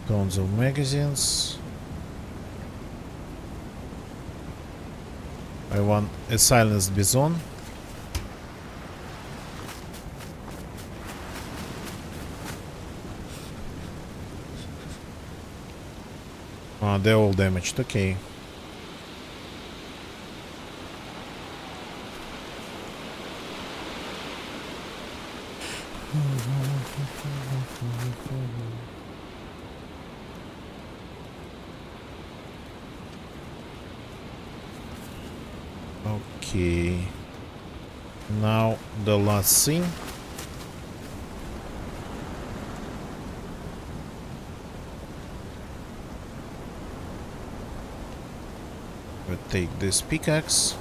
Tons of magazines. I want a silenced bison. Ah, they're all damaged. Okay. Okay. Now the last thing. We take this pickaxe.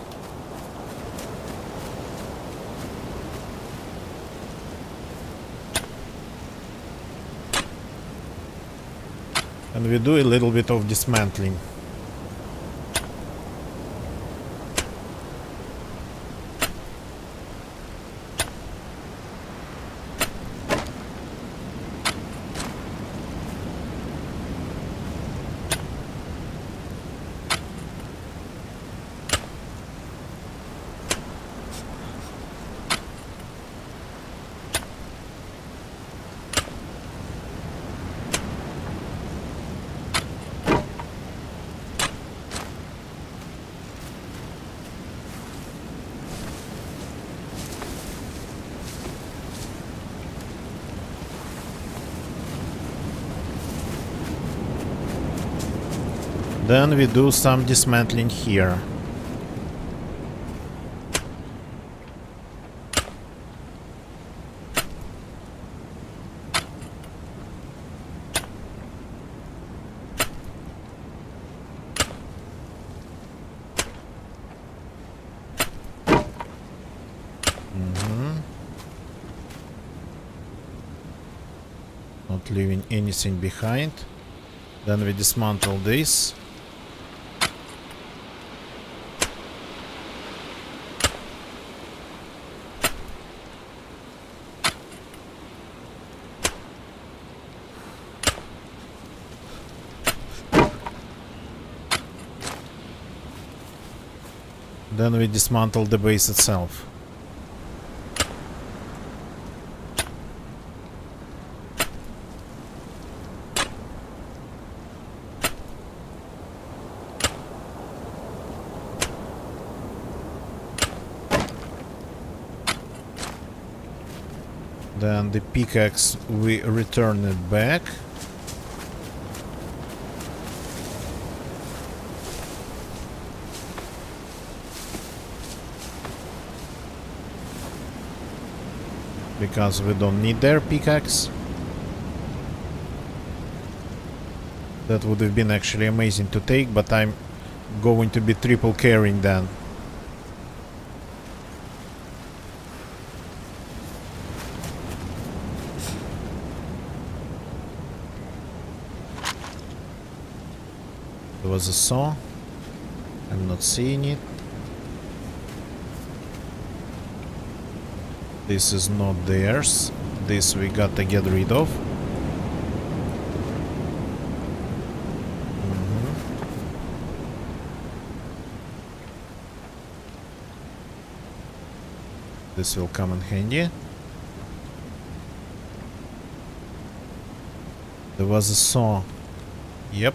And we do a little bit of dismantling. Then we do some dismantling here. Not leaving anything behind. Then we dismantle this. Then we dismantle the base itself. Then the pickaxe, we return it back. Because we don't need their pickaxe. That would have been actually amazing to take, but I'm going to be triple carrying then. There was a saw. I'm not seeing it. This is not theirs. This we gotta get rid of. This will come in handy. There was a saw Yep.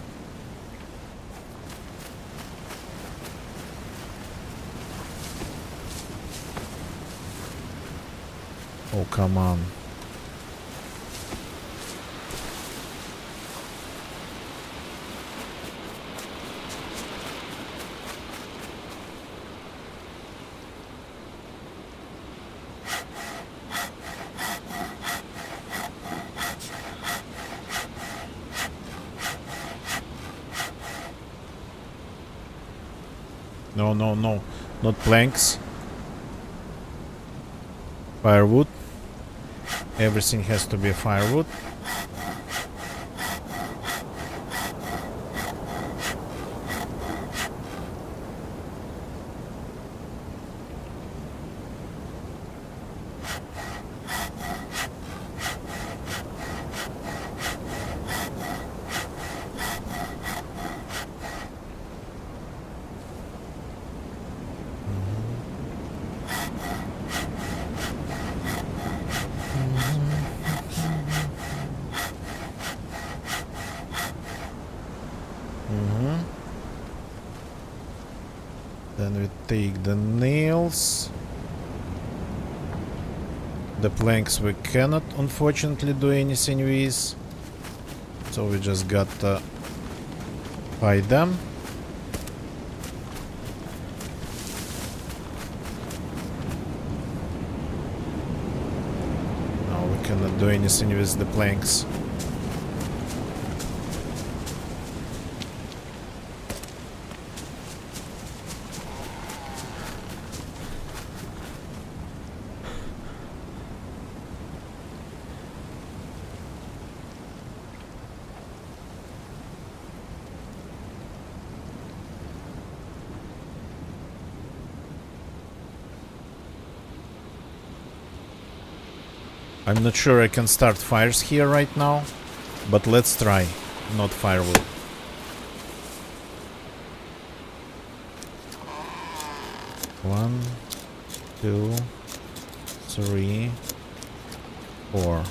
Oh, come on. No, no, no. Not planks. Firewood. Everything has to be firewood. Then we take the nails. The planks we cannot unfortunately do anything with. So we just got to hide them. No, we cannot do anything with the planks. I'm not sure I can start fires here right now, but let's try. Not firewood. One, two, three, four.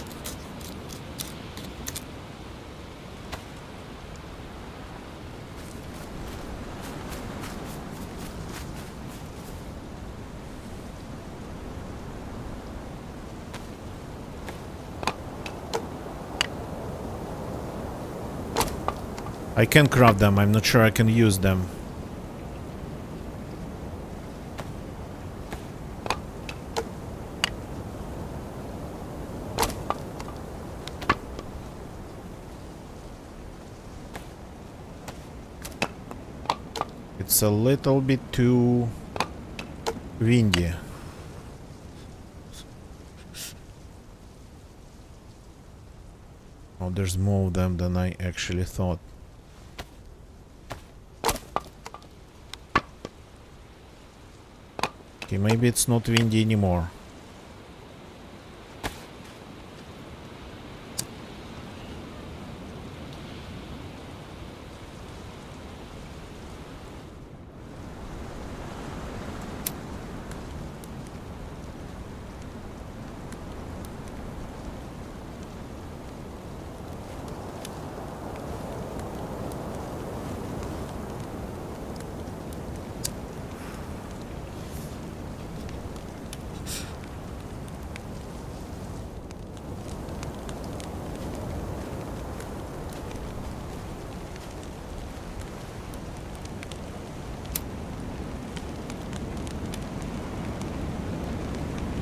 I can craft them, I'm not sure I can use them. It's a little bit too windy. Oh, there's more of them than I actually thought. Okay, maybe it's not windy anymore.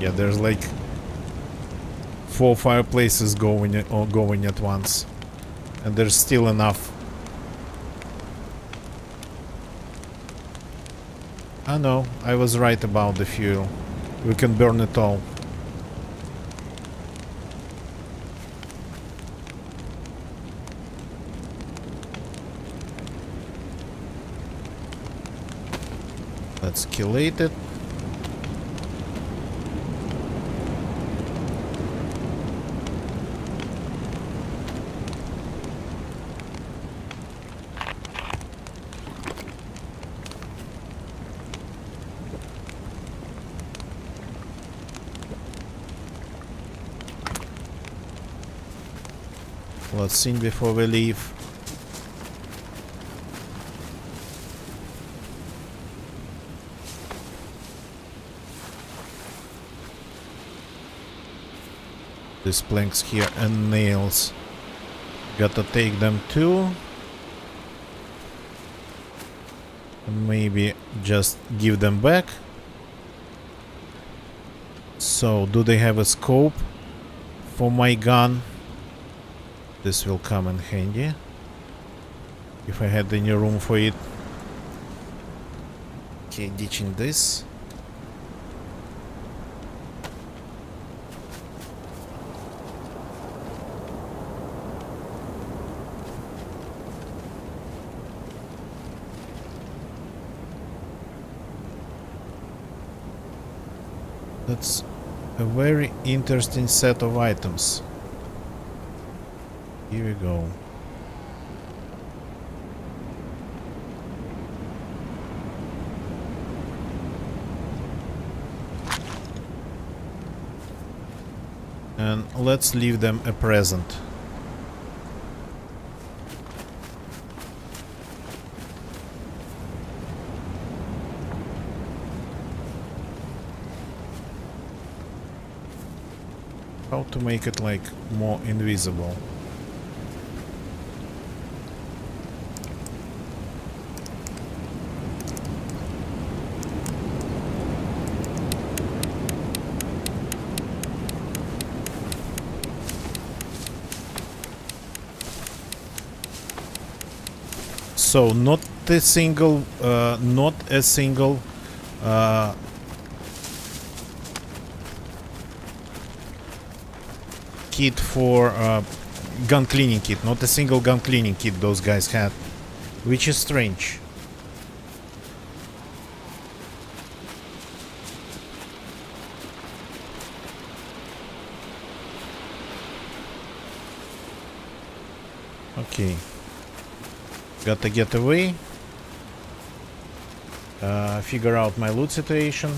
Yeah, there's like 4 fireplaces going at once, and there's still enough. I know, I was right about the fuel. We can burn it all. Let's killate it. Let's sing before we leave. These planks here and nails. Gotta take them too. Maybe just give them back. So, do they have a scope for my gun? This will come in handy if I had any room for it. Okay, ditching this. That's a very interesting set of items. Here we go. And let's leave them a present. How to make it like more invisible? So not a single kit for gun cleaning kit. Not a single gun cleaning kit those guys had, which is strange. Okay. Gotta get away. Figure out my loot situation.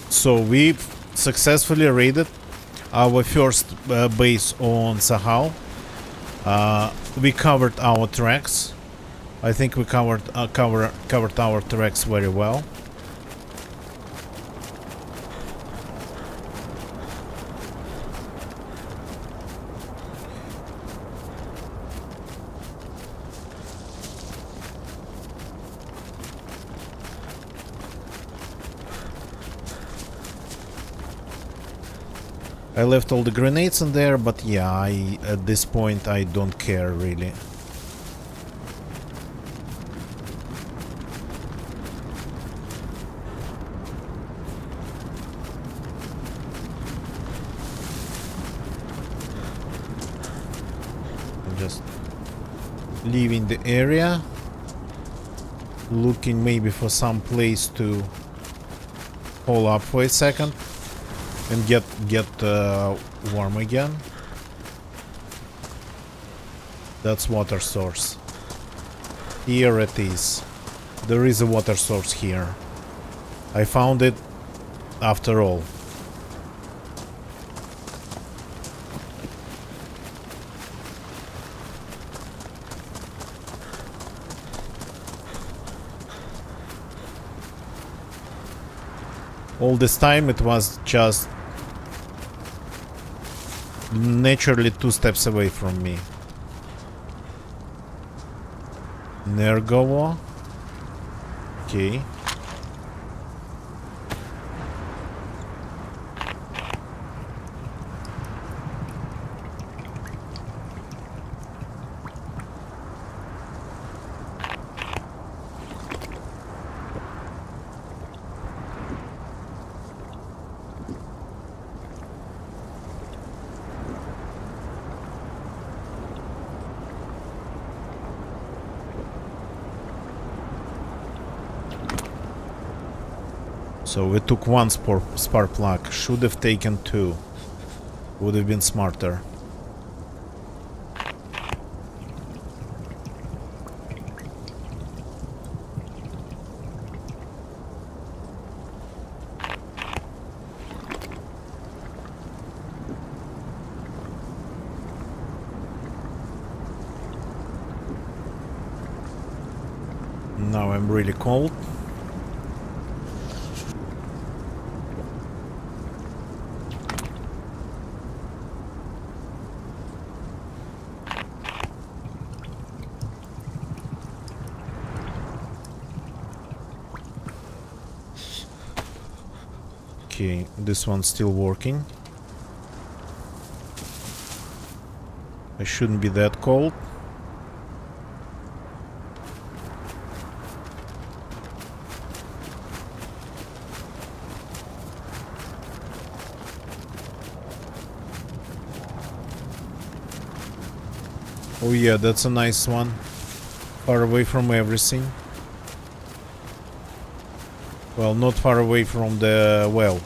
So we successfully raided our first base on Sakhal. We covered our tracks. I think we covered our tracks very well. I left all the grenades in there, but yeah, at this point I don't care really. I'm just leaving the area, looking maybe for some place to hole up for a second and get warm again. That's water source. Here it is. There is a water source here. I found it after all. All this time it was just naturally 2 steps away from me. Nergovo. Okay. So we took 1 spark plug. Should have taken 2. Would have been smarter. Now I'm really cold. Okay, this one's still working. I shouldn't be that cold. Oh yeah, that's a nice one. Far away from everything. Well, not far away from the well.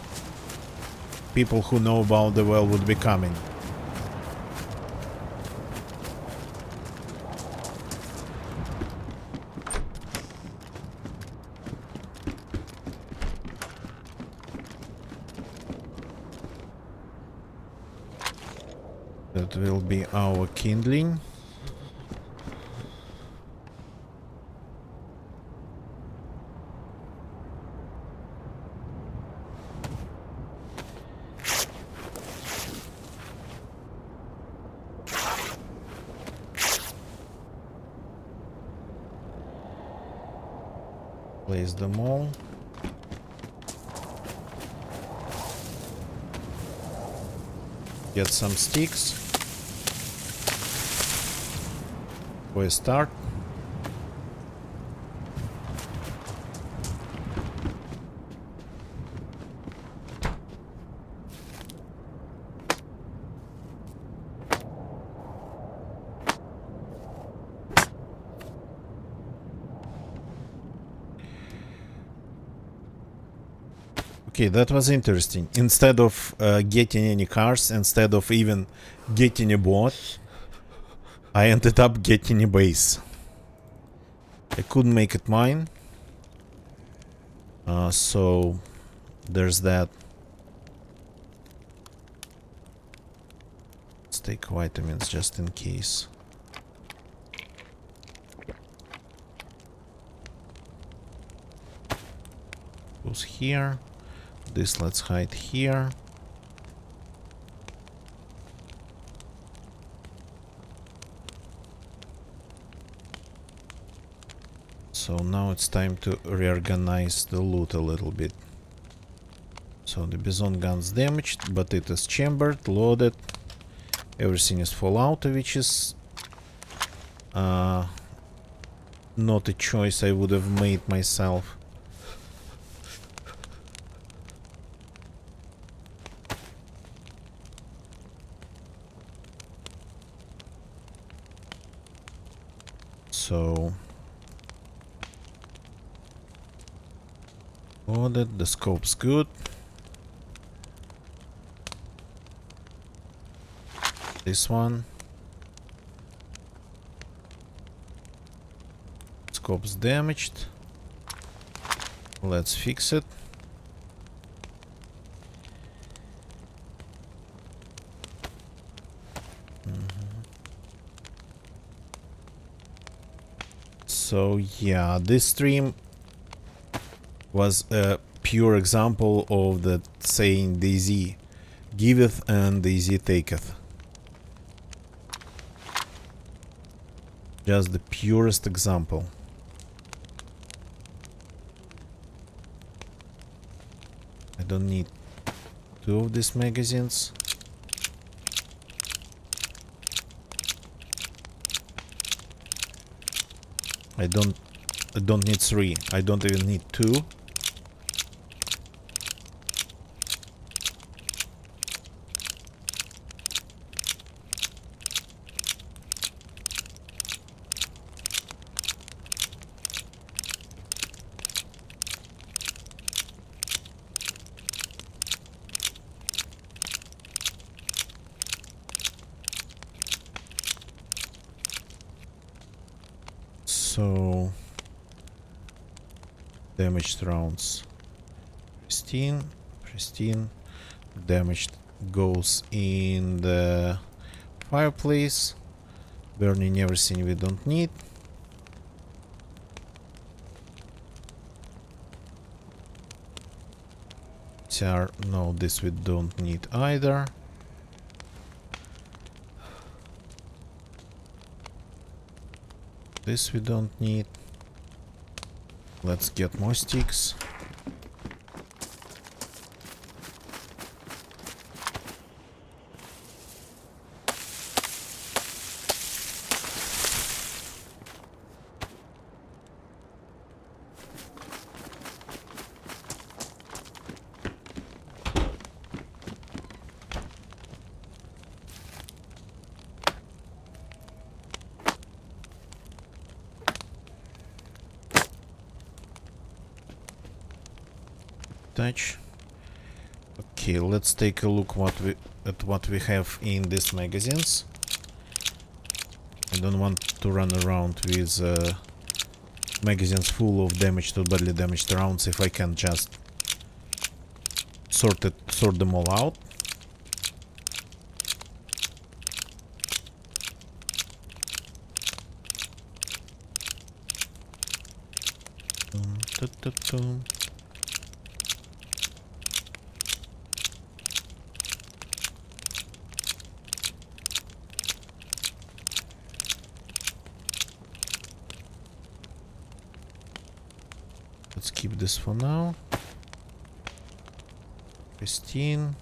People who know about the well would be coming. That will be our kindling. Place them all. Get some sticks for a start. Okay, that was interesting. Instead of getting any cars, instead of even getting a boat, I ended up getting a base. I couldn't make it mine. So there's that. Let's take vitamins just in case. Goes here. This let's hide here. So now it's time to reorganize the loot a little bit. So the Bison gun's damaged, but it is chambered, loaded. Everything is full out, which is not a choice I would have made myself. So loaded, the scope's good. This one. Scope's damaged. Let's fix it. So yeah, this stream was a pure example of the saying DayZ giveth and DayZ taketh. Just the purest example. I don't need 2 of these magazines. I don't need 3. I don't even need 2. So damaged rounds, pristine. Damaged goes in the fireplace, burning everything we don't need. No, this we don't need either. This we don't need. Let's get more sticks. touch. Okay, let's take a look at what we have in these magazines. I don't want to run around with magazines full of damaged or badly damaged rounds if I can just sort them all out. Let's keep this for now. Pristine,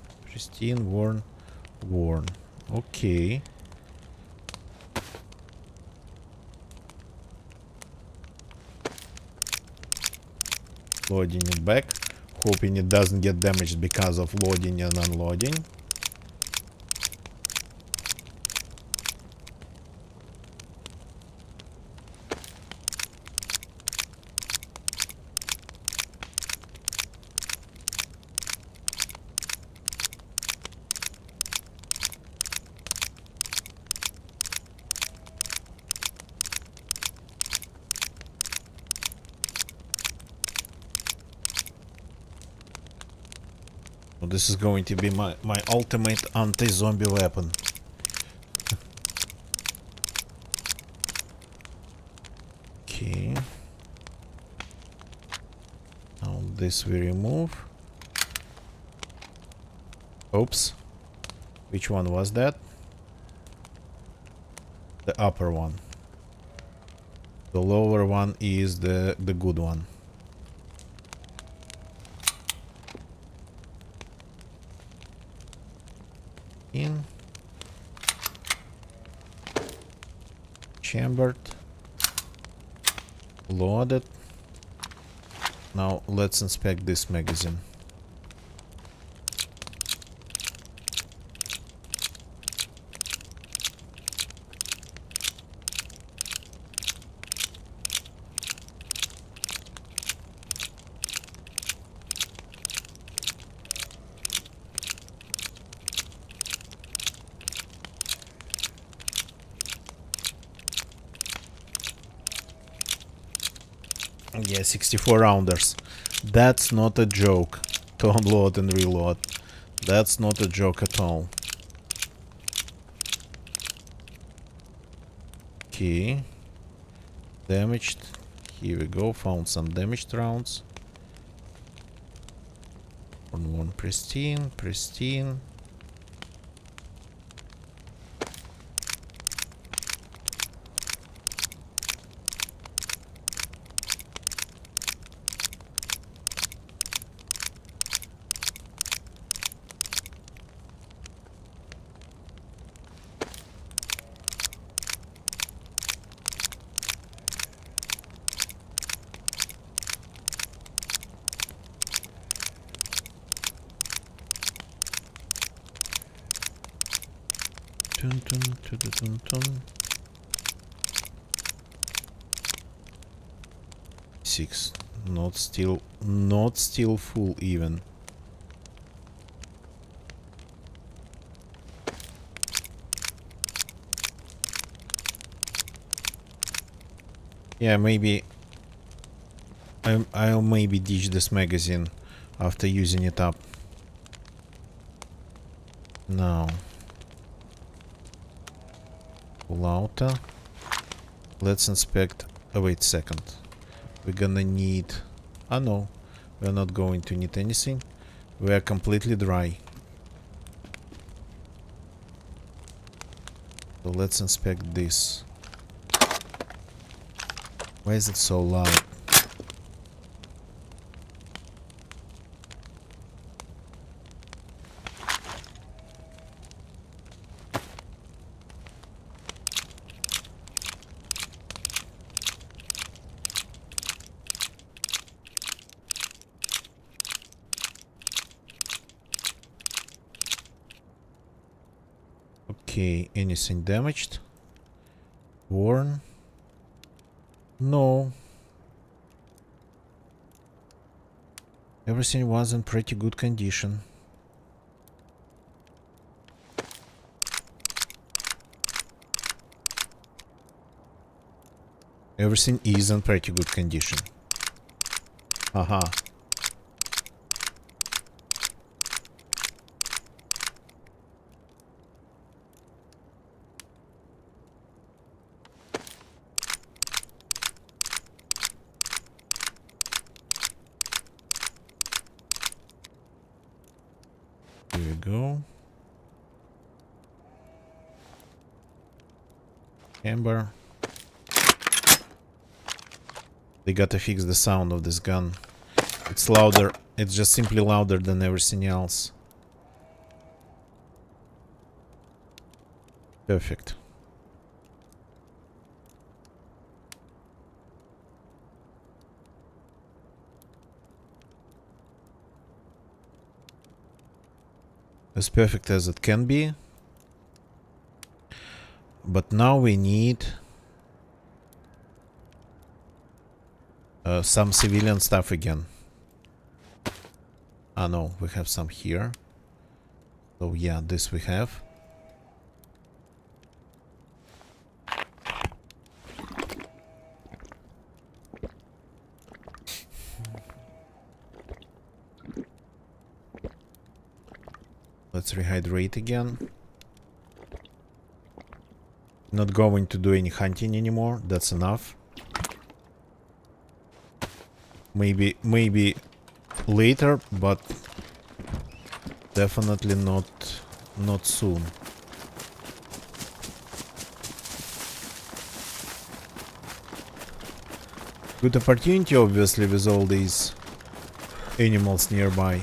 worn. Okay. Loading it back, hoping it doesn't get damaged because of loading and unloading. Well, this is going to be my ultimate anti-zombie weapon. Okay. Now this we remove. Oops. Which one was that? The upper one. The lower one is the good one. In. Chambered. Loaded. Now let's inspect this magazine. Yeah, 64 rounders. That's not a joke to unload and reload. That's not a joke at all. Okay. Damaged. Here we go. Found some damaged rounds. One pristine. Dun. 6. Not still full even. Yeah, maybe I'll maybe ditch this magazine after using it up. Now. Pull out. Let's inspect. Oh, wait a second. We're gonna need... Oh no, we're not going to need anything. We are completely dry. So let's inspect this. Why is it so loud? Okay, anything damaged? Worn? No. Everything was in pretty good condition. Everything is in pretty good condition. Haha. Here we go. Amber. They gotta fix the sound of this gun. It's louder. It's just simply louder than everything else. Perfect. As perfect as it can be. But now we need some civilian stuff again. Ah no, we have some here. So yeah, this we have. Let's rehydrate again. Not going to do any hunting anymore. That's enough. Maybe later, but definitely not soon. Good opportunity, obviously, with all these animals nearby.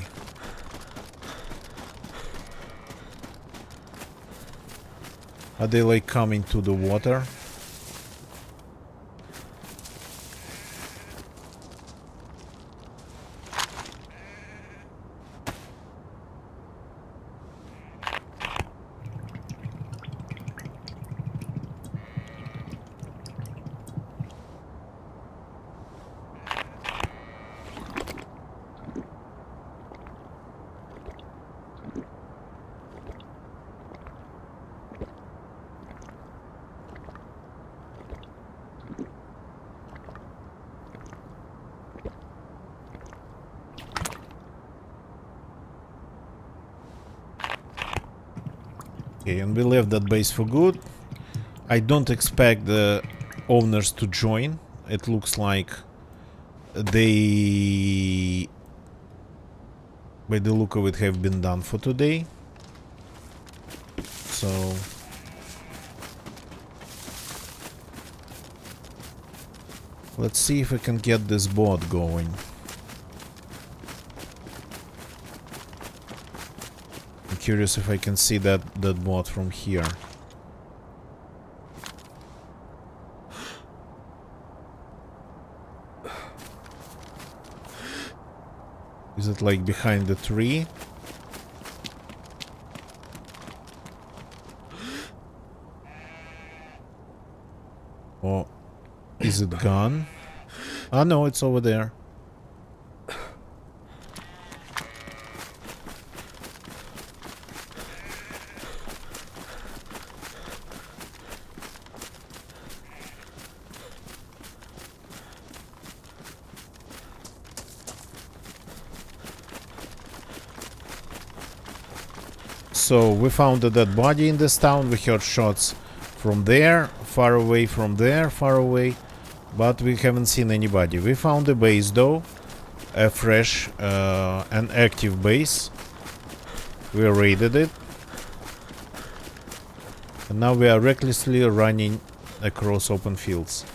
Are they like coming to the water? Okay, and we left that base for good. I don't expect the owners to join. It looks like they, by the look of it, have been done for today. So let's see if we can get this boat going. I'm curious if I can see that boat from here. Is it like behind the tree? Or is it gone? Ah no, it's over there. So we found a dead body in this town. We heard shots from there, far away, from there, far away, but we haven't seen anybody. We found a base though, a fresh and active base. We raided it, and now we are recklessly running across open fields.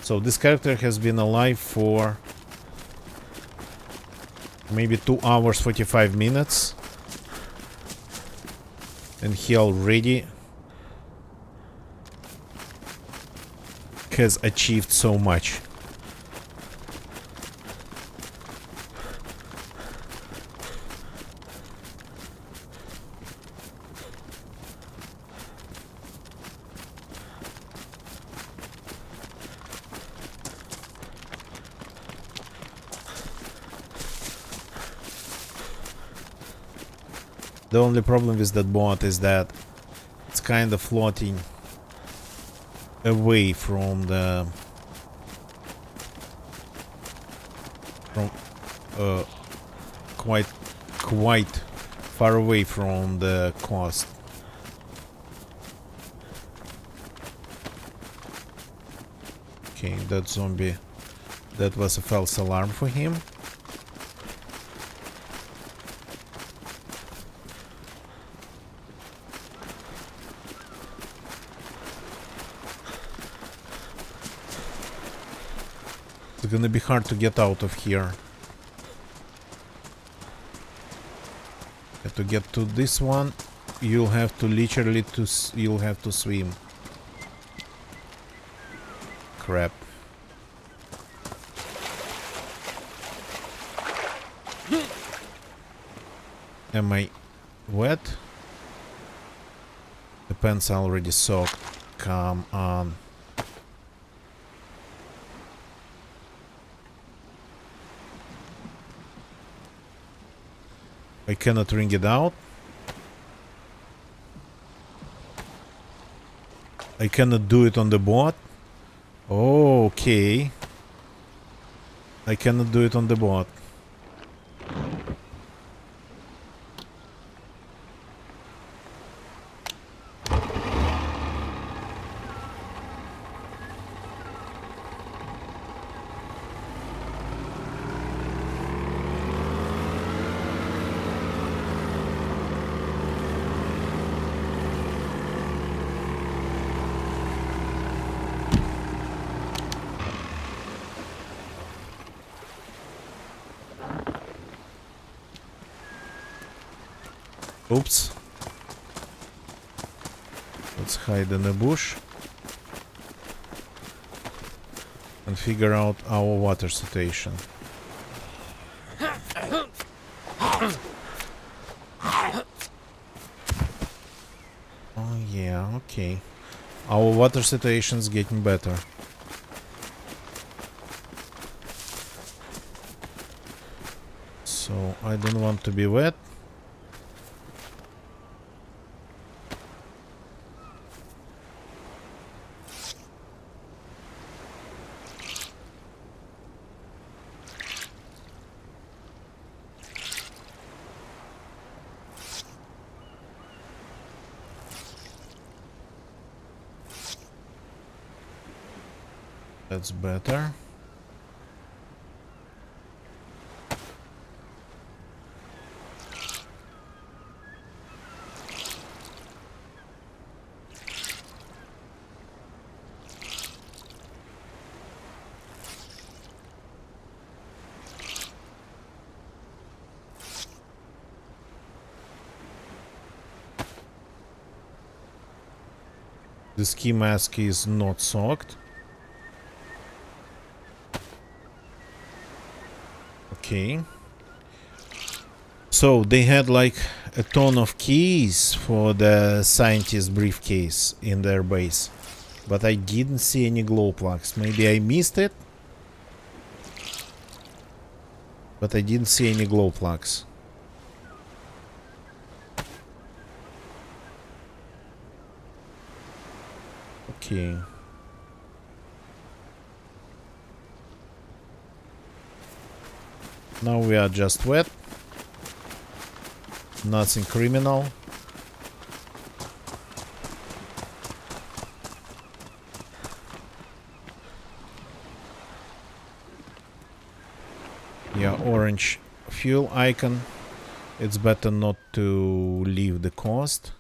So this character has been alive for maybe 2 hours 45 minutes. And he already has achieved so much. The only problem with that boat is that it's kind of floating away from the quite far away from the coast. Okay, that zombie, that was a false alarm for him. It's gonna be hard to get out of here. To get to this one, you'll have to literally you'll have to swim. Crap. Am I wet? The pants are already soaked. Come on. I cannot wring it out. I cannot do it on the boat. Oh, okay. I cannot do it on the boat. Oops. Let's hide in a bush and figure out our water situation. Oh yeah, okay. Our water situation is getting better. So I don't want to be wet. That's better. The ski mask is not soaked. Okay. So they had like a ton of keys for the scientist briefcase in their base, but I didn't see any glow plugs. Maybe I missed it, but I didn't see any glow plugs. Okay. Now we are just wet. Nothing criminal. Yeah, orange fuel icon. It's better not to leave the coast.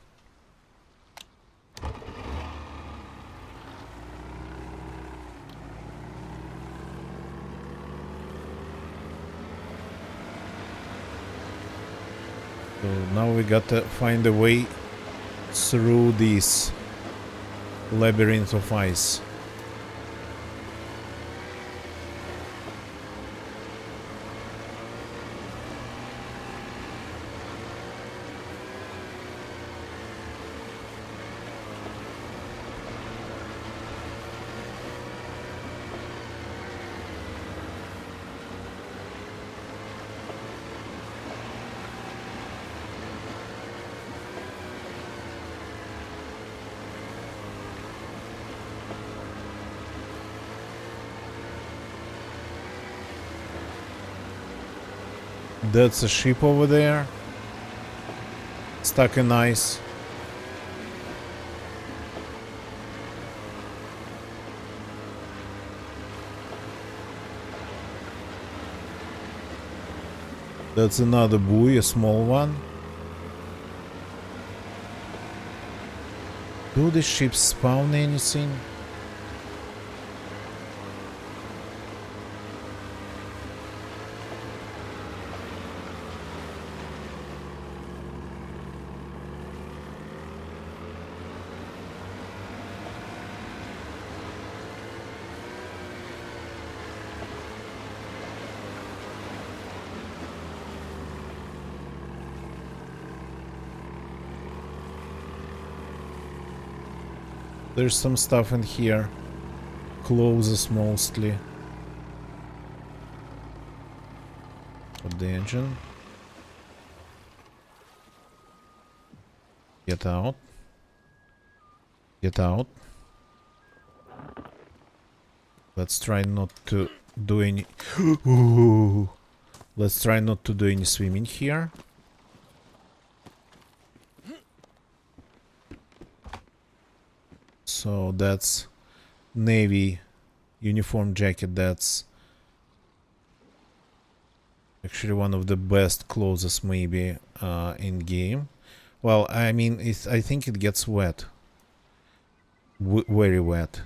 So now we gotta find a way through this labyrinth of ice. That's a ship over there. Stuck in ice. That's another buoy, a small one. Do the ships spawn anything? There's some stuff in here. Clothes mostly. Of the engine. Get out. Get out. Let's try not to do any... Ooh. Let's try not to do any swimming here. So that's Navy uniform jacket. That's actually one of the best clothes maybe in game. Well, I mean, I think it gets wet. Very wet.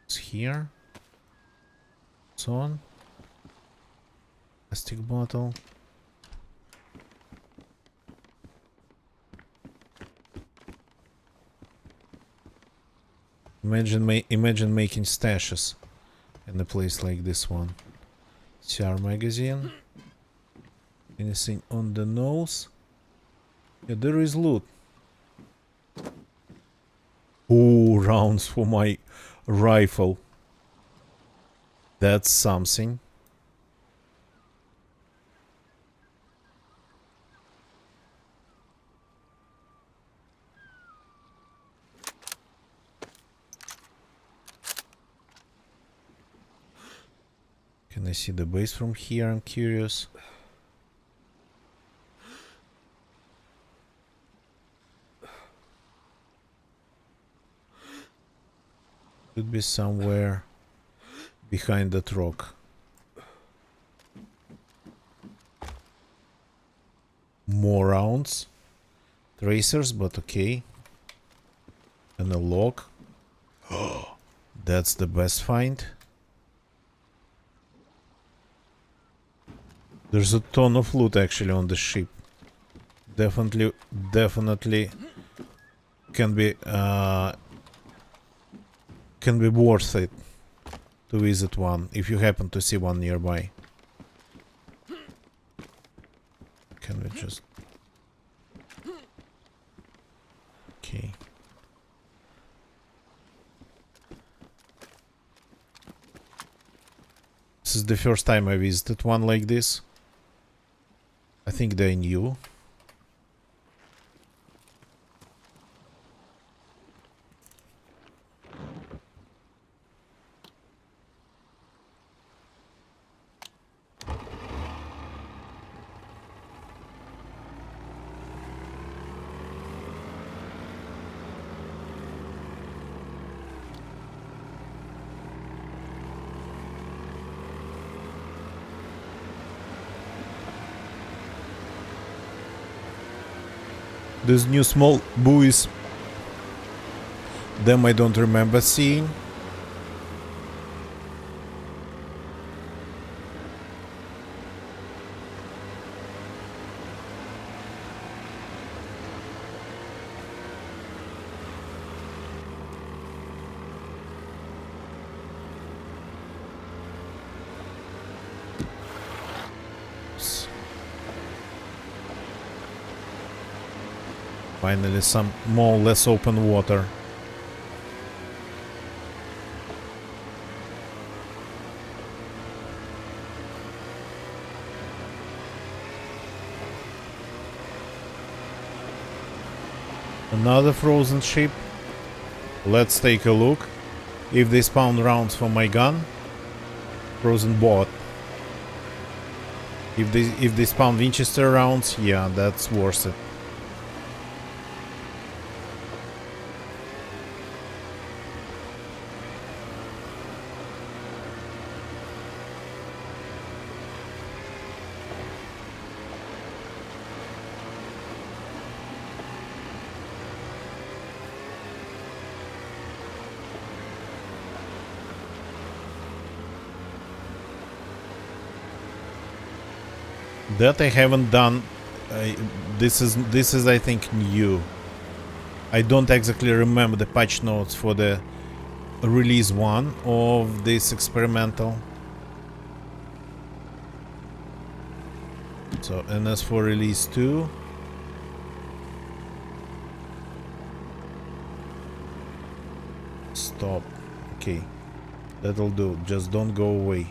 It's here. So on. Plastic bottle. Imagine making stashes in a place like this one. CR magazine. Anything on the nose? Yeah, there is loot. Ooh, rounds for my rifle. That's something. Can I see the base from here? I'm curious. Could be somewhere behind that rock. More rounds. Tracers, but okay. And a log. Oh, that's the best find. There's a ton of loot actually on the ship. Definitely can be worth it to visit one if you happen to see one nearby. Can we just... Okay. This is the first time I visited one like this. I think they knew. These new small buoys, them I don't remember seeing. Finally some more or less open water. Another frozen ship. Let's take a look if they spawn rounds for my gun. Frozen bot. If they spawn Winchester rounds, yeah, that's worth it. That I haven't done. This is I think new. I don't exactly remember the patch notes for the release 1 of this experimental. So, and as for release 2, stop. Okay, that'll do. Just don't go away.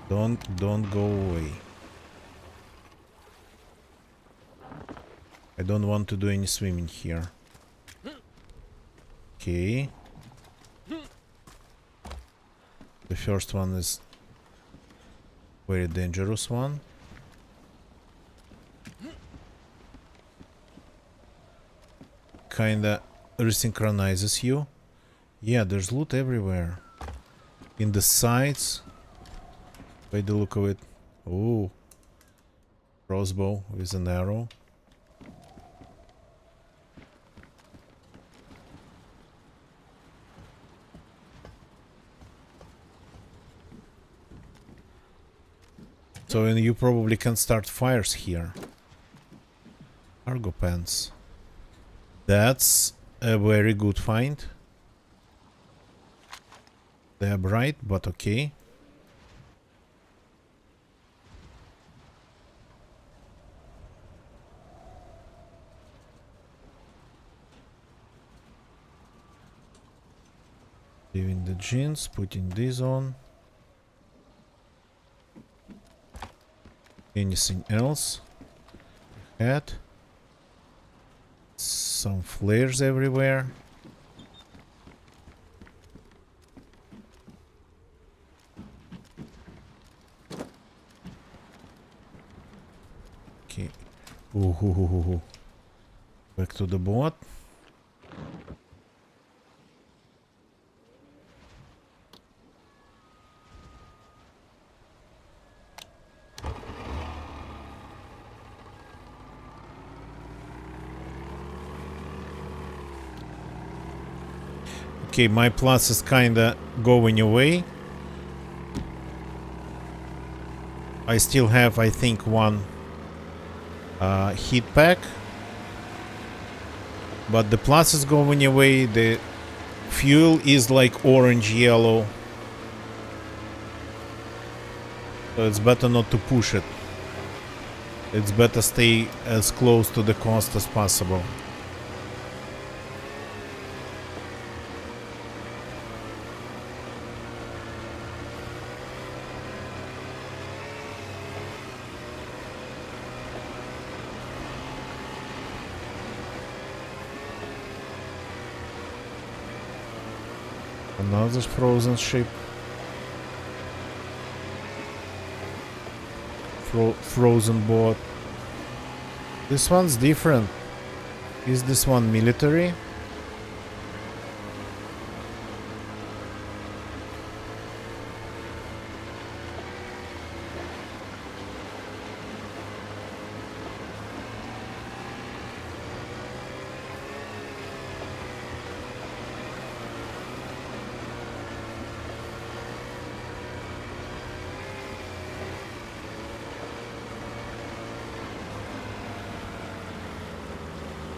Don't go away. I don't want to do any swimming here. Okay. The first one is very dangerous one. Kinda resynchronizes you. Yeah, there's loot everywhere. In the sides. By the look of it. Oh. Crossbow with an arrow. So and you probably can start fires here. Cargo pants. That's a very good find. They are bright, but okay. Leaving the jeans, putting this on. Anything else? Hat. Some flares everywhere. Okay. Ooh. Back to the boat. Okay, my plus is kinda going away. I still have, I think, one heat pack. But the plus is going away. The fuel is like orange yellow. So it's better not to push it. It's better stay as close to the coast as possible. Another frozen ship. Frozen boat. This one's different. Is this one military?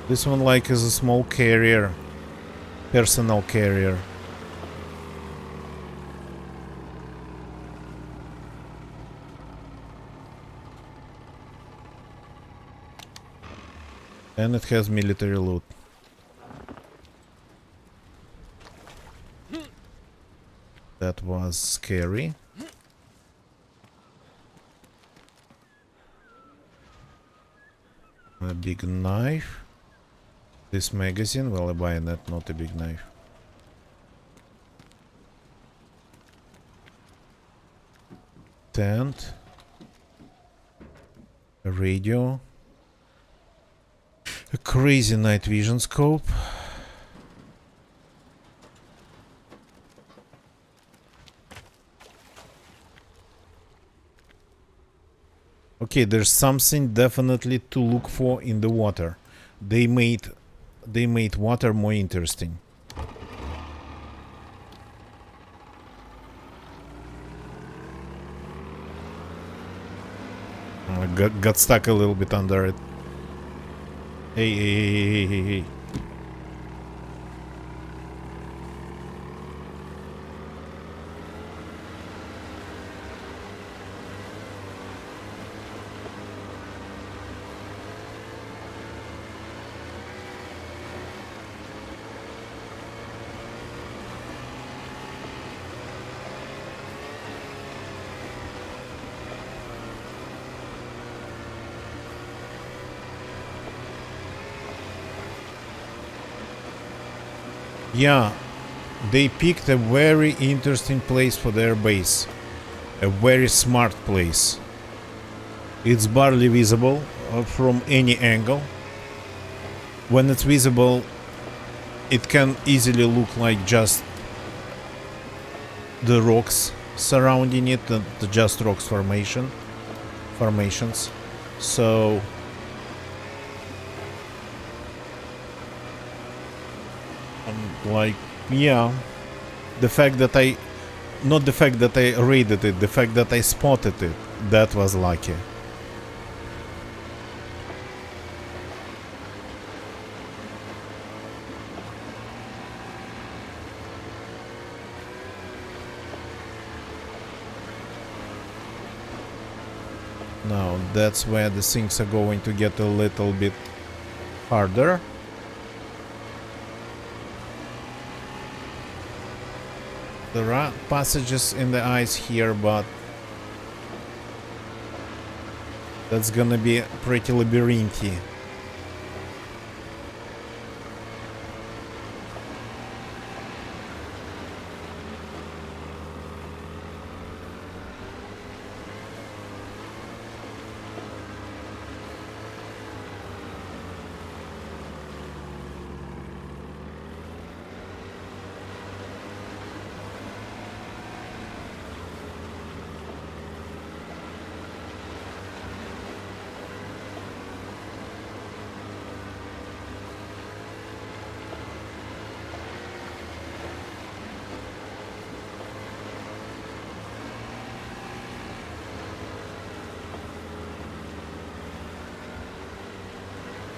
This one like is a small carrier. Personal carrier. And it has military loot. That was scary. A big knife. This magazine, well, I buy that, not a big knife. tent. A radio. A crazy night vision scope. Okay, there's something definitely to look for in the water. They made water more interesting. I got stuck a little bit under it. Hey. Yeah, they picked a very interesting place for their base. A very smart place. It's barely visible from any angle. When it's visible, it can easily look like just the rocks surrounding it, the just rocks formations. So like, yeah, the fact that not the fact that I raided it, the fact that I spotted it, that was lucky. Now that's where the things are going to get a little bit harder. There are passages in the ice here, but that's gonna be pretty labyrinthy.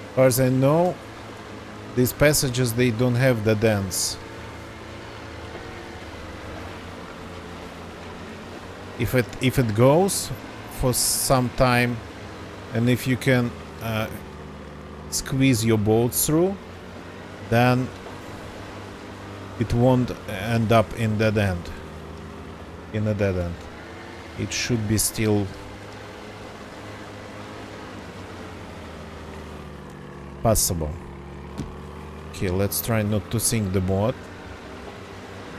As far as I know, these passages, they don't have the dents. If it goes for some time, and if you can squeeze your boat through, then it won't end up in dead end. In a dead end. It should be still passable. Okay, let's try not to sink the boat.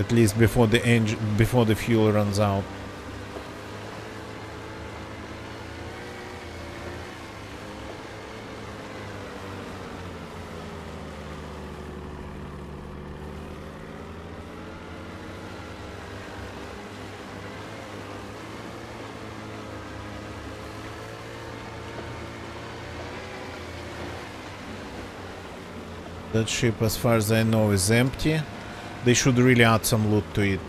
At least before the fuel runs out. That ship, as far as I know, is empty. They should really add some loot to it.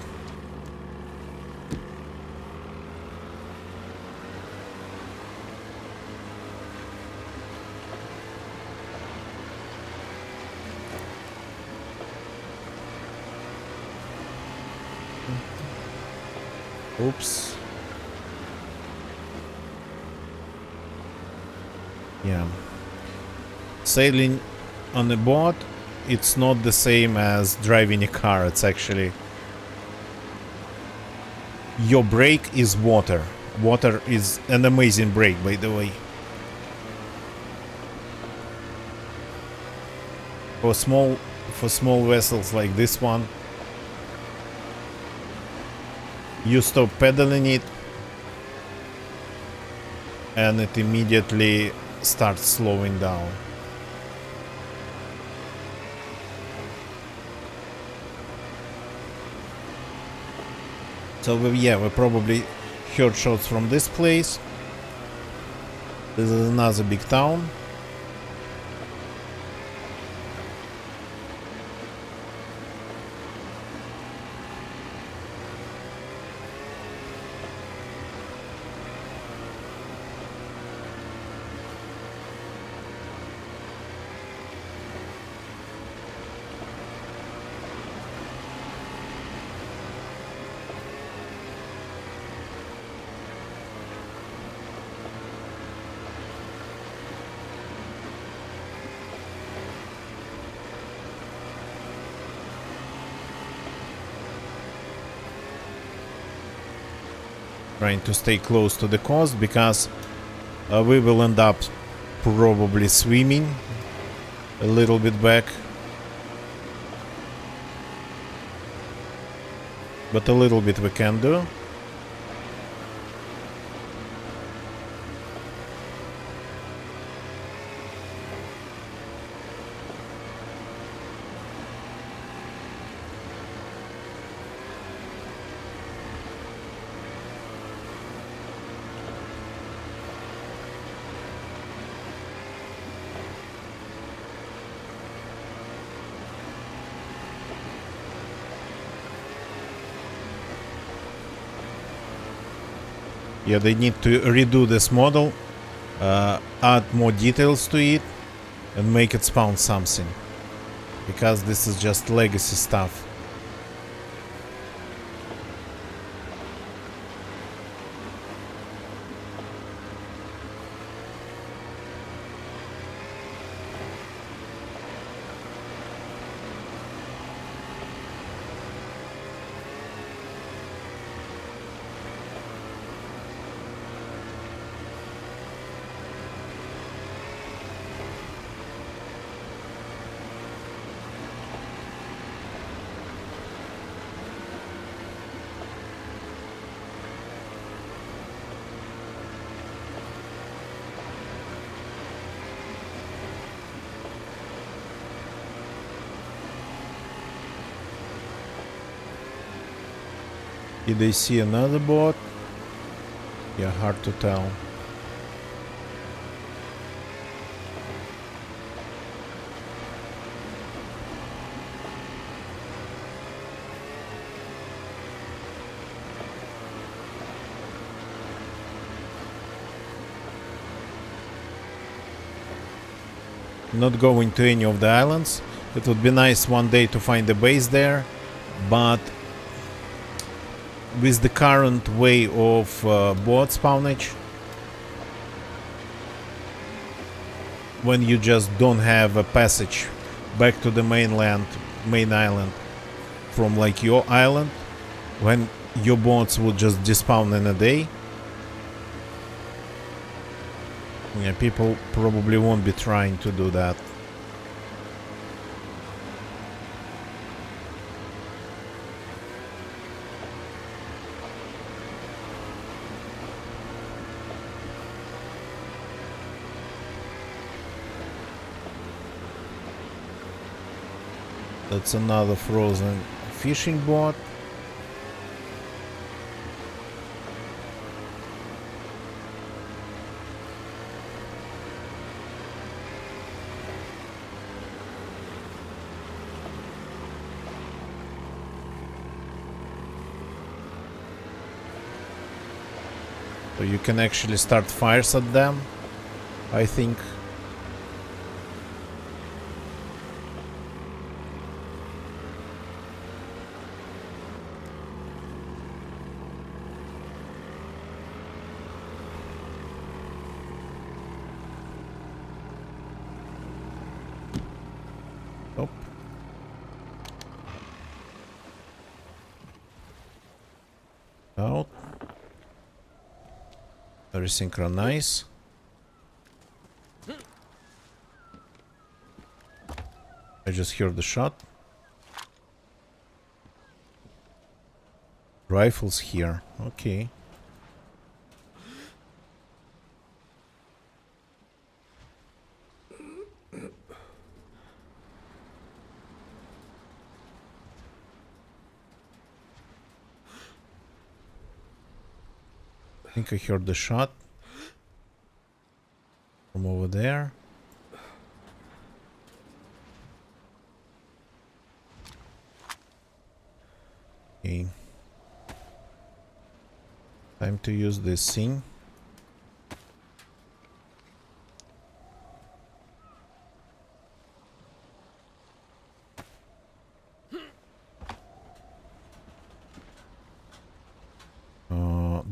Oops. Yeah. Sailing on a boat, it's not the same as driving a car. It's actually, your brake is water. Water is an amazing brake, by the way. For small vessels like this one, you stop pedaling it, and it immediately starts slowing down. So yeah, we probably heard shots from this place. This is another big town. Trying to stay close to the coast because we will end up probably swimming a little bit back, but a little bit we can do. Yeah, they need to redo this model, add more details to it, and make it spawn something. Because this is just legacy stuff. Did they see another boat? Yeah, hard to tell. Not going to any of the islands. It would be nice one day to find a base there, but with the current way of boat spawnage, when you just don't have a passage back to the main island from like your island, when your boats will just despawn in a day, yeah, people probably won't be trying to do that. That's another frozen fishing boat. So you can actually start fires at them, I think. Oh. Out. Resynchronize. I just heard the shot. Rifles here. Okay. think I heard the shot from over there. Okay. Time to use this thing.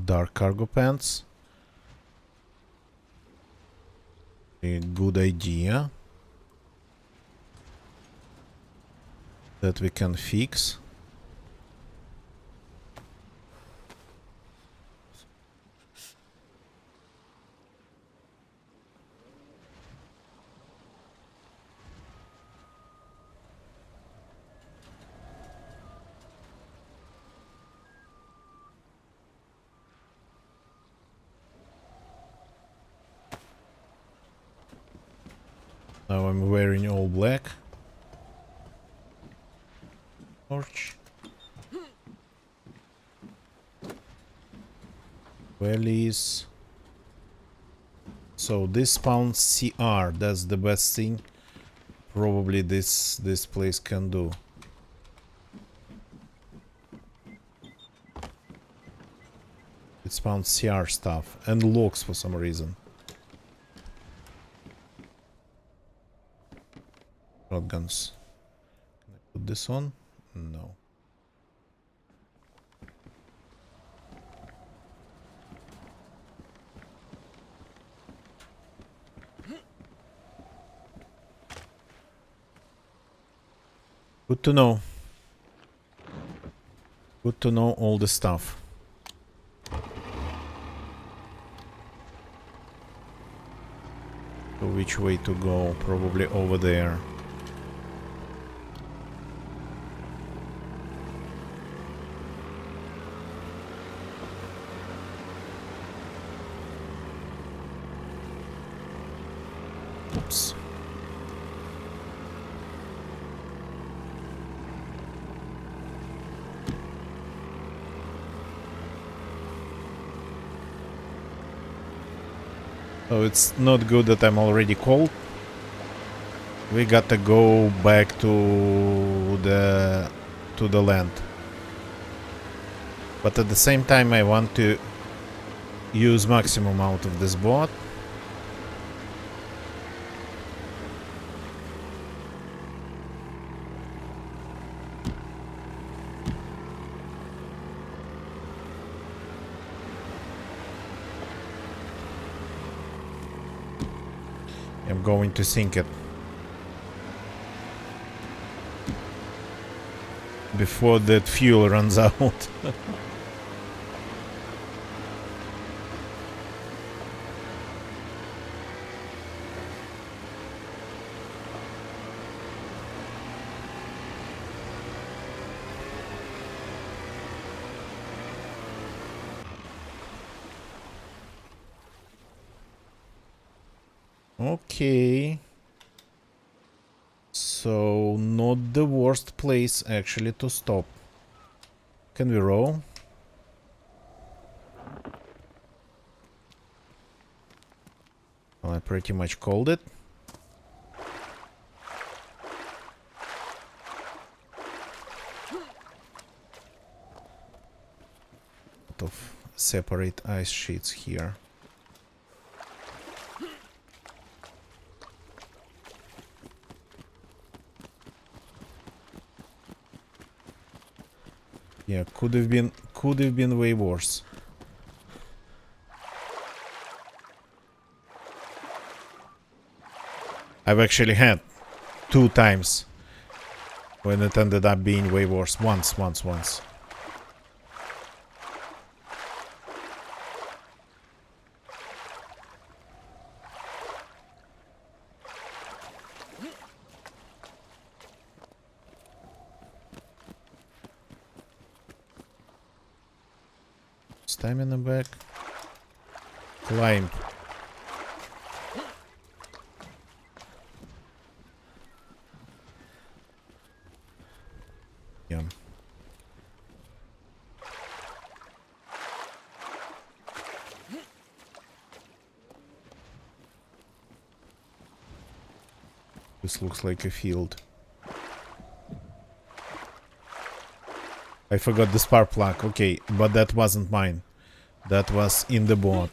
Dark cargo pants. A good idea that we can fix. Now I'm wearing all black. Torch. Wellies. So this spawns CR. That's the best thing. Probably this place can do. It spawns CR stuff and logs for some reason. Shotguns. Can I put this on? No. Good to know. Good to know all the stuff. So which way to go? Probably over there. Oops. So it's not good that I'm already cold. We gotta go back to the land. But at the same time I want to use maximum out of this boat. I'm going to sink it before that fuel runs out. Okay. So, not the worst place actually to stop. Can we row? Well, I pretty much called it. Lot of separate ice sheets here. Yeah, could have been way worse. I've actually had 2 times when it ended up being way worse. Once. Stamina back. Climb. Yeah. This looks like a field. I forgot the spark plug. Okay, but that wasn't mine. That was in the boat.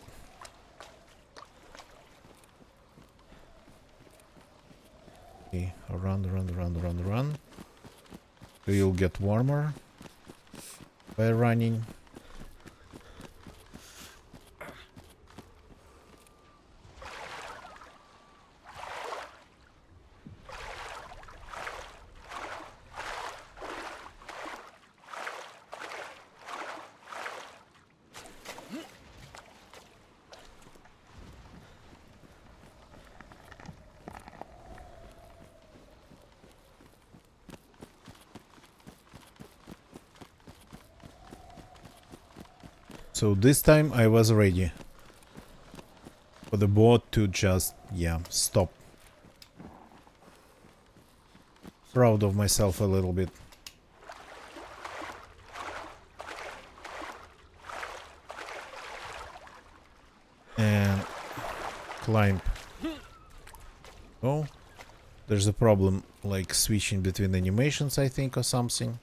Okay, run. You'll get warmer by running. So this time I was ready for the boat to just, yeah, stop. Proud of myself a little bit. And climb. Oh, there's a problem, like switching between animations, I think, or something.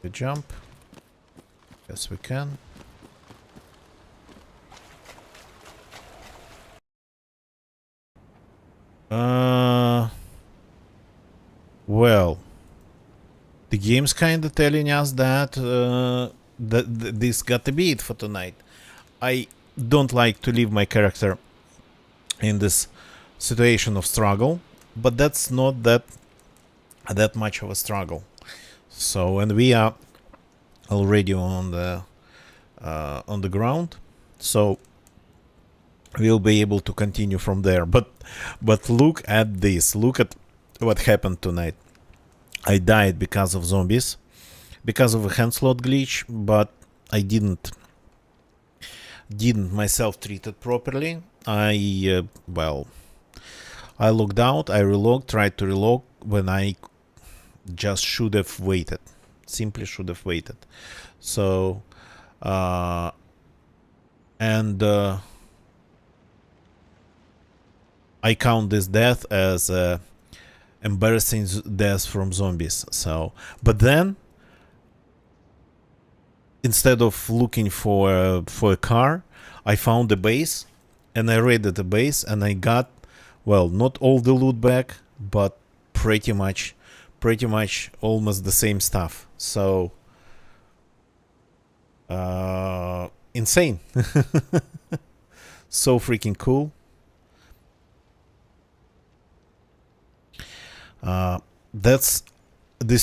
The jump. Yes, we can. Well, the game's kinda telling us that this got to be it for tonight. I don't like to leave my character in this situation of struggle, but that's not that much of a struggle. So, and we are already on the ground, so we'll be able to continue from there. But look at this. Look at what happened tonight. I died because of zombies, because of a hand slot glitch, but I didn't myself treat it properly. I logged out, I relogged, tried to relog when I just should have waited. Simply should have waited. So I count this death as a embarrassing death from zombies. So, but then instead of looking for a car, I found a base and I raided the base and I got, well, not all the loot back, but pretty much almost the same stuff. So insane. So freaking cool. This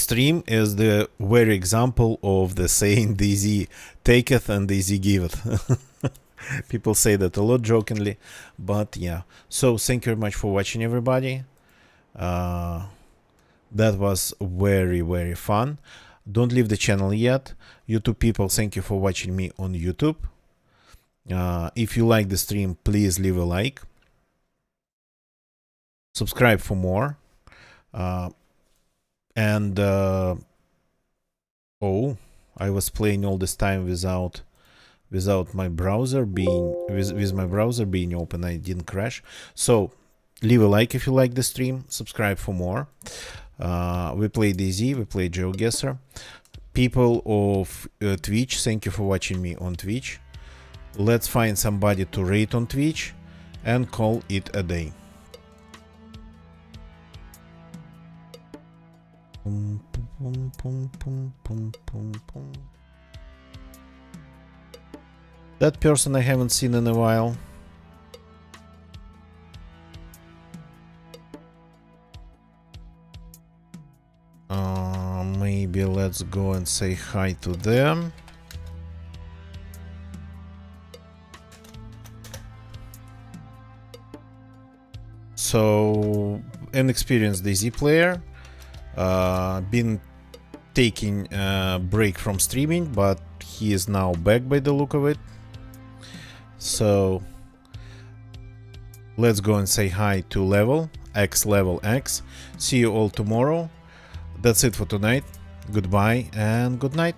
stream is the very example of the saying DZ taketh and DZ giveth. People say that a lot jokingly, but yeah. So thank you very much for watching, everybody. That was very fun. Don't leave the channel yet. YouTube people, thank you for watching me on YouTube. If you like the stream, please leave a like. Subscribe for more. Oh, I was playing all this time without my browser being with my browser being open. I didn't crash. So leave a like if you like the stream. Subscribe for more. We play DZ, we play GeoGuessr. People of Twitch, thank you for watching me on Twitch. Let's find somebody to rate on Twitch and call it a day. That person I haven't seen in a while. Maybe let's go and say hi to them. So, an experienced DayZ player. Been taking a break from streaming, but he is now back by the look of it. So let's go and say hi to Level X. See you all tomorrow. That's it for tonight. Goodbye and good night.